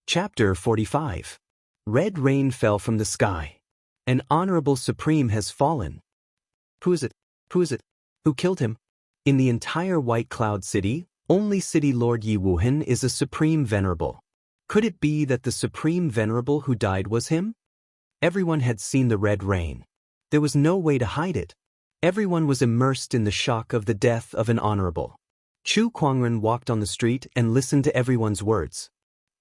Chapter 45. Red rain fell from the sky. An honorable supreme has fallen. Who is it? Who is it? Who killed him? In the entire White Cloud City, only City Lord Yi Wuhan is a supreme venerable. Could it be that the supreme venerable who died was him? Everyone had seen the red rain. There was no way to hide it. Everyone was immersed in the shock of the death of an honorable. Chu Kuangren walked on the street and listened to everyone's words.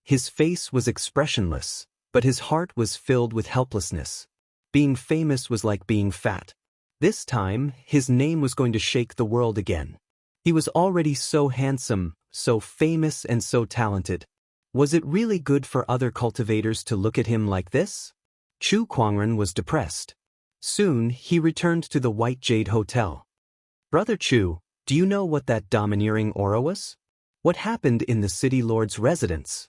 His face was expressionless, but his heart was filled with helplessness. Being famous was like being fat. This time, his name was going to shake the world again. He was already so handsome, so famous and so talented. Was it really good for other cultivators to look at him like this? Chu Kuangren was depressed. Soon, he returned to the White Jade Hotel. Brother Chu, do you know what that domineering aura was? What happened in the city lord's residence?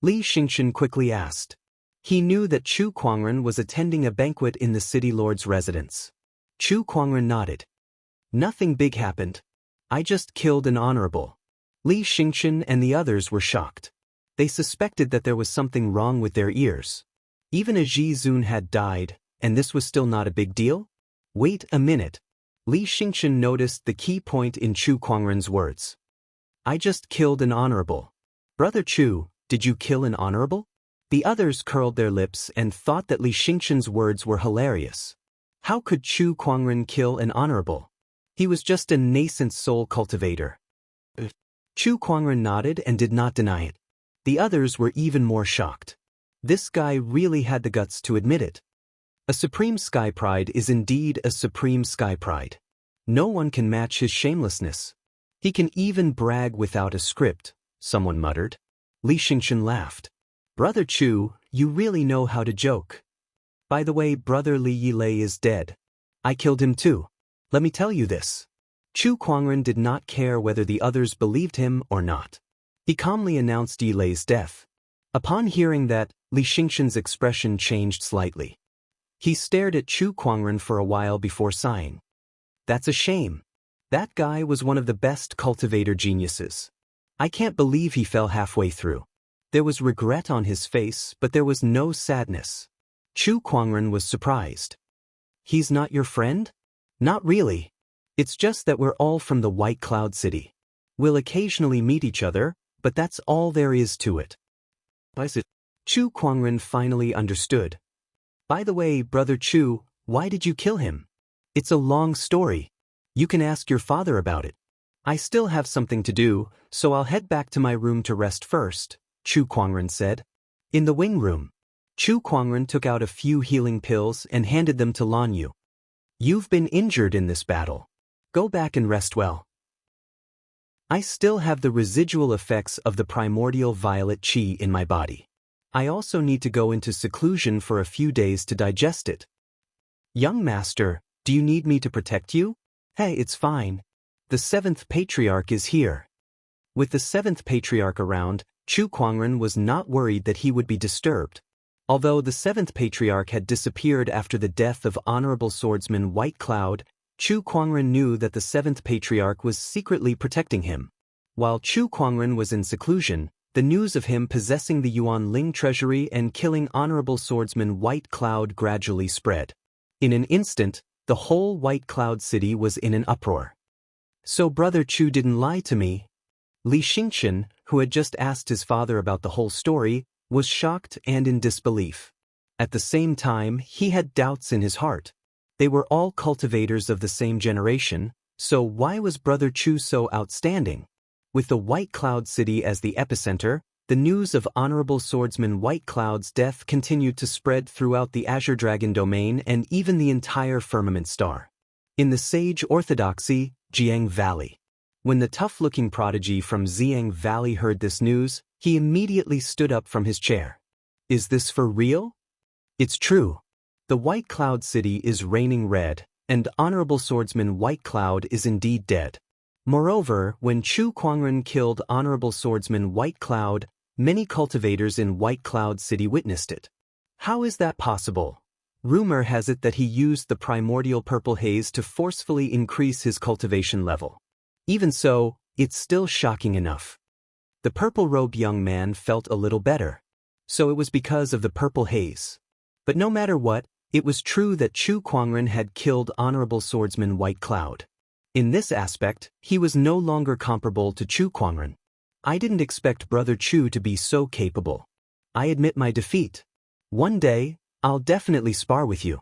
Li Xingchen quickly asked. He knew that Chu Kuangren was attending a banquet in the city lord's residence. Chu Kuangren nodded. Nothing big happened. I just killed an honorable. Li Xingchen and the others were shocked. They suspected that there was something wrong with their ears. Even a Ji Zun had died, and this was still not a big deal? Wait a minute. Li Xingchen noticed the key point in Chu Kuangren's words. I just killed an honorable. Brother Chu, did you kill an honorable? The others curled their lips and thought that Li Xingchen's words were hilarious. How could Chu Kuangren kill an honorable? He was just a nascent soul cultivator. Chu Kuangren nodded and did not deny it. The others were even more shocked. This guy really had the guts to admit it. A supreme sky pride is indeed a supreme sky pride. No one can match his shamelessness. He can even brag without a script, someone muttered. Li Xingchen laughed. Brother Chu, you really know how to joke. By the way, Brother Li Yilei is dead. I killed him too. Let me tell you this. Chu Kuangren did not care whether the others believed him or not. He calmly announced Yilei's death. Upon hearing that, Li Xingchen's expression changed slightly. He stared at Chu Kuangren for a while before sighing. That's a shame. That guy was one of the best cultivator geniuses. I can't believe he fell halfway through. There was regret on his face, but there was no sadness. Chu Kuangren was surprised. He's not your friend? Not really. It's just that we're all from the White Cloud City. We'll occasionally meet each other, but that's all there is to it. Chu Kuangren finally understood. By the way, Brother Chu, why did you kill him? It's a long story. You can ask your father about it. I still have something to do, so I'll head back to my room to rest first, Chu Kuangren said. In the wing room, Chu Kuangren took out a few healing pills and handed them to Lan Yu. You've been injured in this battle. Go back and rest well. I still have the residual effects of the primordial violet qi in my body. I also need to go into seclusion for a few days to digest it. Young master, do you need me to protect you? Hey, it's fine. The 7th Patriarch is here. With the 7th Patriarch around, Chu Kuangren was not worried that he would be disturbed. Although the 7th Patriarch had disappeared after the death of Honorable Swordsman White Cloud, Chu Kuangren knew that the 7th Patriarch was secretly protecting him. While Chu Kuangren was in seclusion, the news of him possessing the Yuan Ling treasury and killing Honorable Swordsman White Cloud gradually spread. In an instant, the whole White Cloud City was in an uproar. So Brother Chu didn't lie to me. Li Xingchen, who had just asked his father about the whole story, was shocked and in disbelief. At the same time, he had doubts in his heart. They were all cultivators of the same generation, so why was Brother Chu so outstanding? With the White Cloud City as the epicenter, the news of Honorable Swordsman White Cloud's death continued to spread throughout the Azure Dragon domain and even the entire firmament star. In the Sage Orthodoxy, Jiang Valley. When the tough-looking prodigy from Xiang Valley heard this news, he immediately stood up from his chair. Is this for real? It's true. The White Cloud City is raining red, and Honorable Swordsman White Cloud is indeed dead. Moreover, when Chu Kuangren killed Honorable Swordsman White Cloud, many cultivators in White Cloud City witnessed it. How is that possible? Rumor has it that he used the primordial purple haze to forcefully increase his cultivation level. Even so, it's still shocking enough. The purple-robed young man felt a little better. So it was because of the purple haze. But no matter what, it was true that Chu Kuangren had killed Honorable Swordsman White Cloud. In this aspect, he was no longer comparable to Chu Kuangren. I didn't expect Brother Chu to be so capable. I admit my defeat. One day, I'll definitely spar with you.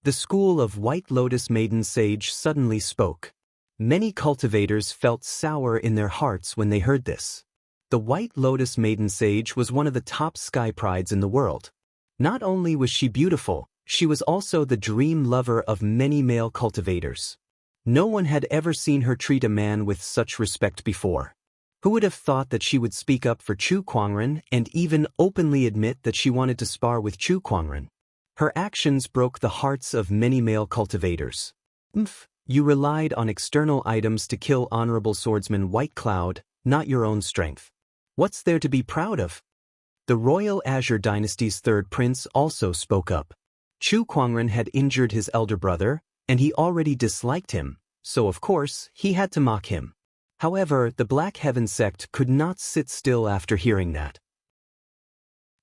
The school of White Lotus Maiden Sage suddenly spoke. Many cultivators felt sour in their hearts when they heard this. The White Lotus Maiden Sage was one of the top sky prides in the world. Not only was she beautiful, she was also the dream lover of many male cultivators. No one had ever seen her treat a man with such respect before. Who would have thought that she would speak up for Chu Kuangren and even openly admit that she wanted to spar with Chu Kuangren? Her actions broke the hearts of many male cultivators. You relied on external items to kill Honorable Swordsman White Cloud, not your own strength. What's there to be proud of? The Royal Azure Dynasty's third prince also spoke up. Chu Kuangren had injured his elder brother, and he already disliked him, so of course, he had to mock him. However, the Black Heaven sect could not sit still after hearing that.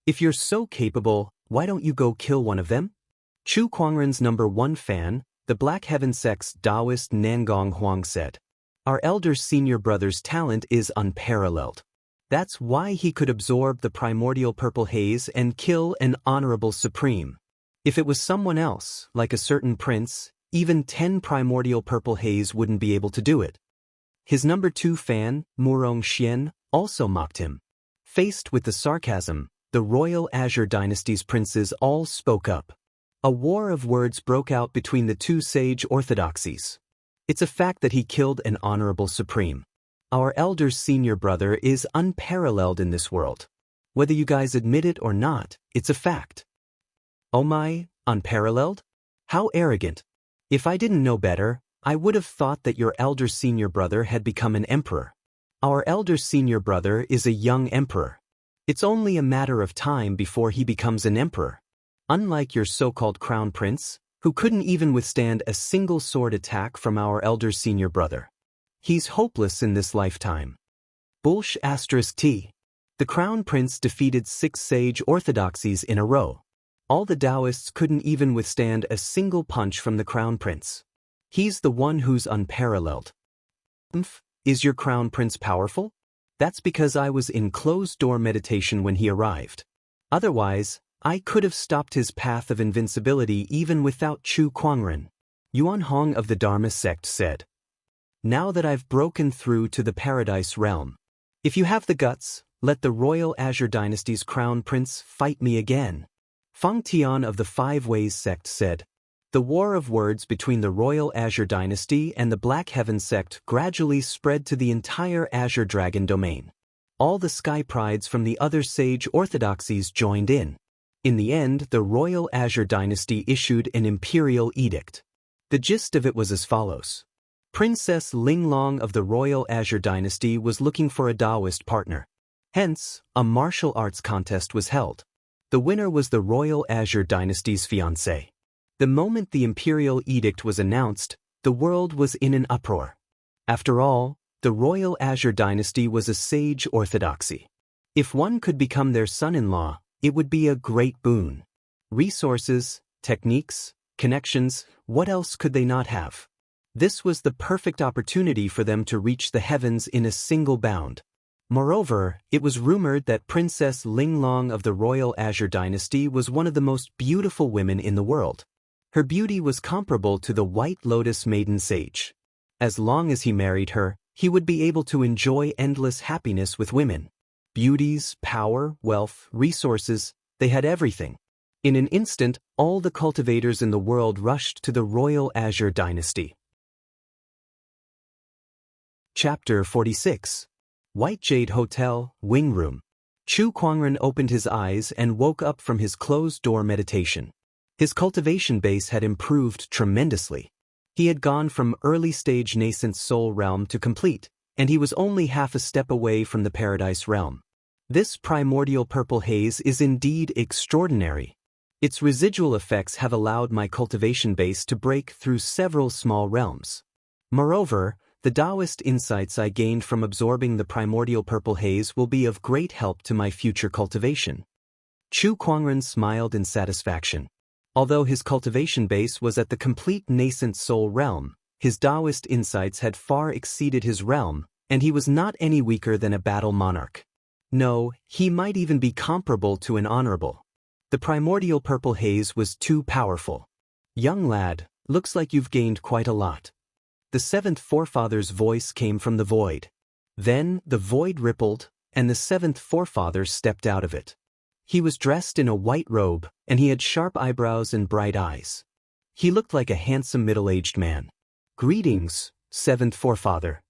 If you're so capable, why don't you go kill one of them? Chu Kuangren's #1 fan, the Black Heaven sect's Taoist Nangong Huang said. Our elder senior brother's talent is unparalleled. That's why he could absorb the primordial purple haze and kill an honorable supreme. If it was someone else, like a certain prince, even 10 primordial purple haze wouldn't be able to do it. His #2 fan, Murong Xian, also mocked him. Faced with the sarcasm, the Royal Azure Dynasty's princes all spoke up. A war of words broke out between the two sage orthodoxies. It's a fact that he killed an honorable supreme. Our elder senior brother is unparalleled in this world. Whether you guys admit it or not, it's a fact. Oh my, unparalleled? How arrogant. If I didn't know better, I would have thought that your elder senior brother had become an emperor. Our elder senior brother is a young emperor. It's only a matter of time before he becomes an emperor. Unlike your so-called crown prince, who couldn't even withstand a single sword attack from our elder senior brother. He's hopeless in this lifetime. *T. The crown prince defeated 6 sage orthodoxies in a row. All the Taoists couldn't even withstand a single punch from the crown prince. He's the one who's unparalleled. Is your crown prince powerful? That's because I was in closed-door meditation when he arrived. Otherwise, I could have stopped his path of invincibility even without Chu Kuangren. Yuan Hong of the Dharma sect said. Now that I've broken through to the Paradise realm, if you have the guts, let the Royal Azure Dynasty's crown prince fight me again. Fang Tian of the Five Ways sect said. The war of words between the Royal Azure Dynasty and the Black Heaven sect gradually spread to the entire Azure Dragon domain. All the sky prides from the other sage orthodoxies joined in. In the end, the Royal Azure Dynasty issued an imperial edict. The gist of it was as follows. Princess Linglong of the Royal Azure Dynasty was looking for a Taoist partner. Hence, a martial arts contest was held. The winner was the Royal Azure Dynasty's fiancé. The moment the imperial edict was announced, the world was in an uproar. After all, the Royal Azure Dynasty was a sage orthodoxy. If one could become their son-in-law, it would be a great boon. Resources, techniques, connections, what else could they not have? This was the perfect opportunity for them to reach the heavens in a single bound. Moreover, it was rumored that Princess Linglong of the Royal Azure Dynasty was one of the most beautiful women in the world. Her beauty was comparable to the White Lotus Maiden Sage. As long as he married her, he would be able to enjoy endless happiness with women. Beauties, power, wealth, resources, they had everything. In an instant, all the cultivators in the world rushed to the Royal Azure Dynasty. Chapter 46. White Jade Hotel, Wing Room. Chu Kuangren opened his eyes and woke up from his closed-door meditation. His cultivation base had improved tremendously. He had gone from early-stage nascent soul realm to complete, and he was only half a step away from the Paradise realm. This primordial purple haze is indeed extraordinary. Its residual effects have allowed my cultivation base to break through several small realms. Moreover, the Taoist insights I gained from absorbing the primordial purple haze will be of great help to my future cultivation. Chu Kuangren smiled in satisfaction. Although his cultivation base was at the complete nascent soul realm, his Taoist insights had far exceeded his realm, and he was not any weaker than a battle monarch. No, he might even be comparable to an honorable. The primordial purple haze was too powerful. Young lad, looks like you've gained quite a lot. The seventh forefather's voice came from the void. Then the void rippled, and the seventh forefather stepped out of it. He was dressed in a white robe, and he had sharp eyebrows and bright eyes. He looked like a handsome middle-aged man. Greetings, seventh forefather.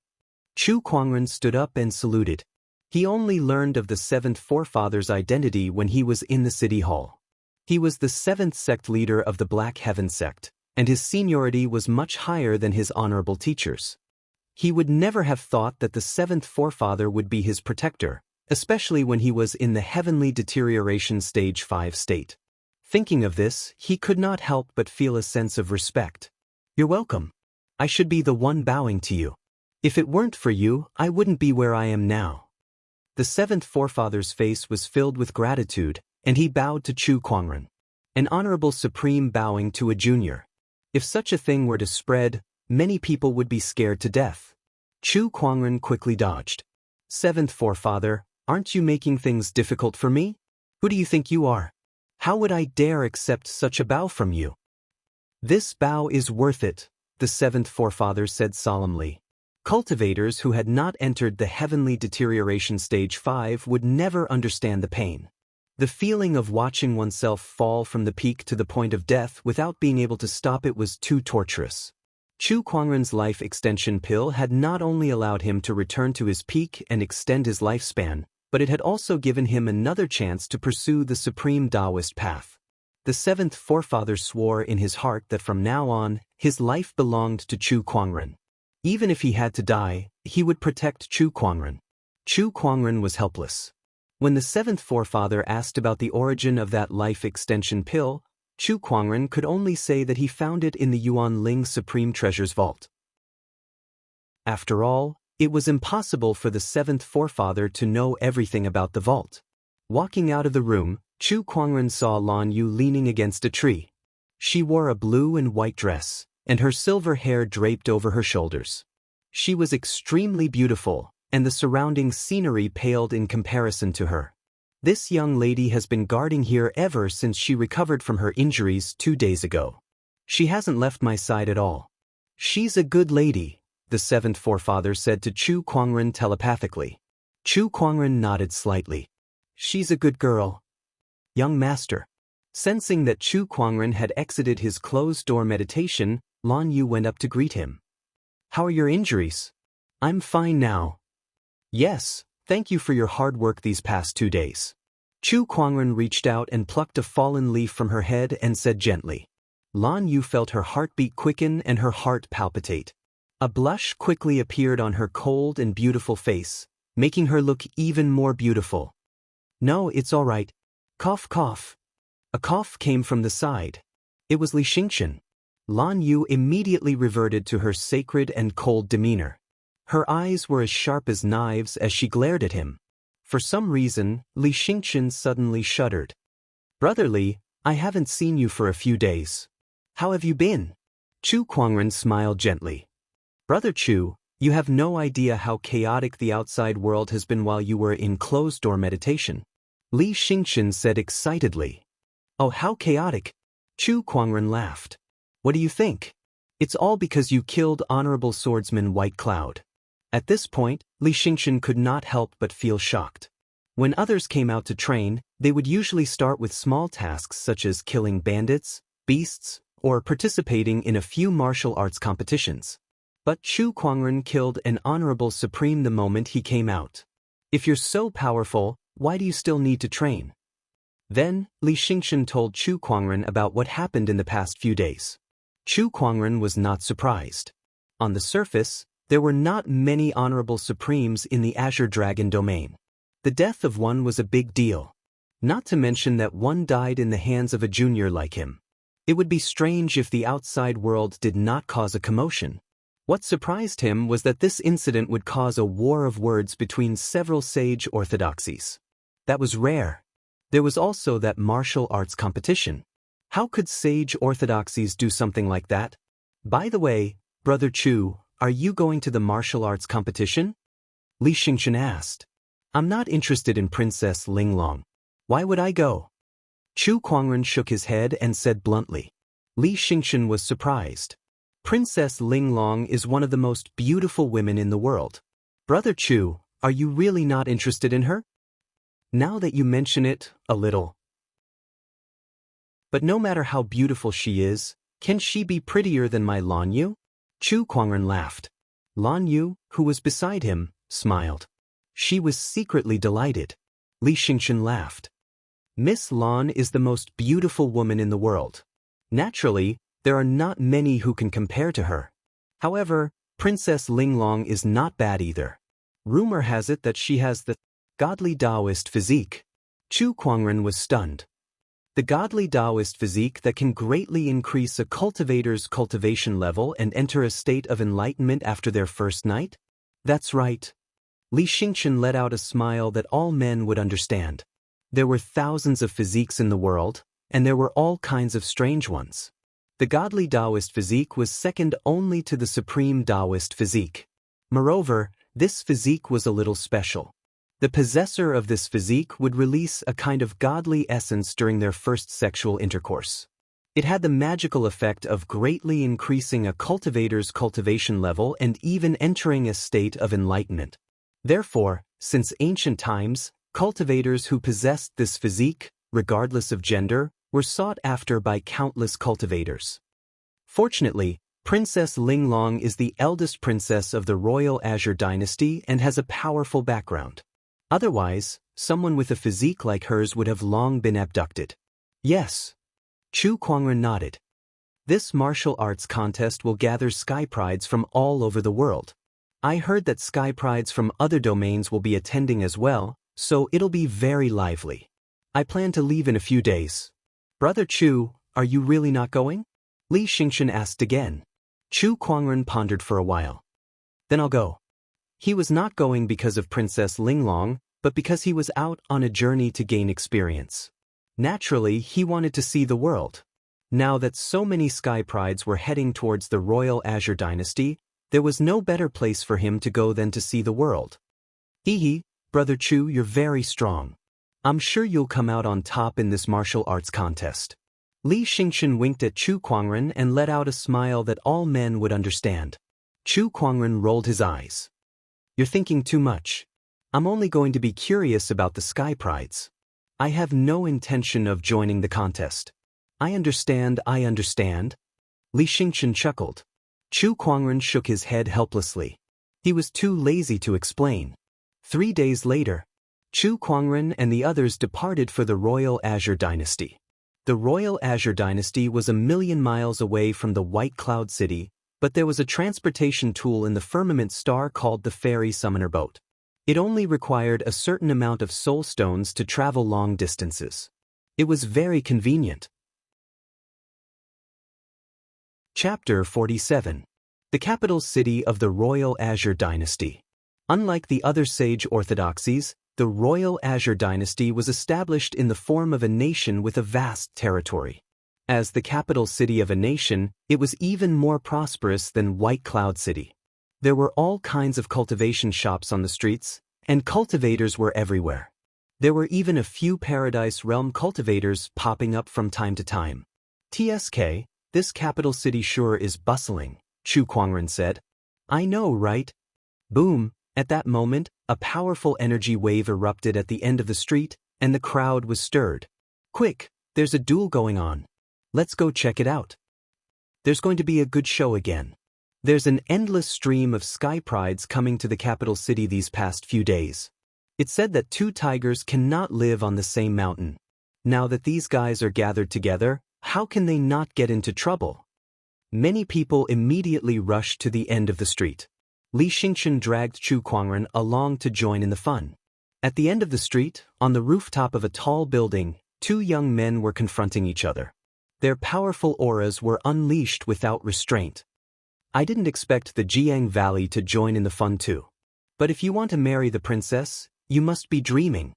Chu Kuangren stood up and saluted. He only learned of the seventh forefather's identity when he was in the city hall. He was the seventh sect leader of the Black Heaven sect, and his seniority was much higher than his honorable teachers. He would never have thought that the seventh forefather would be his protector, especially when he was in the heavenly deterioration stage 5 state. Thinking of this, he could not help but feel a sense of respect. You're welcome. I should be the one bowing to you. If it weren't for you, I wouldn't be where I am now. The seventh forefather's face was filled with gratitude, and he bowed to Chu Kuangren. An honorable supreme bowing to a junior. If such a thing were to spread, many people would be scared to death. Chu Kuangren quickly dodged. Seventh forefather, aren't you making things difficult for me? Who do you think you are? How would I dare accept such a bow from you? This bow is worth it, the seventh forefather said solemnly. Cultivators who had not entered the heavenly deterioration stage 5 would never understand the pain. The feeling of watching oneself fall from the peak to the point of death without being able to stop it was too torturous. Chu Kuangren's life extension pill had not only allowed him to return to his peak and extend his lifespan, but it had also given him another chance to pursue the supreme Taoist path. The seventh forefather swore in his heart that from now on, his life belonged to Chu Kuangren. Even if he had to die, he would protect Chu Kuangren. Chu Kuangren was helpless. When the seventh forefather asked about the origin of that life extension pill, Chu Kuangren could only say that he found it in the Yuan Ling Supreme Treasure's vault. After all, it was impossible for the seventh forefather to know everything about the vault. Walking out of the room, Chu Kuangren saw Lan Yu leaning against a tree. She wore a blue and white dress, and her silver hair draped over her shoulders. She was extremely beautiful, and the surrounding scenery paled in comparison to her. This young lady has been guarding here ever since she recovered from her injuries 2 days ago. She hasn't left my side at all. She's a good lady, the seventh forefather said to Chu Kuangren telepathically. Chu Kuangren nodded slightly. She's a good girl. Young master. Sensing that Chu Kuangren had exited his closed-door meditation, Lan Yu went up to greet him. How are your injuries? I'm fine now. Yes, thank you for your hard work these past 2 days. Chu Kuangren reached out and plucked a fallen leaf from her head and said gently. Lan Yu felt her heartbeat quicken and her heart palpitate. A blush quickly appeared on her cold and beautiful face, making her look even more beautiful. No, it's all right. Cough, cough. A cough came from the side. It was Li Xingqian. Lan Yu immediately reverted to her sacred and cold demeanor. Her eyes were as sharp as knives as she glared at him. For some reason, Li Xingqian suddenly shuddered. Brother Li, I haven't seen you for a few days. How have you been? Chu Kuangren smiled gently. Brother Chu, you have no idea how chaotic the outside world has been while you were in closed-door meditation. Li Xingqian said excitedly. Oh, how chaotic. Chu Kuangren laughed. What do you think? It's all because you killed Honorable Swordsman White Cloud. At this point, Li Xingqian could not help but feel shocked. When others came out to train, they would usually start with small tasks such as killing bandits, beasts, or participating in a few martial arts competitions. But Chu Kuangren killed an Honorable Supreme the moment he came out. If you're so powerful, why do you still need to train? Then, Li Xingqian told Chu Kuangren about what happened in the past few days. Chu Kuangren was not surprised. On the surface, there were not many Honorable Supremes in the Azure Dragon domain. The death of one was a big deal. Not to mention that one died in the hands of a junior like him. It would be strange if the outside world did not cause a commotion. What surprised him was that this incident would cause a war of words between several sage orthodoxies. That was rare. There was also that martial arts competition. How could sage orthodoxies do something like that? By the way, Brother Chu, are you going to the martial arts competition? Li Xingchen asked. I'm not interested in Princess Linglong. Why would I go? Chu Kuangren shook his head and said bluntly. Li Xingchen was surprised. Princess Linglong is one of the most beautiful women in the world. Brother Chu, are you really not interested in her? Now that you mention it, a little. But no matter how beautiful she is, can she be prettier than my Lan Yu? Chu Kuangren laughed. Lan Yu, who was beside him, smiled. She was secretly delighted. Li Xingchen laughed. Miss Lan is the most beautiful woman in the world. Naturally, there are not many who can compare to her. However, Princess Linglong is not bad either. Rumor has it that she has the godly Taoist physique. Chu Kuangren was stunned. The godly Taoist physique that can greatly increase a cultivator's cultivation level and enter a state of enlightenment after their first night? That's right. Li Xingchen let out a smile that all men would understand. There were thousands of physiques in the world, and there were all kinds of strange ones. The godly Taoist physique was second only to the supreme Taoist physique. Moreover, this physique was a little special. The possessor of this physique would release a kind of godly essence during their first sexual intercourse. It had the magical effect of greatly increasing a cultivator's cultivation level and even entering a state of enlightenment. Therefore, since ancient times, cultivators who possessed this physique, regardless of gender, were sought after by countless cultivators. Fortunately, Princess Linglong is the eldest princess of the royal Azure dynasty and has a powerful background. Otherwise, someone with a physique like hers would have long been abducted. Yes. Chu Kuangren nodded. This martial arts contest will gather sky prides from all over the world. I heard that sky prides from other domains will be attending as well, so it'll be very lively. I plan to leave in a few days. Brother Chu, are you really not going? Li Xingchen asked again. Chu Kuangren pondered for a while. Then I'll go. He was not going because of Princess Linglong, but because he was out on a journey to gain experience. Naturally, he wanted to see the world. Now that so many sky prides were heading towards the royal Azure dynasty, there was no better place for him to go than to see the world. Hee, Brother Chu, you're very strong. I'm sure you'll come out on top in this martial arts contest. Li Xingchen winked at Chu Kuangren and let out a smile that all men would understand. Chu Kuangren rolled his eyes. You're thinking too much. I'm only going to be curious about the sky prides. I have no intention of joining the contest. I understand. Li Xingchen chuckled. Chu Kuangren shook his head helplessly. He was too lazy to explain. 3 days later, Chu Kuangren and the others departed for the royal Azure dynasty. The royal Azure dynasty was 1,000,000 miles away from the White Cloud City, but there was a transportation tool in the firmament star called the fairy summoner boat. It only required a certain amount of soul stones to travel long distances. It was very convenient. Chapter 47. The capital city of the royal Azure dynasty. Unlike the other sage orthodoxies, the royal Azure dynasty was established in the form of a nation with a vast territory. As the capital city of a nation, it was even more prosperous than White Cloud City. There were all kinds of cultivation shops on the streets, and cultivators were everywhere. There were even a few Paradise Realm cultivators popping up from time to time. TSK, this capital city sure is bustling, Chu Kuangren said. I know, right? Boom. At that moment, a powerful energy wave erupted at the end of the street, and the crowd was stirred. Quick, there's a duel going on. Let's go check it out. There's going to be a good show again. There's an endless stream of sky prides coming to the capital city these past few days. It's said that 2 tigers cannot live on the same mountain. Now that these guys are gathered together, how can they not get into trouble? Many people immediately rushed to the end of the street. Li Xingchen dragged Chu Kuangren along to join in the fun. At the end of the street, on the rooftop of a tall building, 2 young men were confronting each other. Their powerful auras were unleashed without restraint. I didn't expect the Jiang Valley to join in the fun too. But if you want to marry the princess, you must be dreaming.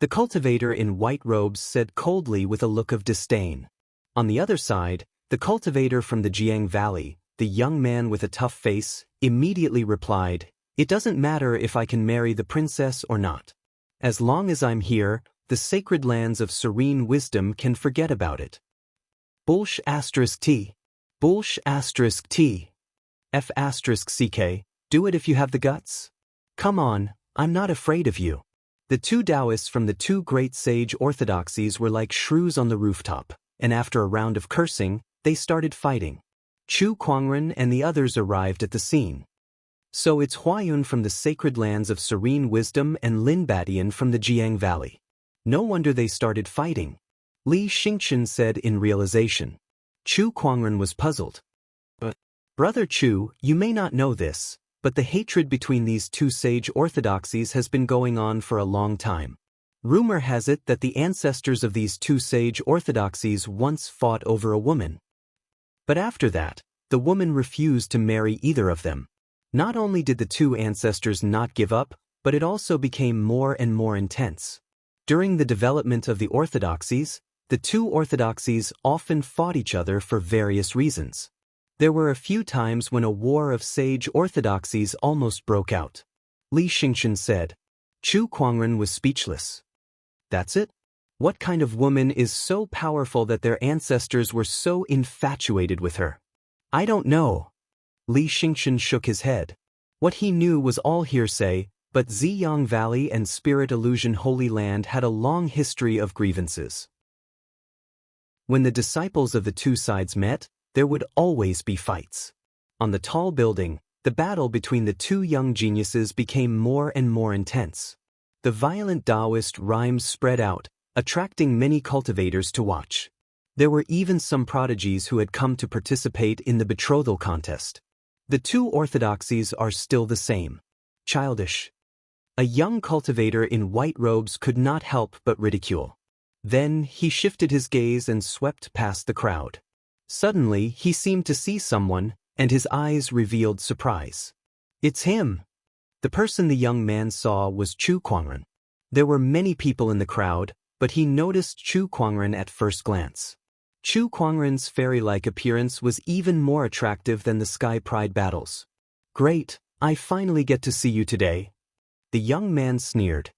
The cultivator in white robes said coldly with a look of disdain. On the other side, the cultivator from the Jiang Valley, the young man with a tough face, immediately replied, "It doesn't matter if I can marry the princess or not. As long as I'm here, the sacred lands of serene wisdom can forget about it." Bullsh asterisk T. Bullsh asterisk T. F asterisk CK, do it if you have the guts. Come on, I'm not afraid of you. The two Taoists from the two great sage orthodoxies were like shrews on the rooftop, and after a round of cursing, they started fighting. Chu Kuangren and the others arrived at the scene. So it's Huayun from the sacred lands of serene wisdom and Lin Badian from the Jiang Valley. No wonder they started fighting, Li Xingchen said in realization. Chu Kuangren was puzzled. But, Brother Chu, you may not know this, but the hatred between these two sage orthodoxies has been going on for a long time. Rumor has it that the ancestors of these two sage orthodoxies once fought over a woman. But after that, the woman refused to marry either of them. Not only did the two ancestors not give up, but it also became more and more intense. During the development of the orthodoxies, the two orthodoxies often fought each other for various reasons. There were a few times when a war of sage orthodoxies almost broke out. Li Xingchen said. Chu Kuangren was speechless. That's it? What kind of woman is so powerful that their ancestors were so infatuated with her? I don't know. Li Xingchen shook his head. What he knew was all hearsay, but Ziyang Valley and Spirit Illusion Holy Land had a long history of grievances. When the disciples of the two sides met, there would always be fights. On the tall building, the battle between the two young geniuses became more and more intense. The violent Taoist rhymes spread out, attracting many cultivators to watch. There were even some prodigies who had come to participate in the betrothal contest. The two orthodoxies are still the same. Childish. A young cultivator in white robes could not help but ridicule. Then he shifted his gaze and swept past the crowd. Suddenly he seemed to see someone, and his eyes revealed surprise. It's him! The person the young man saw was Chu Kuangren. There were many people in the crowd, but he noticed Chu Kuangren at first glance. Chu Kuangren's fairy-like appearance was even more attractive than the Sky Pride battles. Great, I finally get to see you today. The young man sneered.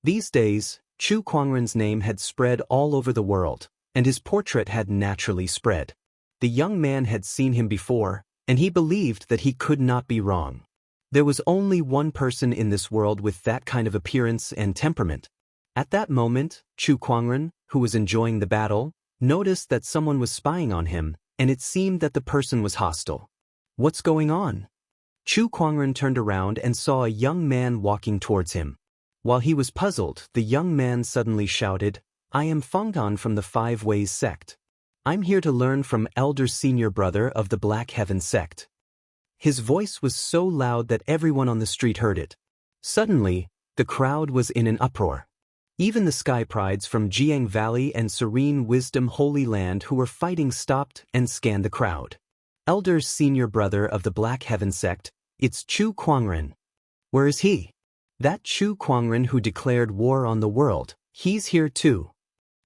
These days, Chu Kuangren's name had spread all over the world, and his portrait had naturally spread. The young man had seen him before, and he believed that he could not be wrong. There was only one person in this world with that kind of appearance and temperament. At that moment, Chu Kuangren, who was enjoying the battle, noticed that someone was spying on him, and it seemed that the person was hostile. What's going on? Chu Kuangren turned around and saw a young man walking towards him. While he was puzzled, the young man suddenly shouted, I am Fengdan from the Five Ways sect. I'm here to learn from Elder Senior Brother of the Black Heaven sect. His voice was so loud that everyone on the street heard it. Suddenly, the crowd was in an uproar. Even the Sky Prides from Jiang Valley and Serene Wisdom Holy Land who were fighting stopped and scanned the crowd. Elder Senior Brother of the Black Heaven sect, it's Chu Kuangren. Where is he? That Chu Kuangren who declared war on the world, he's here too.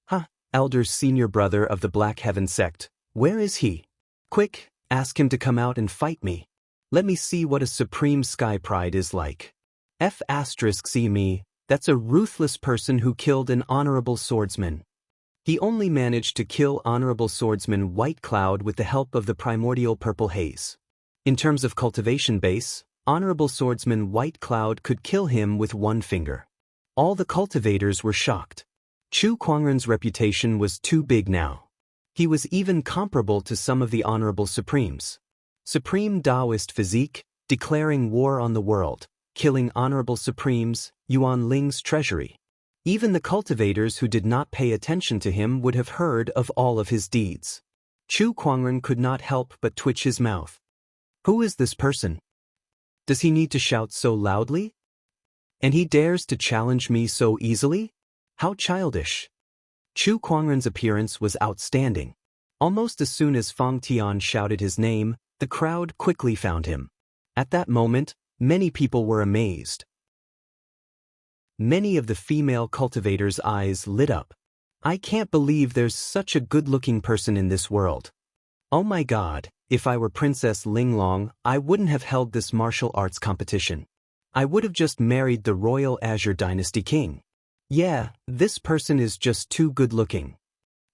Huh, Elder Senior Brother of the Black Heaven sect, where is he? Quick, ask him to come out and fight me. Let me see what a supreme Sky Pride is like. F asterisk see me, that's a ruthless person who killed an honorable swordsman. He only managed to kill honorable swordsman White Cloud with the help of the primordial purple haze. In terms of cultivation base, honorable swordsman White Cloud could kill him with one finger. All the cultivators were shocked. Chu Kuangren's reputation was too big now. He was even comparable to some of the honorable supremes. Supreme Taoist physique, declaring war on the world, killing honorable supremes, Yuan Ling's treasury. Even the cultivators who did not pay attention to him would have heard of all of his deeds. Chu Kuangren could not help but twitch his mouth. Who is this person? Does he need to shout so loudly? And he dares to challenge me so easily? How childish. Chu Kuangren's appearance was outstanding. Almost as soon as Fang Tian shouted his name, the crowd quickly found him. At that moment, many people were amazed. Many of the female cultivators' eyes lit up. I can't believe there's such a good-looking person in this world. Oh my god, if I were Princess Linglong, I wouldn't have held this martial arts competition. I would have just married the royal Azure Dynasty king. Yeah, this person is just too good-looking.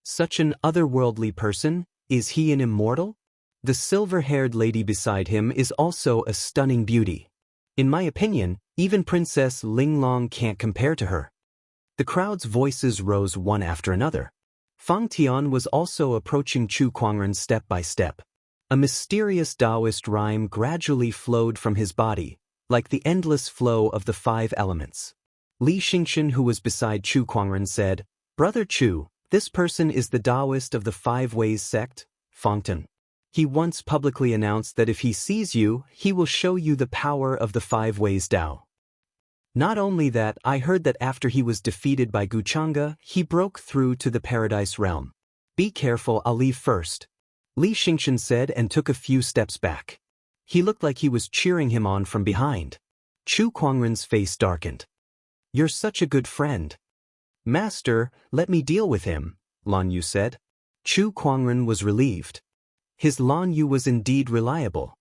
Such an otherworldly person? Is he an immortal? The silver-haired lady beside him is also a stunning beauty. In my opinion, even Princess Linglong can't compare to her. The crowd's voices rose one after another. Fang Tian was also approaching Chu Kuangren step by step. A mysterious Taoist rhyme gradually flowed from his body, like the endless flow of the 5 elements. Li Xingchen, who was beside Chu Kuangren, said, "Brother Chu, this person is the Taoist of the 5 Ways sect, Fangtan. He once publicly announced that if he sees you, he will show you the power of the 5 Ways Tao. Not only that, I heard that after he was defeated by Guchanga, he broke through to the Paradise Realm. Be careful, I'll leave first," Li Xingchen said and took a few steps back. He looked like he was cheering him on from behind. Chu Kuangren's face darkened. "You're such a good friend." "Master, let me deal with him," Lan Yu said. Chu Kuangren was relieved. His Lan Yu was indeed reliable.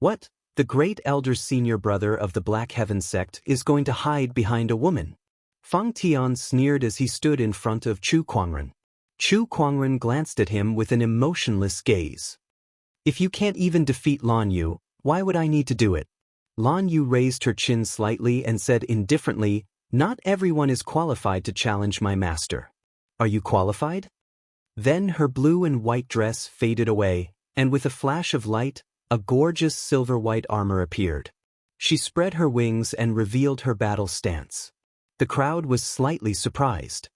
What? The great elder senior brother of the Black Heaven sect is going to hide behind a woman? Fang Tian sneered as he stood in front of Chu Kuangren. Chu Kuangren glanced at him with an emotionless gaze. "If you can't even defeat Lan Yu, why would I need to do it?" Lan Yu raised her chin slightly and said indifferently, "Not everyone is qualified to challenge my master. Are you qualified?" Then her blue and white dress faded away, and with a flash of light, a gorgeous silver-white armor appeared. She spread her wings and revealed her battle stance. The crowd was slightly surprised.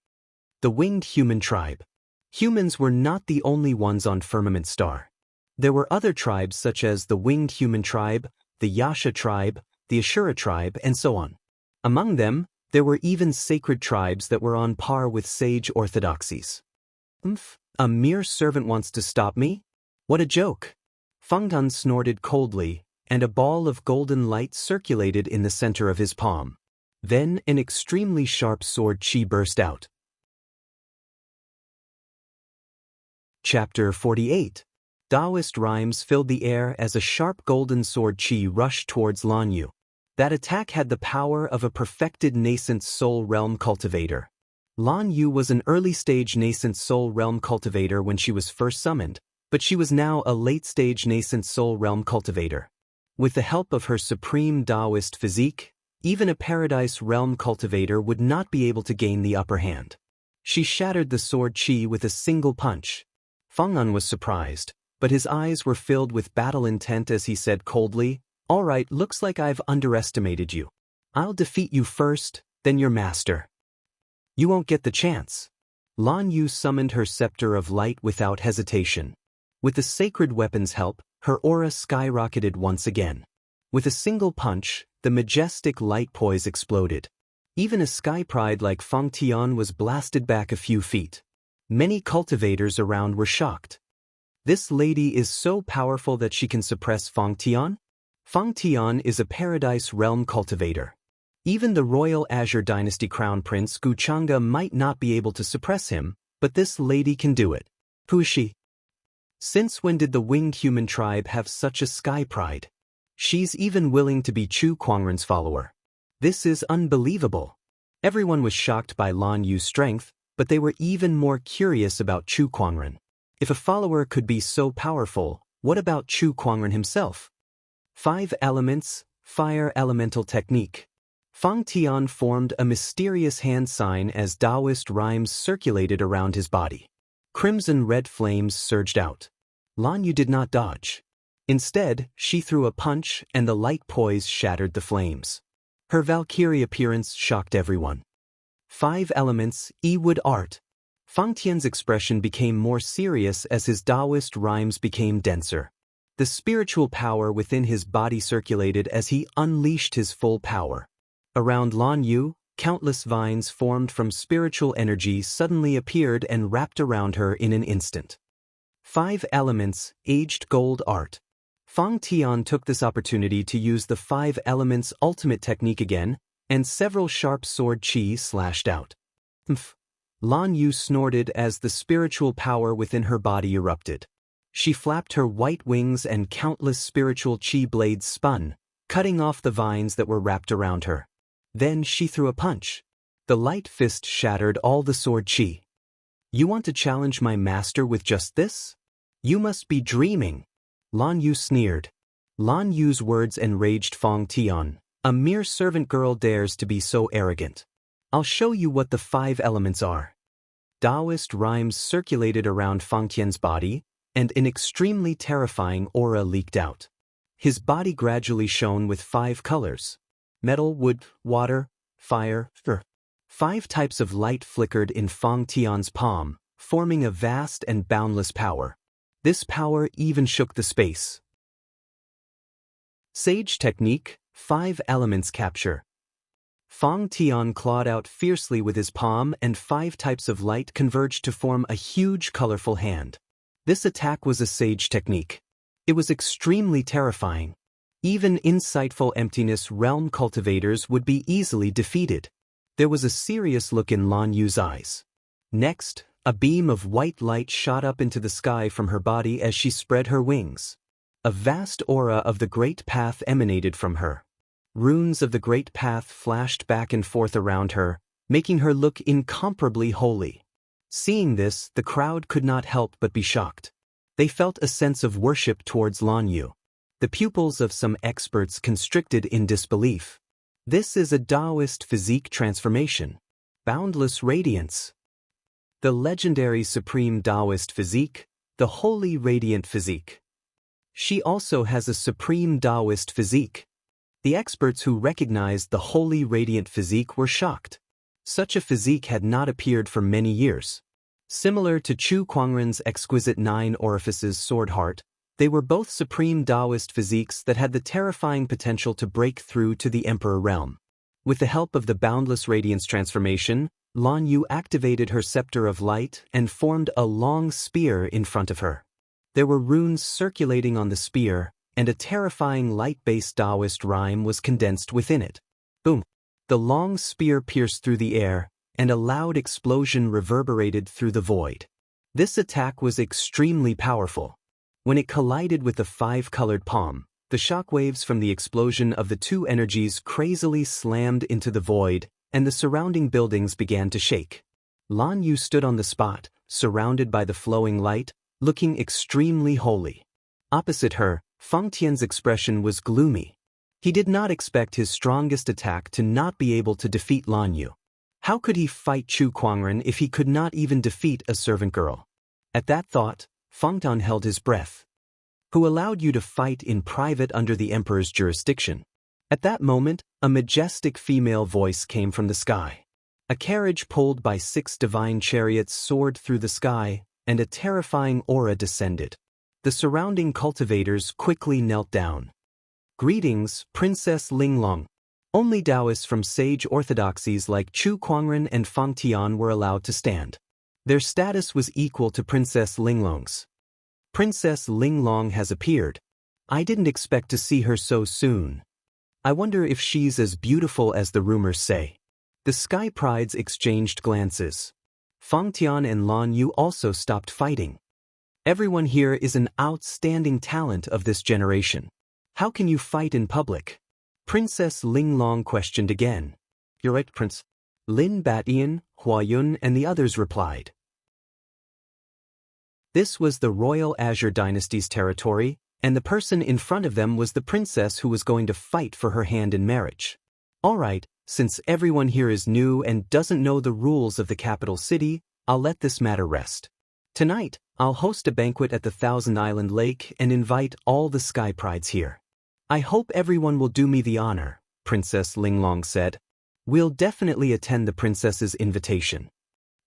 The winged human tribe. Humans were not the only ones on Firmament Star. There were other tribes such as the winged human tribe, the Yasha tribe, the Ashura tribe, and so on. Among them, there were even sacred tribes that were on par with sage orthodoxies. A mere servant wants to stop me? What a joke! Fang Tian snorted coldly, and a ball of golden light circulated in the center of his palm. Then an extremely sharp sword chi burst out. Chapter 48. Taoist rhymes filled the air as a sharp golden sword chi rushed towards Lan Yu. That attack had the power of a perfected nascent soul realm cultivator. Lan Yu was an early-stage nascent soul realm cultivator when she was first summoned, but she was now a late-stage nascent soul realm cultivator. With the help of her supreme Taoist physique, even a Paradise Realm cultivator would not be able to gain the upper hand. She shattered the sword chi with a single punch. Fang An was surprised, but his eyes were filled with battle intent as he said coldly, "All right, looks like I've underestimated you. I'll defeat you first, then your master. You won't get the chance." Lan Yu summoned her scepter of light without hesitation. With the sacred weapon's help, her aura skyrocketed once again. With a single punch, the majestic light poise exploded. Even a sky pride like Fang Tian was blasted back a few feet. Many cultivators around were shocked. This lady is so powerful that she can suppress Fang Tian? Fang Tian is a Paradise Realm cultivator. Even the royal Azure Dynasty Crown Prince Guchanga might not be able to suppress him, but this lady can do it. Who is she? Since when did the winged human tribe have such a sky pride? She's even willing to be Chu Kuangren's follower. This is unbelievable. Everyone was shocked by Lan Yu's strength, but they were even more curious about Chu Kuangren. If a follower could be so powerful, what about Chu Kuangren himself? 5 elements, fire elemental technique. Fang Tian formed a mysterious hand sign as Taoist rhymes circulated around his body. Crimson-red flames surged out. Lan Yu did not dodge. Instead, she threw a punch and the light poise shattered the flames. Her Valkyrie appearance shocked everyone. 5 elements, E-wood art. Fang Tian's expression became more serious as his Taoist rhymes became denser. The spiritual power within his body circulated as he unleashed his full power. Around Lan Yu, countless vines formed from spiritual energy suddenly appeared and wrapped around her in an instant. 5 elements, aged gold art. Fang Tian took this opportunity to use the 5 elements ultimate technique again, and several sharp sword chi slashed out. Mph. Lan Yu snorted as the spiritual power within her body erupted. She flapped her white wings and countless spiritual chi blades spun, cutting off the vines that were wrapped around her. Then she threw a punch. The light fist shattered all the sword chi. You want to challenge my master with just this? You must be dreaming. Lan Yu sneered. Lan Yu's words enraged Fang Tian. A mere servant girl dares to be so arrogant. I'll show you what the 5 elements are. Taoist rhymes circulated around Fang Tian's body, and an extremely terrifying aura leaked out. His body gradually shone with 5 colors: metal, wood, water, fire, earth. 5 types of light flickered in Fang Tian's palm, forming a vast and boundless power. This power even shook the space. Sage technique, 5 elements capture. Fang Tian clawed out fiercely with his palm, and 5 types of light converged to form a huge colorful hand. This attack was a sage technique. It was extremely terrifying. Even insightful emptiness realm cultivators would be easily defeated. There was a serious look in Lan Yu's eyes. Next, a beam of white light shot up into the sky from her body as she spread her wings. A vast aura of the Great Path emanated from her. Runes of the Great Path flashed back and forth around her, making her look incomparably holy. Seeing this, the crowd could not help but be shocked. They felt a sense of worship towards Lan Yu. The pupils of some experts constricted in disbelief. This is a Taoist physique transformation. Boundless radiance. The legendary supreme Taoist physique, the Holy Radiant Physique. She also has a supreme Taoist physique. The experts who recognized the Holy Radiant Physique were shocked. Such a physique had not appeared for many years. Similar to Chu Kuangren's exquisite 9 orifices sword heart, they were both supreme Taoist physiques that had the terrifying potential to break through to the Emperor realm. With the help of the boundless radiance transformation, Lan Yu activated her scepter of light and formed a long spear in front of her. There were runes circulating on the spear, and a terrifying light-based Taoist rhyme was condensed within it. Boom! The long spear pierced through the air, and a loud explosion reverberated through the void. This attack was extremely powerful. When it collided with the 5-colored palm, the shockwaves from the explosion of the 2 energies crazily slammed into the void, and the surrounding buildings began to shake. Lan Yu stood on the spot, surrounded by the flowing light, looking extremely holy. Opposite her, Fang Tian's expression was gloomy. He did not expect his strongest attack to not be able to defeat Lan Yu. How could he fight Chu Kuangren if he could not even defeat a servant girl? At that thought, Fang Tian held his breath. Who allowed you to fight in private under the Emperor's jurisdiction? At that moment, a majestic female voice came from the sky. A carriage pulled by 6 divine chariots soared through the sky, and a terrifying aura descended. The surrounding cultivators quickly knelt down. Greetings, Princess Linglong. Only Taoists from sage orthodoxies like Chu Kuangren and Fang Tian were allowed to stand. Their status was equal to Princess Linglong's. Princess Linglong has appeared. I didn't expect to see her so soon. I wonder if she's as beautiful as the rumors say. The Sky Prides exchanged glances. Fang Tian and Lan Yu also stopped fighting. Everyone here is an outstanding talent of this generation. How can you fight in public? Princess Linglong questioned again. You're right, Prince. Lin Batian, Hua Yun, and the others replied. This was the Royal Azure Dynasty's territory, and the person in front of them was the princess who was going to fight for her hand in marriage. All right, since everyone here is new and doesn't know the rules of the capital city, I'll let this matter rest. Tonight, I'll host a banquet at the Thousand Island Lake and invite all the Sky Prides here. I hope everyone will do me the honor, Princess Linglong said. We'll definitely attend the princess's invitation.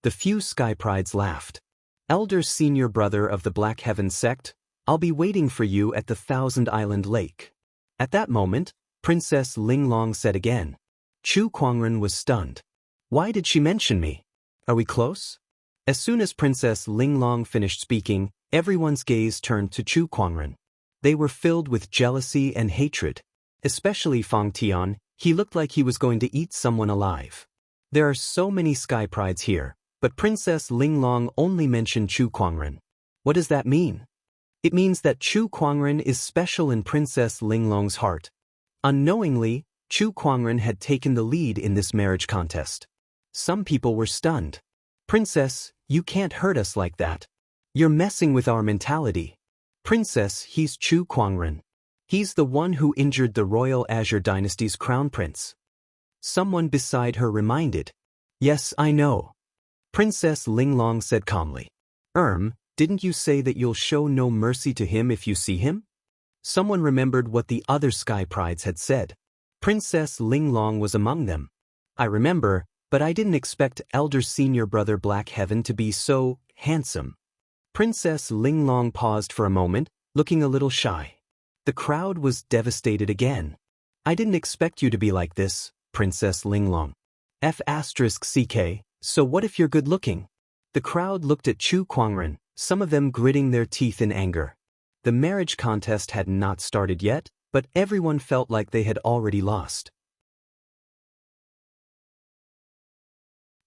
The few Sky Prides laughed. Elder senior brother of the Black Heaven sect, I'll be waiting for you at the Thousand Island Lake. At that moment, Princess Linglong said again. Chu Kuangren was stunned. Why did she mention me? Are we close? As soon as Princess Linglong finished speaking, everyone's gaze turned to Chu Kuangren. They were filled with jealousy and hatred. Especially Fang Tian, He looked like he was going to eat someone alive. There are so many sky prides here, but Princess Linglong only mentioned Chu Kuangren. What does that mean? It means that Chu Kuangren is special in Princess Linglong's heart. Unknowingly, Chu Kuangren had taken the lead in this marriage contest. Some people were stunned. Princess, you can't hurt us like that. You're messing with our mentality. Princess, he's Chu Kuangren. He's the one who injured the Royal Azure Dynasty's crown prince. Someone beside her reminded. Yes, I know. Princess Linglong said calmly. Didn't you say that you'll show no mercy to him if you see him? Someone remembered what the other sky prides had said. Princess Linglong was among them. I remember, but I didn't expect elder senior brother Black Heaven to be so handsome. Princess Linglong paused for a moment, looking a little shy. The crowd was devastated again. I didn't expect you to be like this, Princess Linglong. F***CK, so what if you're good looking? The crowd looked at Chu Kuangren, some of them gritting their teeth in anger. The marriage contest had not started yet, but everyone felt like they had already lost.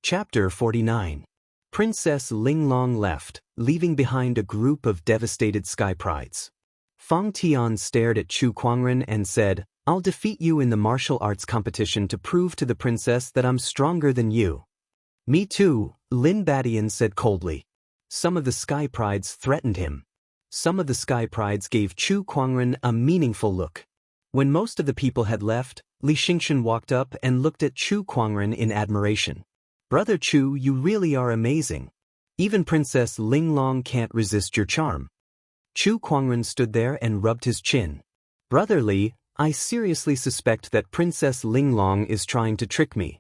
Chapter 49. Princess Linglong left, leaving behind a group of devastated sky prides. Fang Tian stared at Chu Kuangren and said, I'll defeat you in the martial arts competition to prove to the princess that I'm stronger than you. Me too, Lin Badian said coldly. Some of the sky prides threatened him. Some of the sky prides gave Chu Kuangren a meaningful look. When most of the people had left, Li Xingshan walked up and looked at Chu Kuangren in admiration. Brother Chu, you really are amazing. Even Princess Linglong can't resist your charm. Chu Kuangren stood there and rubbed his chin. Brother Li, I seriously suspect that Princess Linglong is trying to trick me.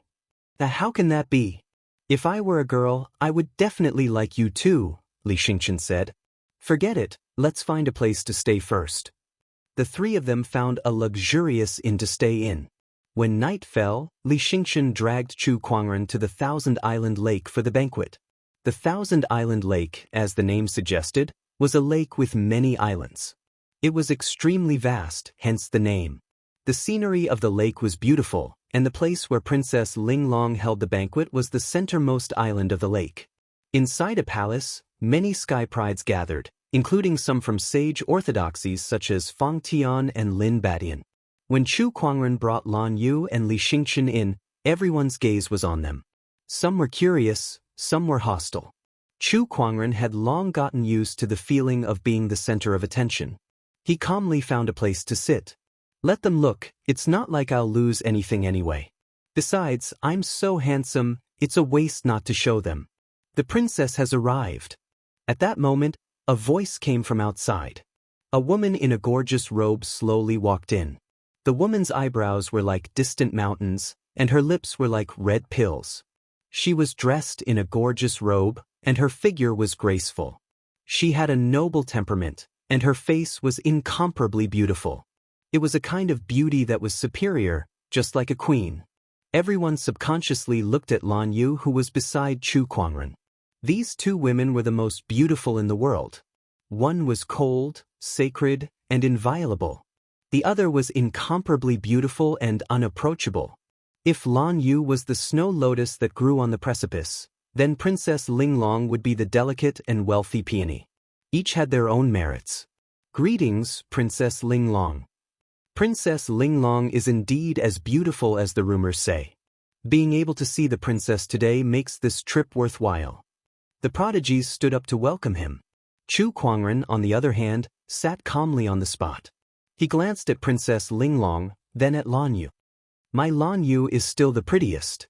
How can that be? If I were a girl, I would definitely like you too, Li Xingshan said. Forget it, let's find a place to stay first. The three of them found a luxurious inn to stay in. When night fell, Li Xingshan dragged Chu Kuangren to the Thousand Island Lake for the banquet. The Thousand Island Lake, as the name suggested, was a lake with many islands. It was extremely vast, hence the name. The scenery of the lake was beautiful, and the place where Princess Linglong held the banquet was the centermost island of the lake. Inside a palace, many sky prides gathered, including some from sage orthodoxies such as Fang Tian and Lin Badian. When Chu Kuangren brought Lan Yu and Li Xingshan in, everyone's gaze was on them. Some were curious, some were hostile. Chu Kuangren had long gotten used to the feeling of being the center of attention. He calmly found a place to sit. Let them look, it's not like I'll lose anything anyway. Besides, I'm so handsome, it's a waste not to show them. The princess has arrived. At that moment, a voice came from outside. A woman in a gorgeous robe slowly walked in. The woman's eyebrows were like distant mountains, and her lips were like red pills. She was dressed in a gorgeous robe, and her figure was graceful. She had a noble temperament, and her face was incomparably beautiful. It was a kind of beauty that was superior, just like a queen. Everyone subconsciously looked at Lan Yu, who was beside Chu Kuangren. These two women were the most beautiful in the world. One was cold, sacred, and inviolable. The other was incomparably beautiful and unapproachable. If Lan Yu was the snow lotus that grew on the precipice, then Princess Linglong would be the delicate and wealthy peony. Each had their own merits. Greetings, Princess Linglong. Princess Linglong is indeed as beautiful as the rumors say. Being able to see the princess today makes this trip worthwhile. The prodigies stood up to welcome him. Chu Kuangren, on the other hand, sat calmly on the spot. He glanced at Princess Linglong, then at Lan Yu. My Lan Yu is still the prettiest.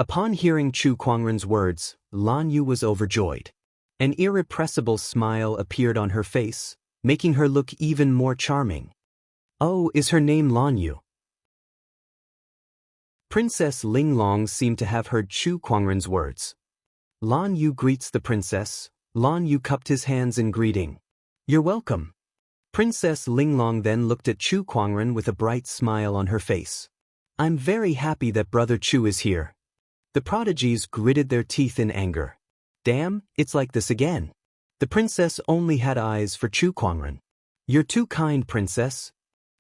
Upon hearing Chu Kuangren's words, Lan Yu was overjoyed. An irrepressible smile appeared on her face, making her look even more charming. Oh, is her name Lan Yu? Princess Linglong seemed to have heard Chu Kuangren's words. Lan Yu greets the princess. Lan Yu cupped his hands in greeting. You're welcome. Princess Linglong then looked at Chu Kuangren with a bright smile on her face. I'm very happy that Brother Chu is here. The prodigies gritted their teeth in anger. Damn, it's like this again. The princess only had eyes for Chu Kuangren. You're too kind, princess.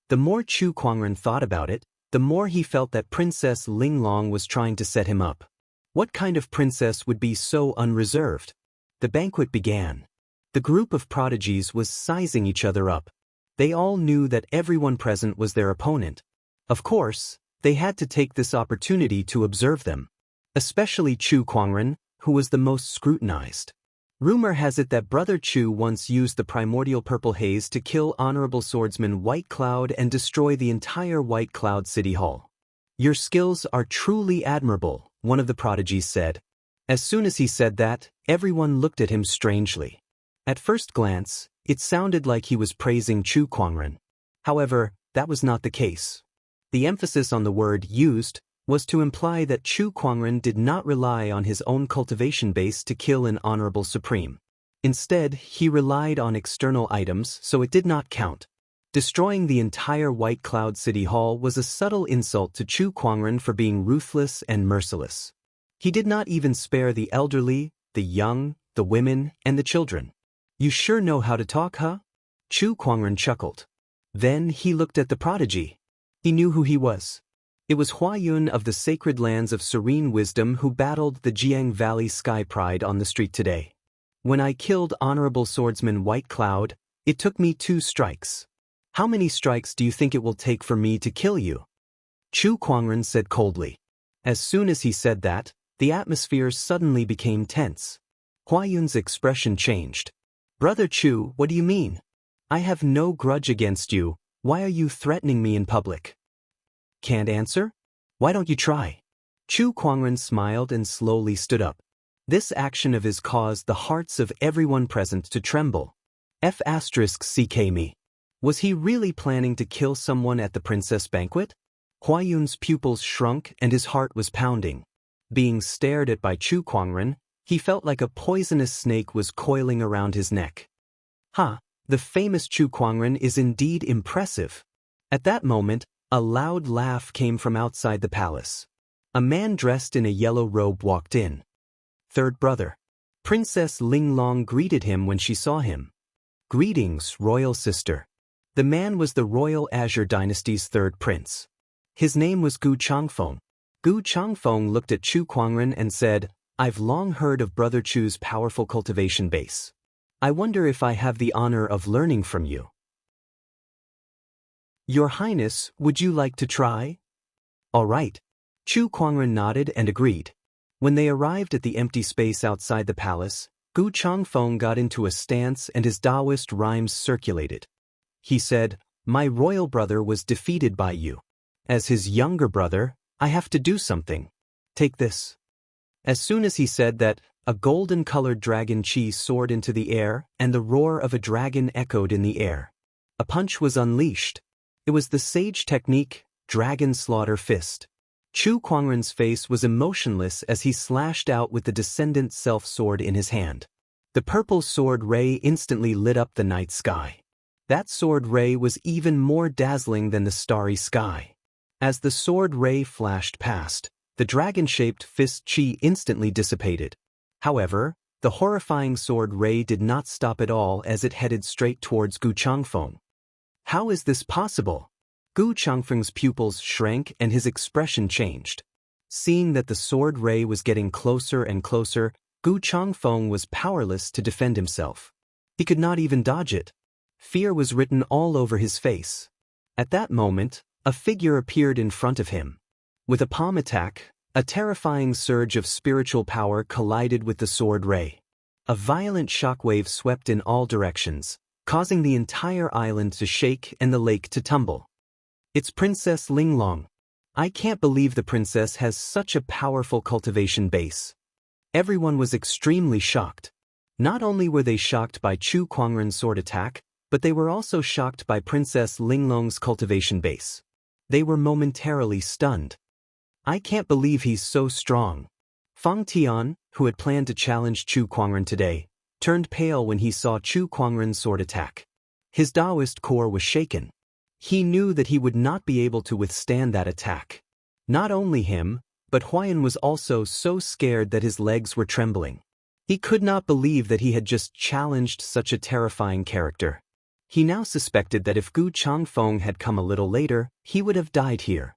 The more Chu Kuangren thought about it, the more he felt that Princess Linglong was trying to set him up. What kind of princess would be so unreserved? The banquet began. The group of prodigies was sizing each other up. They all knew that everyone present was their opponent. Of course, they had to take this opportunity to observe them. Especially Chu Kuangren, who was the most scrutinized. Rumor has it that Brother Chu once used the primordial purple haze to kill Honorable Swordsman White Cloud and destroy the entire White Cloud City Hall. Your skills are truly admirable, one of the prodigies said. As soon as he said that, everyone looked at him strangely. At first glance, it sounded like he was praising Chu Kuangren. However, that was not the case. The emphasis on the word used was to imply that Chu Kuangren did not rely on his own cultivation base to kill an honorable supreme. Instead, he relied on external items, so it did not count. Destroying the entire White Cloud City Hall was a subtle insult to Chu Kuangren for being ruthless and merciless. He did not even spare the elderly, the young, the women, and the children. You sure know how to talk, huh? Chu Kuangren chuckled. Then he looked at the prodigy. He knew who he was. It was Huayun of the Sacred Lands of Serene Wisdom who battled the Jiang Valley Sky Pride on the street today. When I killed Honorable Swordsman White Cloud, it took me 2 strikes. How many strikes do you think it will take for me to kill you? Chu Kuangren said coldly. As soon as he said that, the atmosphere suddenly became tense. Huayun's expression changed. Brother Chu, what do you mean? I have no grudge against you. Why are you threatening me in public? Can't answer? Why don't you try? Chu Kuangren smiled and slowly stood up. This action of his caused the hearts of everyone present to tremble. F***ck me. Was he really planning to kill someone at the princess banquet? Huayun's pupils shrunk and his heart was pounding. Being stared at by Chu Kuangren, he felt like a poisonous snake was coiling around his neck. The famous Chu Kuangren is indeed impressive. At that moment, a loud laugh came from outside the palace. A man dressed in a yellow robe walked in. Third brother. Princess Linglong greeted him when she saw him. Greetings, royal sister. The man was the royal Azure dynasty's 3rd prince. His name was Gu Changfeng. Gu Changfeng looked at Chu Kuangren and said, I've long heard of Brother Chu's powerful cultivation base. I wonder if I have the honor of learning from you. Your Highness, would you like to try? All right. Chu Kuangren nodded and agreed. When they arrived at the empty space outside the palace, Gu Changfeng got into a stance and his Taoist rhymes circulated. He said, My royal brother was defeated by you. As his younger brother, I have to do something. Take this. As soon as he said that, a golden-colored dragon chi soared into the air and the roar of a dragon echoed in the air. A punch was unleashed. It was the sage technique, Dragon Slaughter Fist. Chu Kuangren's face was emotionless as he slashed out with the Descendant Self Sword in his hand. The purple sword ray instantly lit up the night sky. That sword ray was even more dazzling than the starry sky. As the sword ray flashed past, the dragon-shaped fist chi instantly dissipated. However, the horrifying sword ray did not stop at all as it headed straight towards Gu Changfeng. How is this possible? Gu Changfeng's pupils shrank and his expression changed. Seeing that the sword ray was getting closer and closer, Gu Changfeng was powerless to defend himself. He could not even dodge it. Fear was written all over his face. At that moment, a figure appeared in front of him. With a palm attack, a terrifying surge of spiritual power collided with the sword ray. A violent shockwave swept in all directions, causing the entire island to shake and the lake to tumble. It's Princess Linglong. I can't believe the princess has such a powerful cultivation base. Everyone was extremely shocked. Not only were they shocked by Chu Kuangren's sword attack, but they were also shocked by Princess Linglong's cultivation base. They were momentarily stunned. I can't believe he's so strong. Fang Tian, who had planned to challenge Chu Kuangren today, turned pale when he saw Chu Kuangren's sword attack. His Taoist core was shaken. He knew that he would not be able to withstand that attack. Not only him, but Huayun was also so scared that his legs were trembling. He could not believe that he had just challenged such a terrifying character. He now suspected that if Gu Changfeng had come a little later, he would have died here.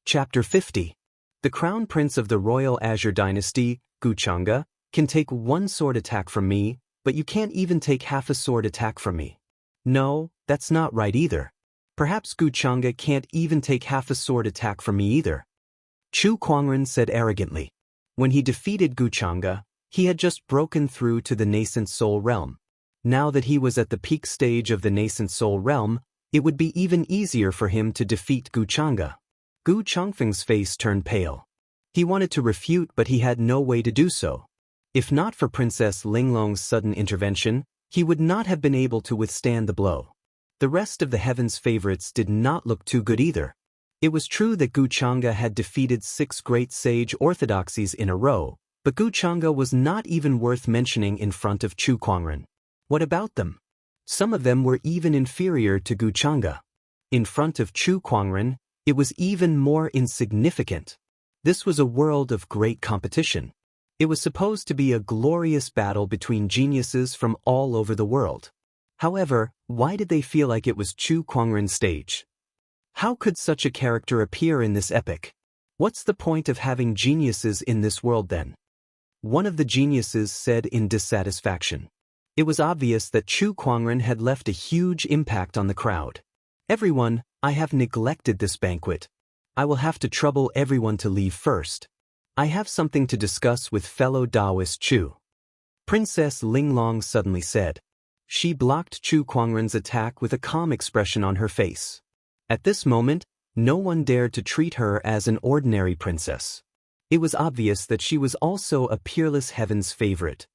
Chapter 50. The Crown Prince of the Royal Azure Dynasty, Guchanga, can take one sword attack from me, but you can't even take half a sword attack from me. No, that's not right either. Perhaps Guchanga can't even take half a sword attack from me either. Chu Kuangren said arrogantly. When he defeated Guchanga, he had just broken through to the nascent soul realm. Now that he was at the peak stage of the nascent soul realm, it would be even easier for him to defeat Guchanga. Gu Changfeng's face turned pale. He wanted to refute, but he had no way to do so. If not for Princess Linglong's sudden intervention, he would not have been able to withstand the blow. The rest of the Heaven's favorites did not look too good either. It was true that Guchanga had defeated 6 great sage orthodoxies in a row, but Guchanga was not even worth mentioning in front of Chu Kuangren. What about them? Some of them were even inferior to Guchanga. In front of Chu Kuangren, it was even more insignificant. This was a world of great competition. It was supposed to be a glorious battle between geniuses from all over the world. However, why did they feel like it was Chu Kuangren's stage? How could such a character appear in this epic? What's the point of having geniuses in this world then? One of the geniuses said in dissatisfaction. It was obvious that Chu Kuangren had left a huge impact on the crowd. Everyone, I have neglected this banquet. I will have to trouble everyone to leave first. I have something to discuss with fellow Taoist Chu. Princess Linglong suddenly said. She blocked Chu Kuangren's attack with a calm expression on her face. At this moment, no one dared to treat her as an ordinary princess. It was obvious that she was also a peerless Heaven's favorite.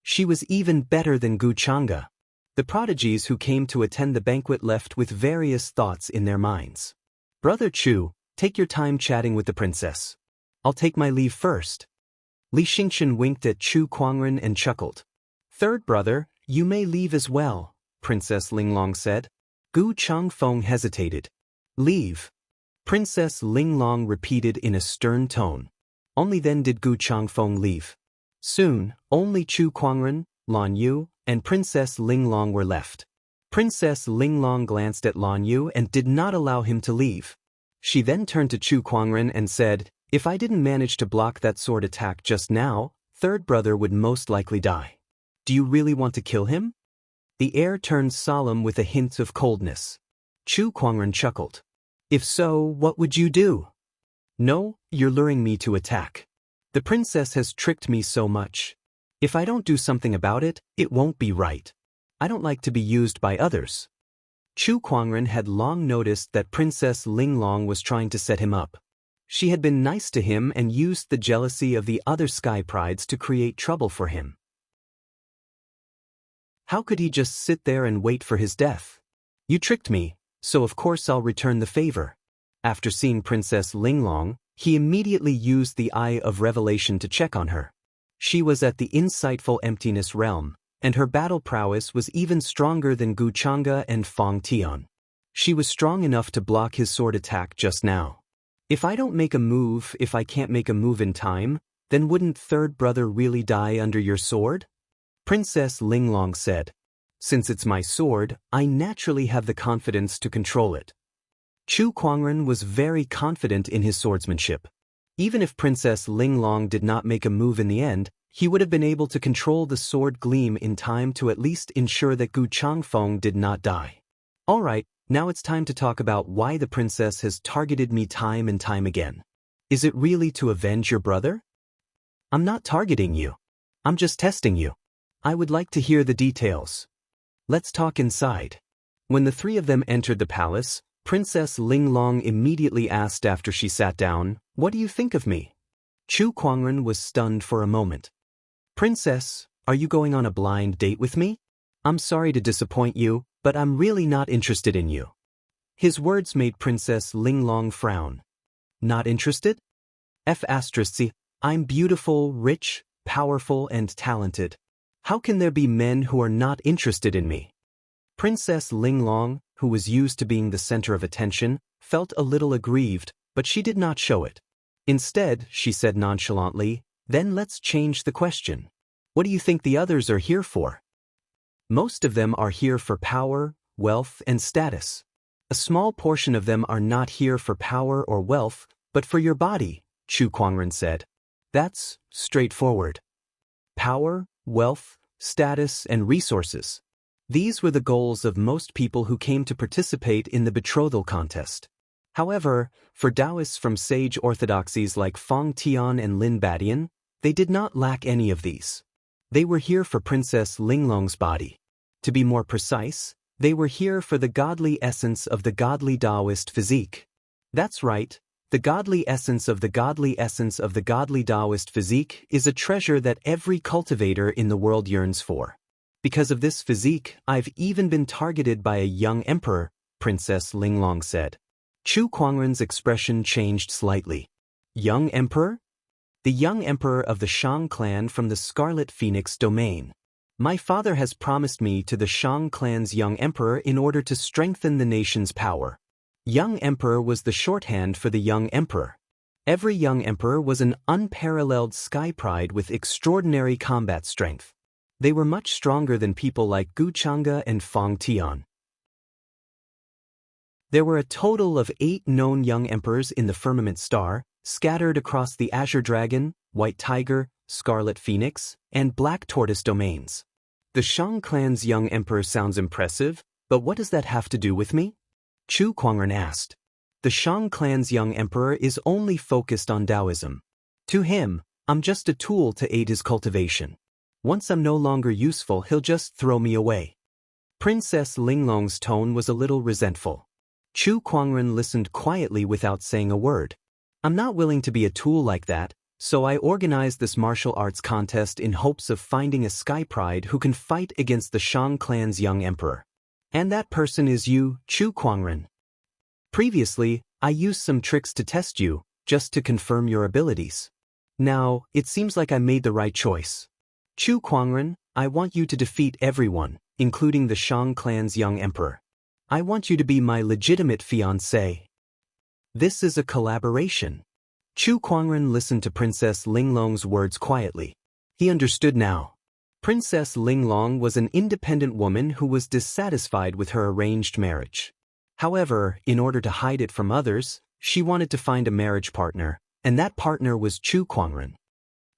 She was even better than Guchanga. The prodigies who came to attend the banquet left with various thoughts in their minds. Brother Chu, take your time chatting with the princess. I'll take my leave first. Li Xingchen winked at Chu Kuangren and chuckled. Third brother, you may leave as well, Princess Linglong said. Gu Changfeng hesitated. Leave. Princess Linglong repeated in a stern tone. Only then did Gu Changfeng leave. Soon, only Chu Kuangren, Lan Yu, and Princess Linglong were left. Princess Linglong glanced at Lan Yu and did not allow him to leave. She then turned to Chu Kuangren and said, if I didn't manage to block that sword attack just now, third brother would most likely die. Do you really want to kill him? The air turned solemn with a hint of coldness. Chu Kuangren chuckled. If so, what would you do? No, you're luring me to attack. The princess has tricked me so much. If I don't do something about it, it won't be right. I don't like to be used by others. Chu Kuangren had long noticed that Princess Linglong was trying to set him up. She had been nice to him and used the jealousy of the other sky prides to create trouble for him. How could he just sit there and wait for his death? You tricked me, so of course I'll return the favor. After seeing Princess Linglong, he immediately used the Eye of Revelation to check on her. She was at the insightful emptiness realm, and her battle prowess was even stronger than Guchanga and Fong Tian. She was strong enough to block his sword attack just now. If I can't make a move in time, then wouldn't third brother really die under your sword? Princess Linglong said. Since it's my sword, I naturally have the confidence to control it. Chu Kuangren was very confident in his swordsmanship. Even if Princess Linglong did not make a move in the end, he would have been able to control the sword gleam in time to at least ensure that Gu Changfeng did not die. Alright, now it's time to talk about why the princess has targeted me time and time again. Is it really to avenge your brother? I'm not targeting you. I'm just testing you. I would like to hear the details. Let's talk inside. When the three of them entered the palace, Princess Linglong immediately asked after she sat down, what do you think of me? Chu Kuangren was stunned for a moment. Princess, are you going on a blind date with me? I'm sorry to disappoint you, but I'm really not interested in you. His words made Princess Linglong frown. Not interested? I'm beautiful, rich, powerful, and talented. How can there be men who are not interested in me? Princess Linglong, who was used to being the center of attention, felt a little aggrieved, but she did not show it. Instead, she said nonchalantly, then let's change the question. What do you think the others are here for? Most of them are here for power, wealth, and status. A small portion of them are not here for power or wealth, but for your body, Chu Kuangren said. That's straightforward. Power, wealth, status, and resources. These were the goals of most people who came to participate in the betrothal contest. However, for Taoists from sage orthodoxies like Fong Tian and Lin Badian, they did not lack any of these. They were here for Princess Linglong's body. To be more precise, they were here for the godly essence of the godly Taoist physique. That's right, the godly essence of the godly essence of the godly Taoist physique is a treasure that every cultivator in the world yearns for. Because of this physique, I've even been targeted by a young emperor, Princess Linglong said. Chu Kuangren's expression changed slightly. Young emperor? The young emperor of the Shang clan from the Scarlet Phoenix domain. My father has promised me to the Shang clan's young emperor in order to strengthen the nation's power. Young emperor was the shorthand for the young emperor. Every young emperor was an unparalleled sky pride with extraordinary combat strength. They were much stronger than people like Gu Chang'e and Fong Tian. There were a total of 8 known young emperors in the Firmament Star, scattered across the Azure Dragon, White Tiger, Scarlet Phoenix, and Black Tortoise domains. The Shang clan's young emperor sounds impressive, but what does that have to do with me? Chu Kuangren asked. The Shang clan's young emperor is only focused on Taoism. To him, I'm just a tool to aid his cultivation. Once I'm no longer useful, he'll just throw me away. Princess Linglong's tone was a little resentful. Chu Kuangren listened quietly without saying a word. I'm not willing to be a tool like that, so I organized this martial arts contest in hopes of finding a sky pride who can fight against the Shang clan's young emperor. And that person is you, Chu Kuangren. Previously, I used some tricks to test you, just to confirm your abilities. Now, it seems like I made the right choice. Chu Kuangren, I want you to defeat everyone, including the Shang clan's young emperor. I want you to be my legitimate fiancé. This is a collaboration. Chu Kuangren listened to Princess Linglong's words quietly. He understood now. Princess Linglong was an independent woman who was dissatisfied with her arranged marriage. However, in order to hide it from others, she wanted to find a marriage partner, and that partner was Chu Kuangren.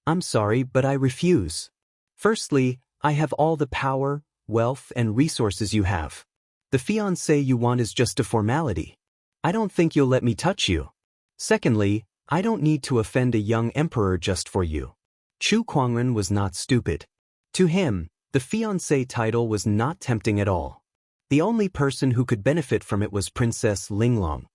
I'm sorry, but I refuse. Firstly, I have all the power, wealth, and resources you have. The fiancé you want is just a formality. I don't think you'll let me touch you. Secondly, I don't need to offend a young emperor just for you. Chu Kuangren was not stupid. To him, the fiancé title was not tempting at all. The only person who could benefit from it was Princess Linglong.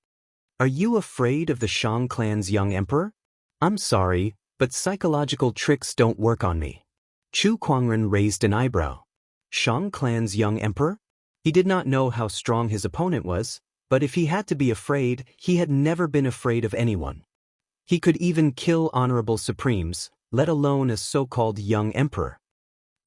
Are you afraid of the Shang clan's young emperor? I'm sorry, but psychological tricks don't work on me. Chu Kuangren raised an eyebrow. Shang clan's young emperor? He did not know how strong his opponent was, but if he had to be afraid, he had never been afraid of anyone. He could even kill honorable supremes, let alone a so-called young emperor.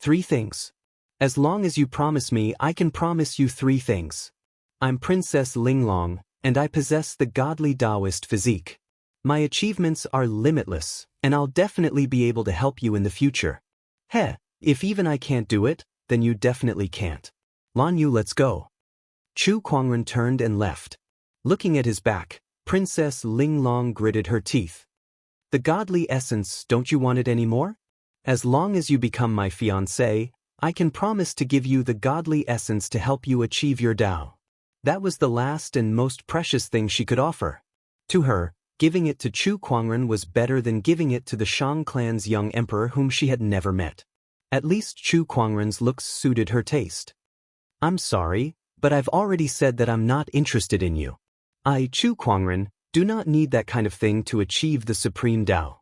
3 things. As long as you promise me, I can promise you 3 things. I'm Princess Linglong, and I possess the godly Taoist physique. My achievements are limitless, and I'll definitely be able to help you in the future. Heh, if even I can't do it, then you definitely can't. Lan Yu, let's go. Chu Kuangren turned and left. Looking at his back, Princess Linglong gritted her teeth. The godly essence, don't you want it anymore? As long as you become my fiancé, I can promise to give you the godly essence to help you achieve your Tao. That was the last and most precious thing she could offer. To her, giving it to Chu Kuangren was better than giving it to the Shang clan's young emperor whom she had never met. At least Chu Kuangren's looks suited her taste. I'm sorry, but I've already said that I'm not interested in you. I, Chu Kuangren, do not need that kind of thing to achieve the supreme Tao.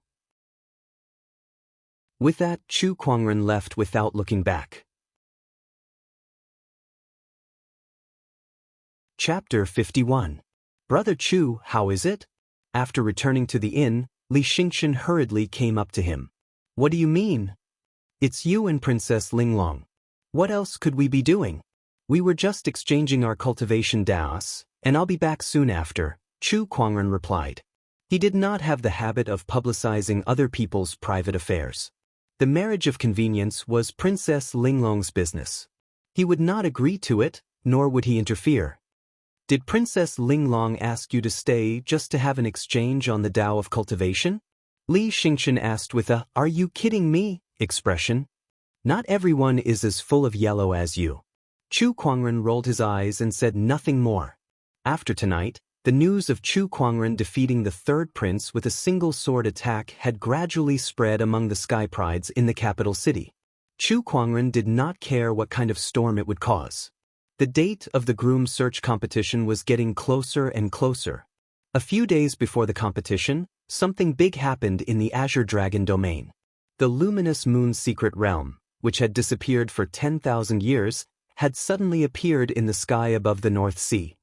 With that, Chu Kuangren left without looking back. Chapter 51. Brother Chu, how is it? After returning to the inn, Li Xingchen hurriedly came up to him. What do you mean? It's you and Princess Linglong. What else could we be doing? We were just exchanging our cultivation daos, and I'll be back soon after, Chu Kuangren replied. He did not have the habit of publicizing other people's private affairs. The marriage of convenience was Princess Linglong's business. He would not agree to it, nor would he interfere. Did Princess Linglong ask you to stay just to have an exchange on the Tao of cultivation? Li Xingchen asked with a "Are you kidding me?" expression. Not everyone is as full of yellow as you. Chu Kuangren rolled his eyes and said nothing more. After tonight, the news of Chu Kuangren defeating the third prince with a single sword attack had gradually spread among the sky prides in the capital city. Chu Kuangren did not care what kind of storm it would cause. The date of the groom search competition was getting closer and closer. A few days before the competition, something big happened in the Azure Dragon domain. The luminous moon's secret realm, which had disappeared for 10,000 years, had suddenly appeared in the sky above the North Sea.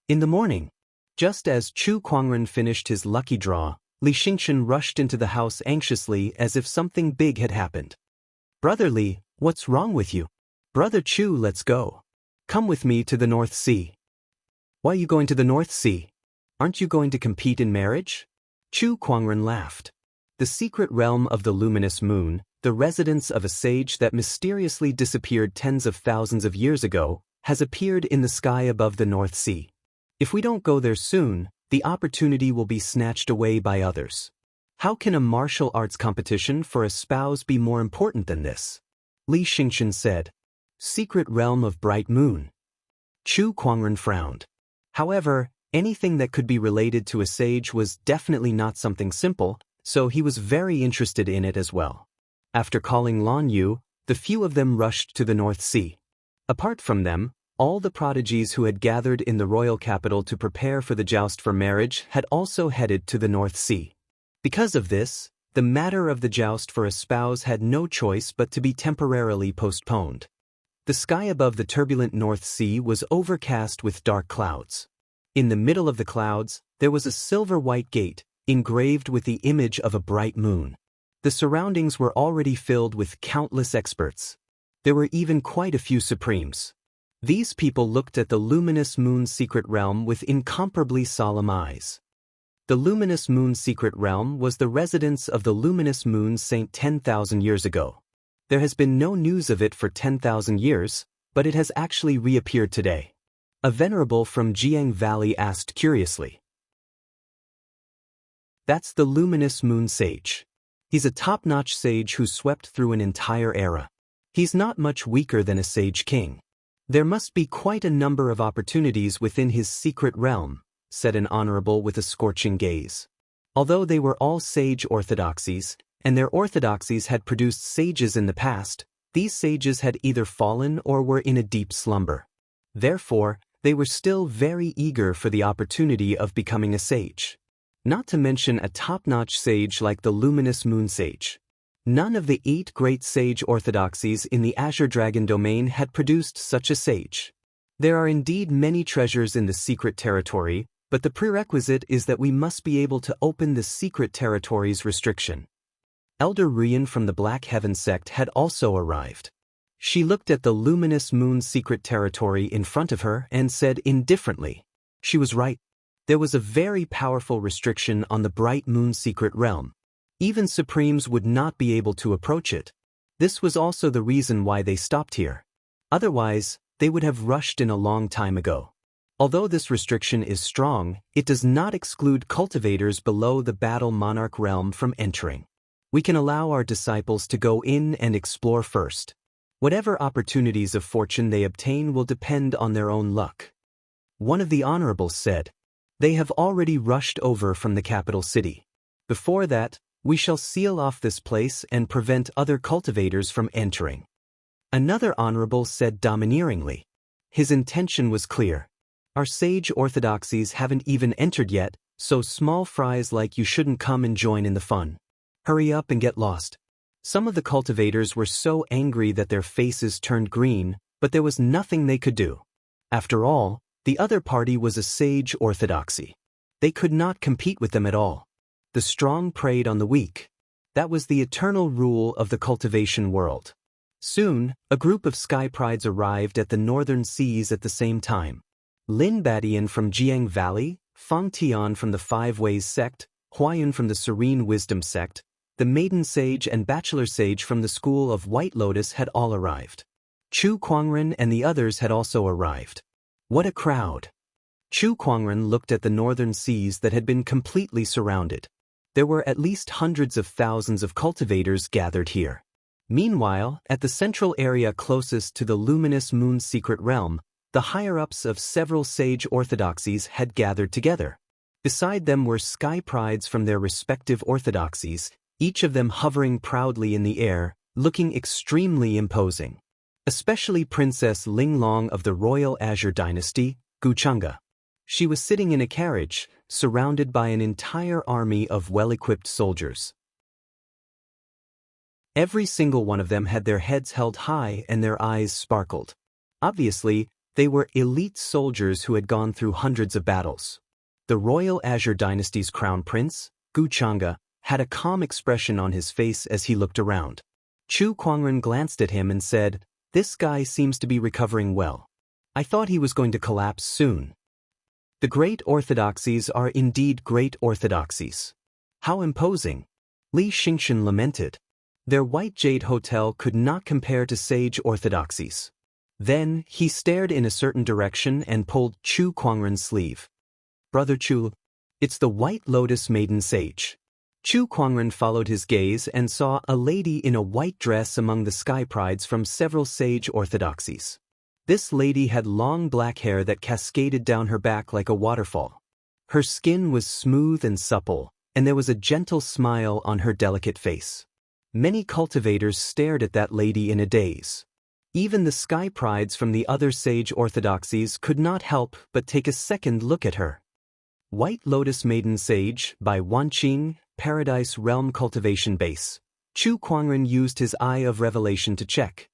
In the morning, just as Chu Kuangren finished his lucky draw, Li Xingchen rushed into the house anxiously as if something big had happened. "Brother Li, what's wrong with you?" "Brother Chu, let's go. Come with me to the North Sea." "Why are you going to the North Sea? Aren't you going to compete in marriage?" Chu Kuangren laughed. The secret realm of the luminous moon, the residence of a sage that mysteriously disappeared tens of thousands of years ago, has appeared in the sky above the North Sea. If we don't go there soon, the opportunity will be snatched away by others. How can a martial arts competition for a spouse be more important than this? Li Xingchen said. Secret realm of bright moon. Chu Kuangren frowned. However, anything that could be related to a sage was definitely not something simple, so he was very interested in it as well. After calling Lan Yu, the few of them rushed to the North Sea. Apart from them, all the prodigies who had gathered in the royal capital to prepare for the joust for marriage had also headed to the North Sea. Because of this, the matter of the joust for a spouse had no choice but to be temporarily postponed. The sky above the turbulent North Sea was overcast with dark clouds. In the middle of the clouds, there was a silver-white gate, engraved with the image of a bright moon. The surroundings were already filled with countless experts. There were even quite a few supremes. These people looked at the luminous moon's secret realm with incomparably solemn eyes. The luminous moon's secret realm was the residence of the luminous moon saint 10,000 years ago. There has been no news of it for 10,000 years, but it has actually reappeared today. A venerable from Jiang Valley asked curiously. That's the luminous moon sage. He's a top-notch sage who swept through an entire era. He's not much weaker than a sage king. There must be quite a number of opportunities within his secret realm, said an honorable with a scorching gaze. Although they were all sage orthodoxies, and their orthodoxies had produced sages in the past, these sages had either fallen or were in a deep slumber. Therefore, they were still very eager for the opportunity of becoming a sage. Not to mention a top-notch sage like the luminous moon sage. None of the 8 great sage orthodoxies in the Azure Dragon domain had produced such a sage. There are indeed many treasures in the secret territory, but the prerequisite is that we must be able to open the secret territory's restriction. Elder Ruyan from the Black Heaven sect had also arrived. She looked at the luminous moon's secret territory in front of her and said indifferently. She was right. There was a very powerful restriction on the bright moon's secret realm. Even Supremes would not be able to approach it. This was also the reason why they stopped here. Otherwise, they would have rushed in a long time ago. Although this restriction is strong, it does not exclude cultivators below the Battle Monarch realm from entering. We can allow our disciples to go in and explore first. Whatever opportunities of fortune they obtain will depend on their own luck. One of the honorables said, "They have already rushed over from the capital city. Before that, we shall seal off this place and prevent other cultivators from entering." Another honorable said domineeringly. His intention was clear. Our sage orthodoxies haven't even entered yet, so small fries like you shouldn't come and join in the fun. Hurry up and get lost. Some of the cultivators were so angry that their faces turned green, but there was nothing they could do. After all, the other party was a sage orthodoxy. They could not compete with them at all. The strong preyed on the weak. That was the eternal rule of the cultivation world. Soon, a group of sky prides arrived at the northern seas at the same time. Lin Badian from Jiang Valley, Fang Tian from the Five Ways sect, Huayun from the Serene Wisdom sect, the Maiden Sage and Bachelor Sage from the School of White Lotus had all arrived. Chu Kuangren and the others had also arrived. What a crowd! Chu Kuangren looked at the northern seas that had been completely surrounded. There were at least hundreds of thousands of cultivators gathered here. Meanwhile, at the central area closest to the luminous moon's secret realm, the higher-ups of several sage orthodoxies had gathered together. Beside them were sky prides from their respective orthodoxies, each of them hovering proudly in the air, looking extremely imposing. Especially Princess Linglong of the Royal Azure Dynasty, Guchanga. She was sitting in a carriage, surrounded by an entire army of well-equipped soldiers. Every single one of them had their heads held high and their eyes sparkled. Obviously, they were elite soldiers who had gone through hundreds of battles. The Royal Azure Dynasty's crown prince, Guchanga, had a calm expression on his face as he looked around. Chu Kuangren glanced at him and said, "This guy seems to be recovering well. I thought he was going to collapse soon." The great orthodoxies are indeed great orthodoxies. How imposing! Li Xingchen lamented. Their white jade hotel could not compare to sage orthodoxies. Then, he stared in a certain direction and pulled Chu Kuangren's sleeve. "Brother Chu, it's the White Lotus Maiden Sage." Chu Kuangren followed his gaze and saw a lady in a white dress among the sky prides from several sage orthodoxies. This lady had long black hair that cascaded down her back like a waterfall. Her skin was smooth and supple, and there was a gentle smile on her delicate face. Many cultivators stared at that lady in a daze. Even the sky prides from the other sage orthodoxies could not help but take a second look at her. White Lotus Maiden Sage by Wanqing, Paradise Realm Cultivation Base. Chu Kuangren used his eye of revelation to check.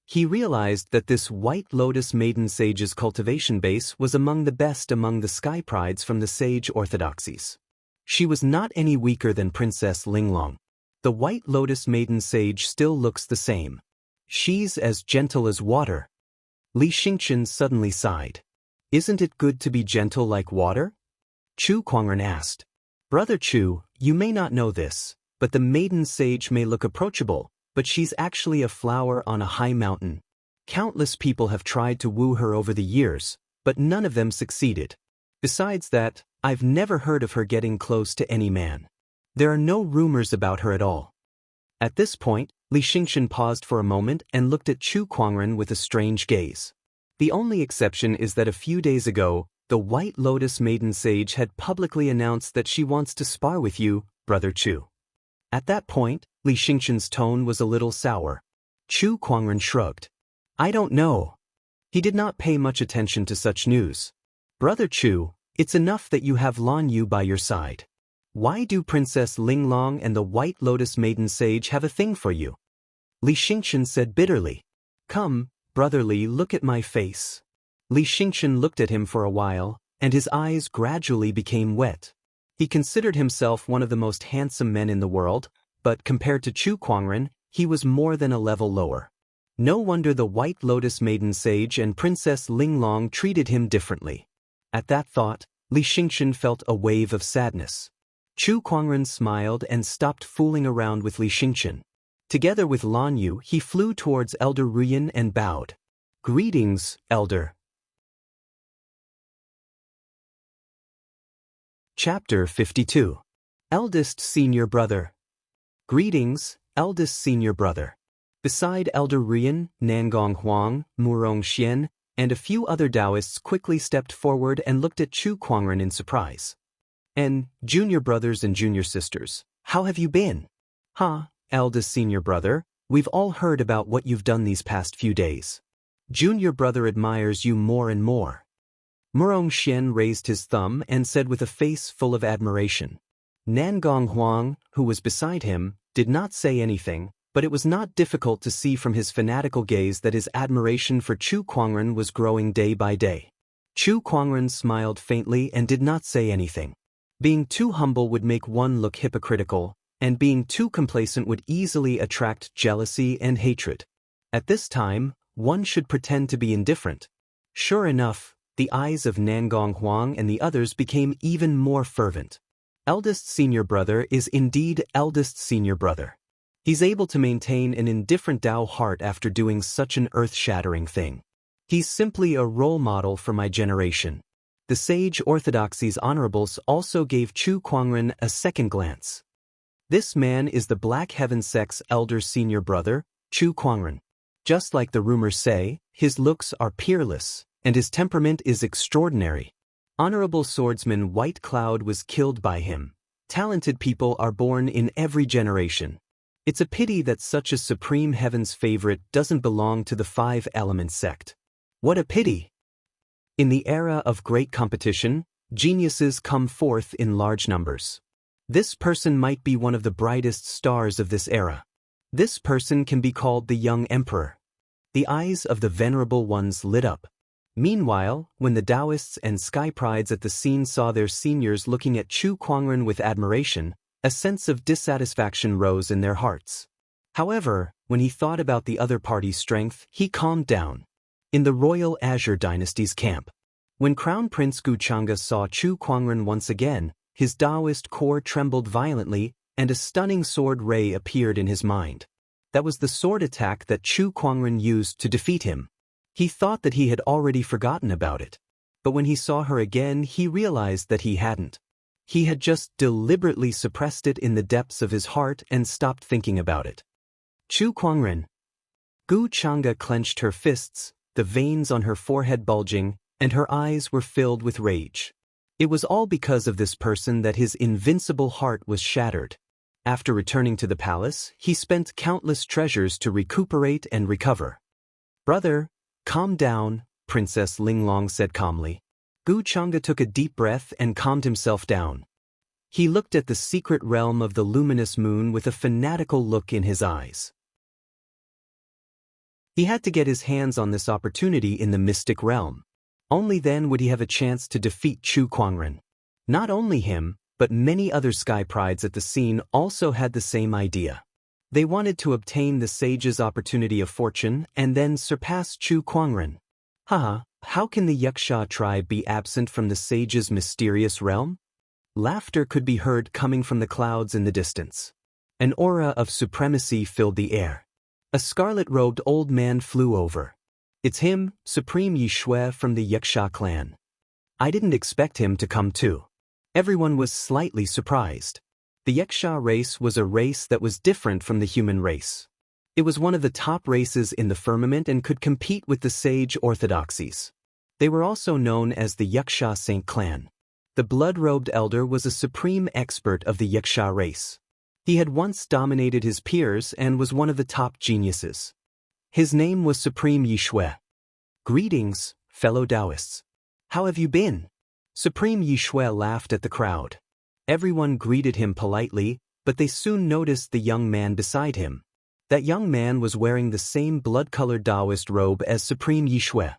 He realized that this White Lotus Maiden Sage's cultivation base was among the best among the sky prides from the sage orthodoxies. She was not any weaker than Princess Linglong. The White Lotus Maiden Sage still looks the same. She's as gentle as water. Li Xingchen suddenly sighed. "Isn't it good to be gentle like water?" Chu Kuangren asked. "Brother Chu, you may not know this, but the Maiden Sage may look approachable, but she's actually a flower on a high mountain. Countless people have tried to woo her over the years, but none of them succeeded. Besides that, I've never heard of her getting close to any man. There are no rumors about her at all." At this point, Li Xingchen paused for a moment and looked at Chu Kuangren with a strange gaze. The only exception is that a few days ago, the White Lotus Maiden Sage had publicly announced that she wants to spar with you, Brother Chu. At that point, Li Xingchen's tone was a little sour. Chu Kuangren shrugged. "I don't know." He did not pay much attention to such news. "Brother Chu, it's enough that you have Lan Yu by your side. Why do Princess Linglong and the White Lotus Maiden Sage have a thing for you?" Li Xingchen said bitterly. "Come, Brother Li, look at my face." Li Xingchen looked at him for a while, and his eyes gradually became wet. He considered himself one of the most handsome men in the world, but compared to Chu Kuangren, he was more than a level lower. No wonder the White Lotus Maiden Sage and Princess Linglong treated him differently. At that thought, Li Xingchen felt a wave of sadness. Chu Kuangren smiled and stopped fooling around with Li Xingchen. Together with Lan Yu, he flew towards Elder Ruyan and bowed. "Greetings, Elder." Chapter 52. Eldest Senior Brother. Greetings, Eldest Senior Brother. Beside Elder Ruyan, Nangong Huang, Murong Xian, and a few other Taoists quickly stepped forward and looked at Chu Kuangren in surprise. "And, junior brothers and junior sisters, how have you been?" "Huh, Eldest Senior Brother, we've all heard about what you've done these past few days. Junior Brother admires you more and more." Murong Xian raised his thumb and said with a face full of admiration. Nangong Huang, who was beside him, did not say anything, but it was not difficult to see from his fanatical gaze that his admiration for Chu Kuangren was growing day by day. Chu Kuangren smiled faintly and did not say anything. Being too humble would make one look hypocritical, and being too complacent would easily attract jealousy and hatred. At this time, one should pretend to be indifferent. Sure enough, the eyes of Nangong Huang and the others became even more fervent. Eldest Senior Brother is indeed Eldest Senior Brother. He's able to maintain an indifferent Tao heart after doing such an earth-shattering thing. He's simply a role model for my generation. The sage orthodoxy's honorables also gave Chu Kuangren a second glance. This man is the Black Heaven sect's elder senior brother, Chu Kuangren. Just like the rumors say, his looks are peerless, and his temperament is extraordinary. Honorable swordsman White Cloud was killed by him. Talented people are born in every generation. It's a pity that such a supreme heaven's favorite doesn't belong to the Five Elements sect. What a pity! In the era of great competition, geniuses come forth in large numbers. This person might be one of the brightest stars of this era. This person can be called the young emperor. The eyes of the venerable ones lit up. Meanwhile, when the Taoists and Sky Prides at the scene saw their seniors looking at Chu Kuangren with admiration, a sense of dissatisfaction rose in their hearts. However, when he thought about the other party's strength, he calmed down. In the Royal Azure Dynasty's camp, when Crown Prince Guchanga saw Chu Kuangren once again, his Taoist core trembled violently, and a stunning sword ray appeared in his mind. That was the sword attack that Chu Kuangren used to defeat him. He thought that he had already forgotten about it. But when he saw her again, he realized that he hadn't. He had just deliberately suppressed it in the depths of his heart and stopped thinking about it. Chu Kuangren. Gu Changa clenched her fists, the veins on her forehead bulging, and her eyes were filled with rage. It was all because of this person that his invincible heart was shattered. After returning to the palace, he spent countless treasures to recuperate and recover. "Brother, calm down," Princess Linglong said calmly. Gu Changa took a deep breath and calmed himself down. He looked at the secret realm of the luminous moon with a fanatical look in his eyes. He had to get his hands on this opportunity in the mystic realm. Only then would he have a chance to defeat Chu Kuangren. Not only him, but many other Sky Prides at the scene also had the same idea. They wanted to obtain the sage's opportunity of fortune and then surpass Chu Kuangren. Haha, how can the Yaksha tribe be absent from the sage's mysterious realm? Laughter could be heard coming from the clouds in the distance. An aura of supremacy filled the air. A scarlet-robed old man flew over. "It's him, Supreme Yishui from the Yaksha clan. I didn't expect him to come too." Everyone was slightly surprised. The Yaksha race was a race that was different from the human race. It was one of the top races in the firmament and could compete with the sage orthodoxies. They were also known as the Yaksha Saint clan. The blood-robed elder was a supreme expert of the Yaksha race. He had once dominated his peers and was one of the top geniuses. His name was Supreme Yishui. "Greetings, fellow Taoists. How have you been?" Supreme Yishui laughed at the crowd. Everyone greeted him politely, but they soon noticed the young man beside him. That young man was wearing the same blood-colored Taoist robe as Supreme Yishui.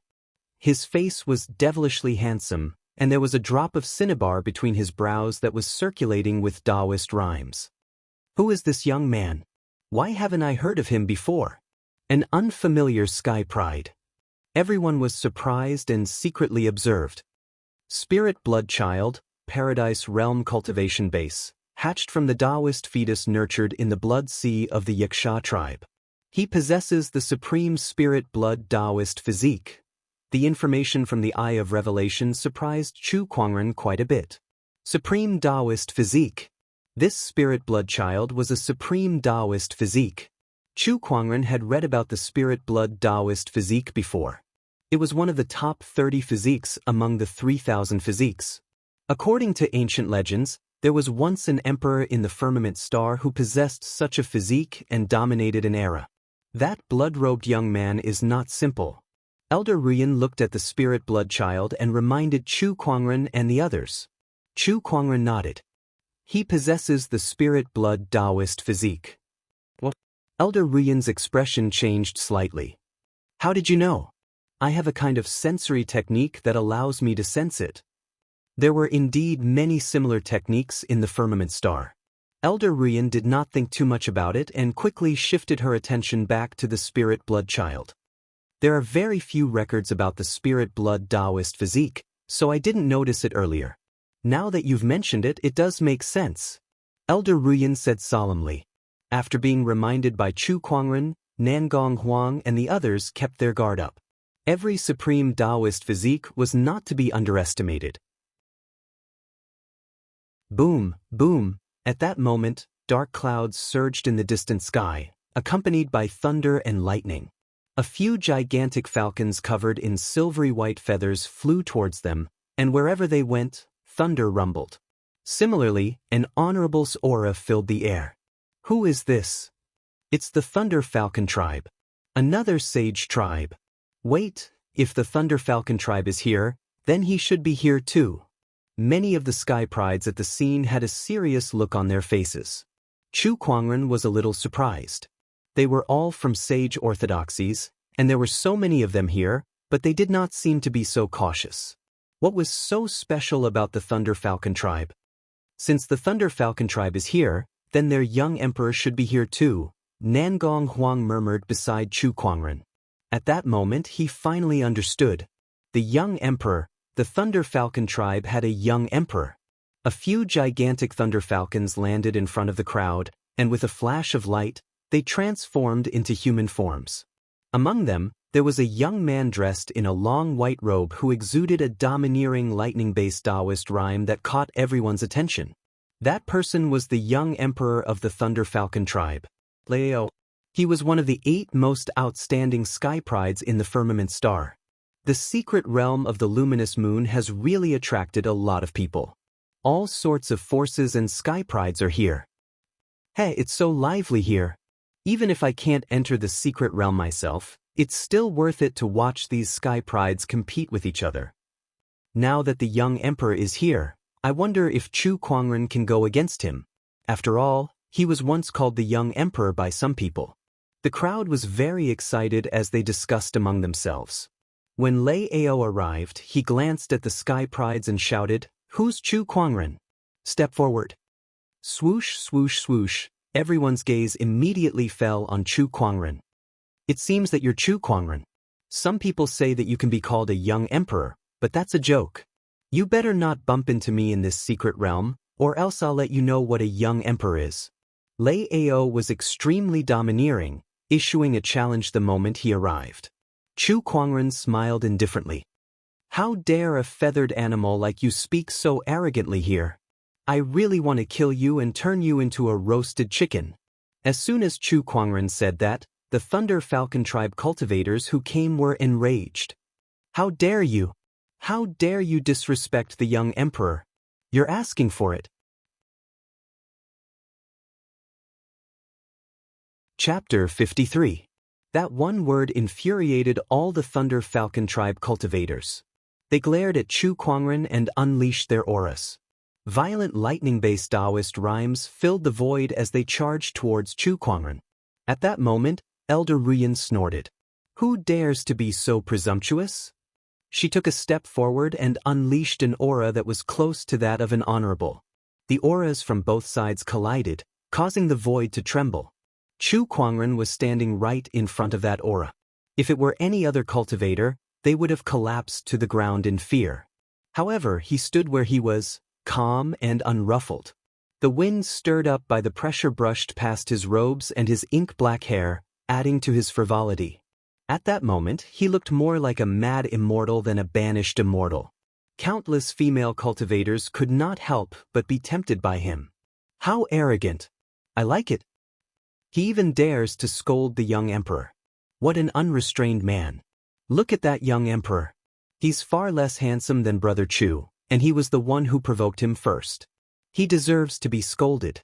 His face was devilishly handsome, and there was a drop of cinnabar between his brows that was circulating with Taoist rhymes. Who is this young man? Why haven't I heard of him before? An unfamiliar Sky Pride. Everyone was surprised and secretly observed. Spirit Blood Child, Paradise Realm Cultivation Base, hatched from the Taoist fetus nurtured in the blood sea of the Yaksha tribe. He possesses the supreme spirit blood Taoist physique. The information from the Eye of Revelation surprised Chu Kuangren quite a bit. Supreme Taoist physique. This spirit blood child was a supreme Taoist physique. Chu Kuangren had read about the spirit blood Taoist physique before. It was one of the top 30 physiques among the 3,000 physiques. According to ancient legends, there was once an emperor in the firmament star who possessed such a physique and dominated an era. That blood-robed young man is not simple. Elder Ruyan looked at the spirit blood child and reminded Chu Kuangren and the others. Chu Kuangren nodded. He possesses the spirit blood Taoist physique. What? Elder Ruyan's expression changed slightly. How did you know? I have a kind of sensory technique that allows me to sense it. There were indeed many similar techniques in the firmament star. Elder Ruyan did not think too much about it and quickly shifted her attention back to the spirit blood child. There are very few records about the spirit blood Taoist physique, so I didn't notice it earlier. Now that you've mentioned it, it does make sense. Elder Ruyan said solemnly. After being reminded by Chu Kuangren, Nangong Huang and the others kept their guard up. Every supreme Taoist physique was not to be underestimated. Boom, boom. At that moment, dark clouds surged in the distant sky, accompanied by thunder and lightning. A few gigantic falcons covered in silvery white feathers flew towards them, and wherever they went, thunder rumbled. Similarly, an honorable aura filled the air. Who is this? It's the Thunder Falcon tribe. Another sage tribe. Wait, if the Thunder Falcon tribe is here, then he should be here too. Many of the sky prides at the scene had a serious look on their faces. Chu Kuangren was a little surprised. They were all from sage orthodoxies, and there were so many of them here, but they did not seem to be so cautious. What was so special about the Thunder Falcon tribe? Since the Thunder Falcon tribe is here, then their young emperor should be here too, Nangong Huang murmured beside Chu Kuangren. At that moment he finally understood. The young emperor, the Thunder Falcon tribe had a young emperor. A few gigantic Thunder Falcons landed in front of the crowd, and with a flash of light, they transformed into human forms. Among them, there was a young man dressed in a long white robe who exuded a domineering lightning-based Taoist rhyme that caught everyone's attention. That person was the young emperor of the Thunder Falcon tribe, Leo. He was one of the 8 most outstanding sky prides in the firmament star. The secret realm of the luminous moon has really attracted a lot of people. All sorts of forces and sky prides are here. Hey, it's so lively here. Even if I can't enter the secret realm myself, it's still worth it to watch these sky prides compete with each other. Now that the young emperor is here, I wonder if Chu Kuangren can go against him. After all, he was once called the young emperor by some people. The crowd was very excited as they discussed among themselves. When Lei Ao arrived, he glanced at the sky prides and shouted, "Who's Chu Kuangren? Step forward." Swoosh, swoosh, swoosh. Everyone's gaze immediately fell on Chu Kuangren. It seems that you're Chu Kuangren. Some people say that you can be called a young emperor, but that's a joke. You better not bump into me in this secret realm, or else I'll let you know what a young emperor is. Lei Ao was extremely domineering, issuing a challenge the moment he arrived. Chu Kuangren smiled indifferently. How dare a feathered animal like you speak so arrogantly here? I really want to kill you and turn you into a roasted chicken. As soon as Chu Kuangren said that, the Thunder Falcon tribe cultivators who came were enraged. How dare you? How dare you disrespect the young emperor? You're asking for it. Chapter 53. That one word infuriated all the Thunder Falcon tribe cultivators. They glared at Chu Kuangren and unleashed their auras. Violent lightning-based Taoist rhymes filled the void as they charged towards Chu Kuangren. At that moment, Elder Ruyan snorted. Who dares to be so presumptuous? She took a step forward and unleashed an aura that was close to that of an honorable. The auras from both sides collided, causing the void to tremble. Chu Kuangren was standing right in front of that aura. If it were any other cultivator, they would have collapsed to the ground in fear. However, he stood where he was, calm and unruffled. The wind stirred up by the pressure brushed past his robes and his ink-black hair, adding to his frivolity. At that moment, he looked more like a mad immortal than a banished immortal. Countless female cultivators could not help but be tempted by him. How arrogant! I like it. He even dares to scold the young emperor. What an unrestrained man. Look at that young emperor. He's far less handsome than Brother Chu, and he was the one who provoked him first. He deserves to be scolded.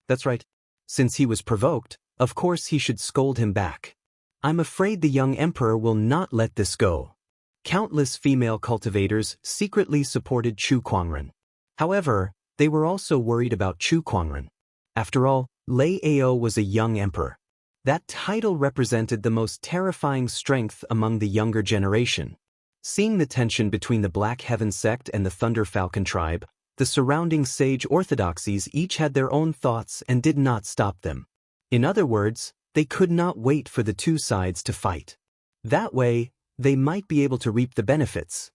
That's right. Since he was provoked, of course he should scold him back. I'm afraid the young emperor will not let this go. Countless female cultivators secretly supported Chu Kuangren. However, they were also worried about Chu Kuangren. After all, Lei Ao was a young emperor. That title represented the most terrifying strength among the younger generation. Seeing the tension between the Black Heaven sect and the Thunder Falcon tribe, the surrounding sage orthodoxies each had their own thoughts and did not stop them. In other words, they could not wait for the two sides to fight. That way, they might be able to reap the benefits.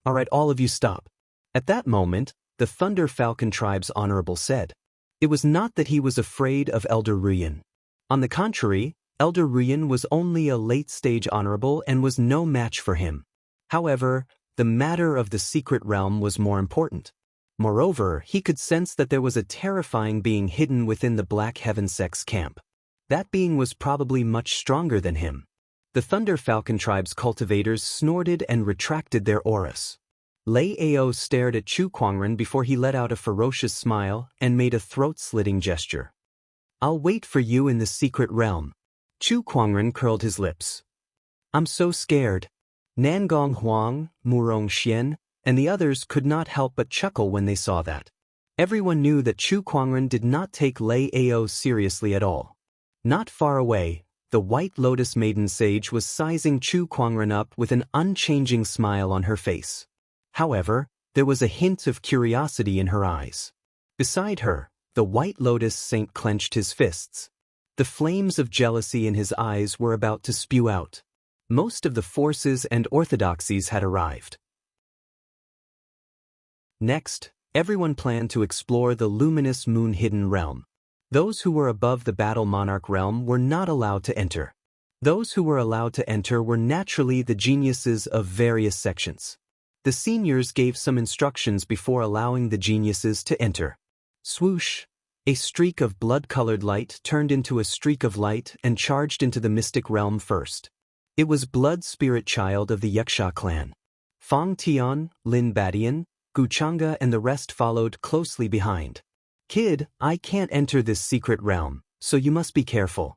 All right, all of you stop. At that moment, the Thunder Falcon tribe's honorable said. It was not that he was afraid of Elder Ruyan. On the contrary, Elder Ruyan was only a late-stage honorable and was no match for him. However, the matter of the secret realm was more important. Moreover, he could sense that there was a terrifying being hidden within the Black Heaven Sect's camp. That being was probably much stronger than him. The Thunder Falcon tribe's cultivators snorted and retracted their auras. Lei Ao stared at Chu Kuangren before he let out a ferocious smile and made a throat-slitting gesture. "I'll wait for you in the secret realm." Chu Kuangren curled his lips. "I'm so scared." Nangong Huang, Murong Xian, and the others could not help but chuckle when they saw that. Everyone knew that Chu Kuangren did not take Lei Ao seriously at all. Not far away, the White Lotus Maiden Sage was sizing Chu Kuangren up with an unchanging smile on her face. However, there was a hint of curiosity in her eyes. Beside her, the White Lotus Saint clenched his fists. The flames of jealousy in his eyes were about to spew out. Most of the forces and orthodoxies had arrived. Next, everyone planned to explore the luminous moon-hidden realm. Those who were above the Battle Monarch realm were not allowed to enter. Those who were allowed to enter were naturally the geniuses of various sections. The seniors gave some instructions before allowing the geniuses to enter. Swoosh! A streak of blood-colored light turned into a streak of light and charged into the mystic realm first. It was Blood Spirit Child of the Yaksha clan. Fong Tian, Lin Badian, Gu Chang'e and the rest followed closely behind. "Kid, I can't enter this secret realm, so you must be careful."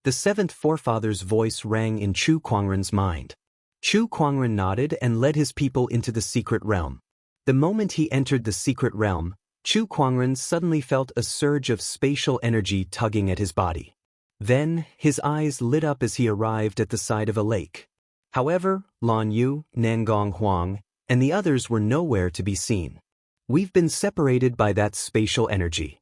The seventh forefather's voice rang in Chu Kuangren's mind. Chu Kuangren nodded and led his people into the secret realm. The moment he entered the secret realm, Chu Kuangren suddenly felt a surge of spatial energy tugging at his body. Then, his eyes lit up as he arrived at the side of a lake. However, Lan Yu, Nangong Huang, and the others were nowhere to be seen. "We've been separated by that spatial energy."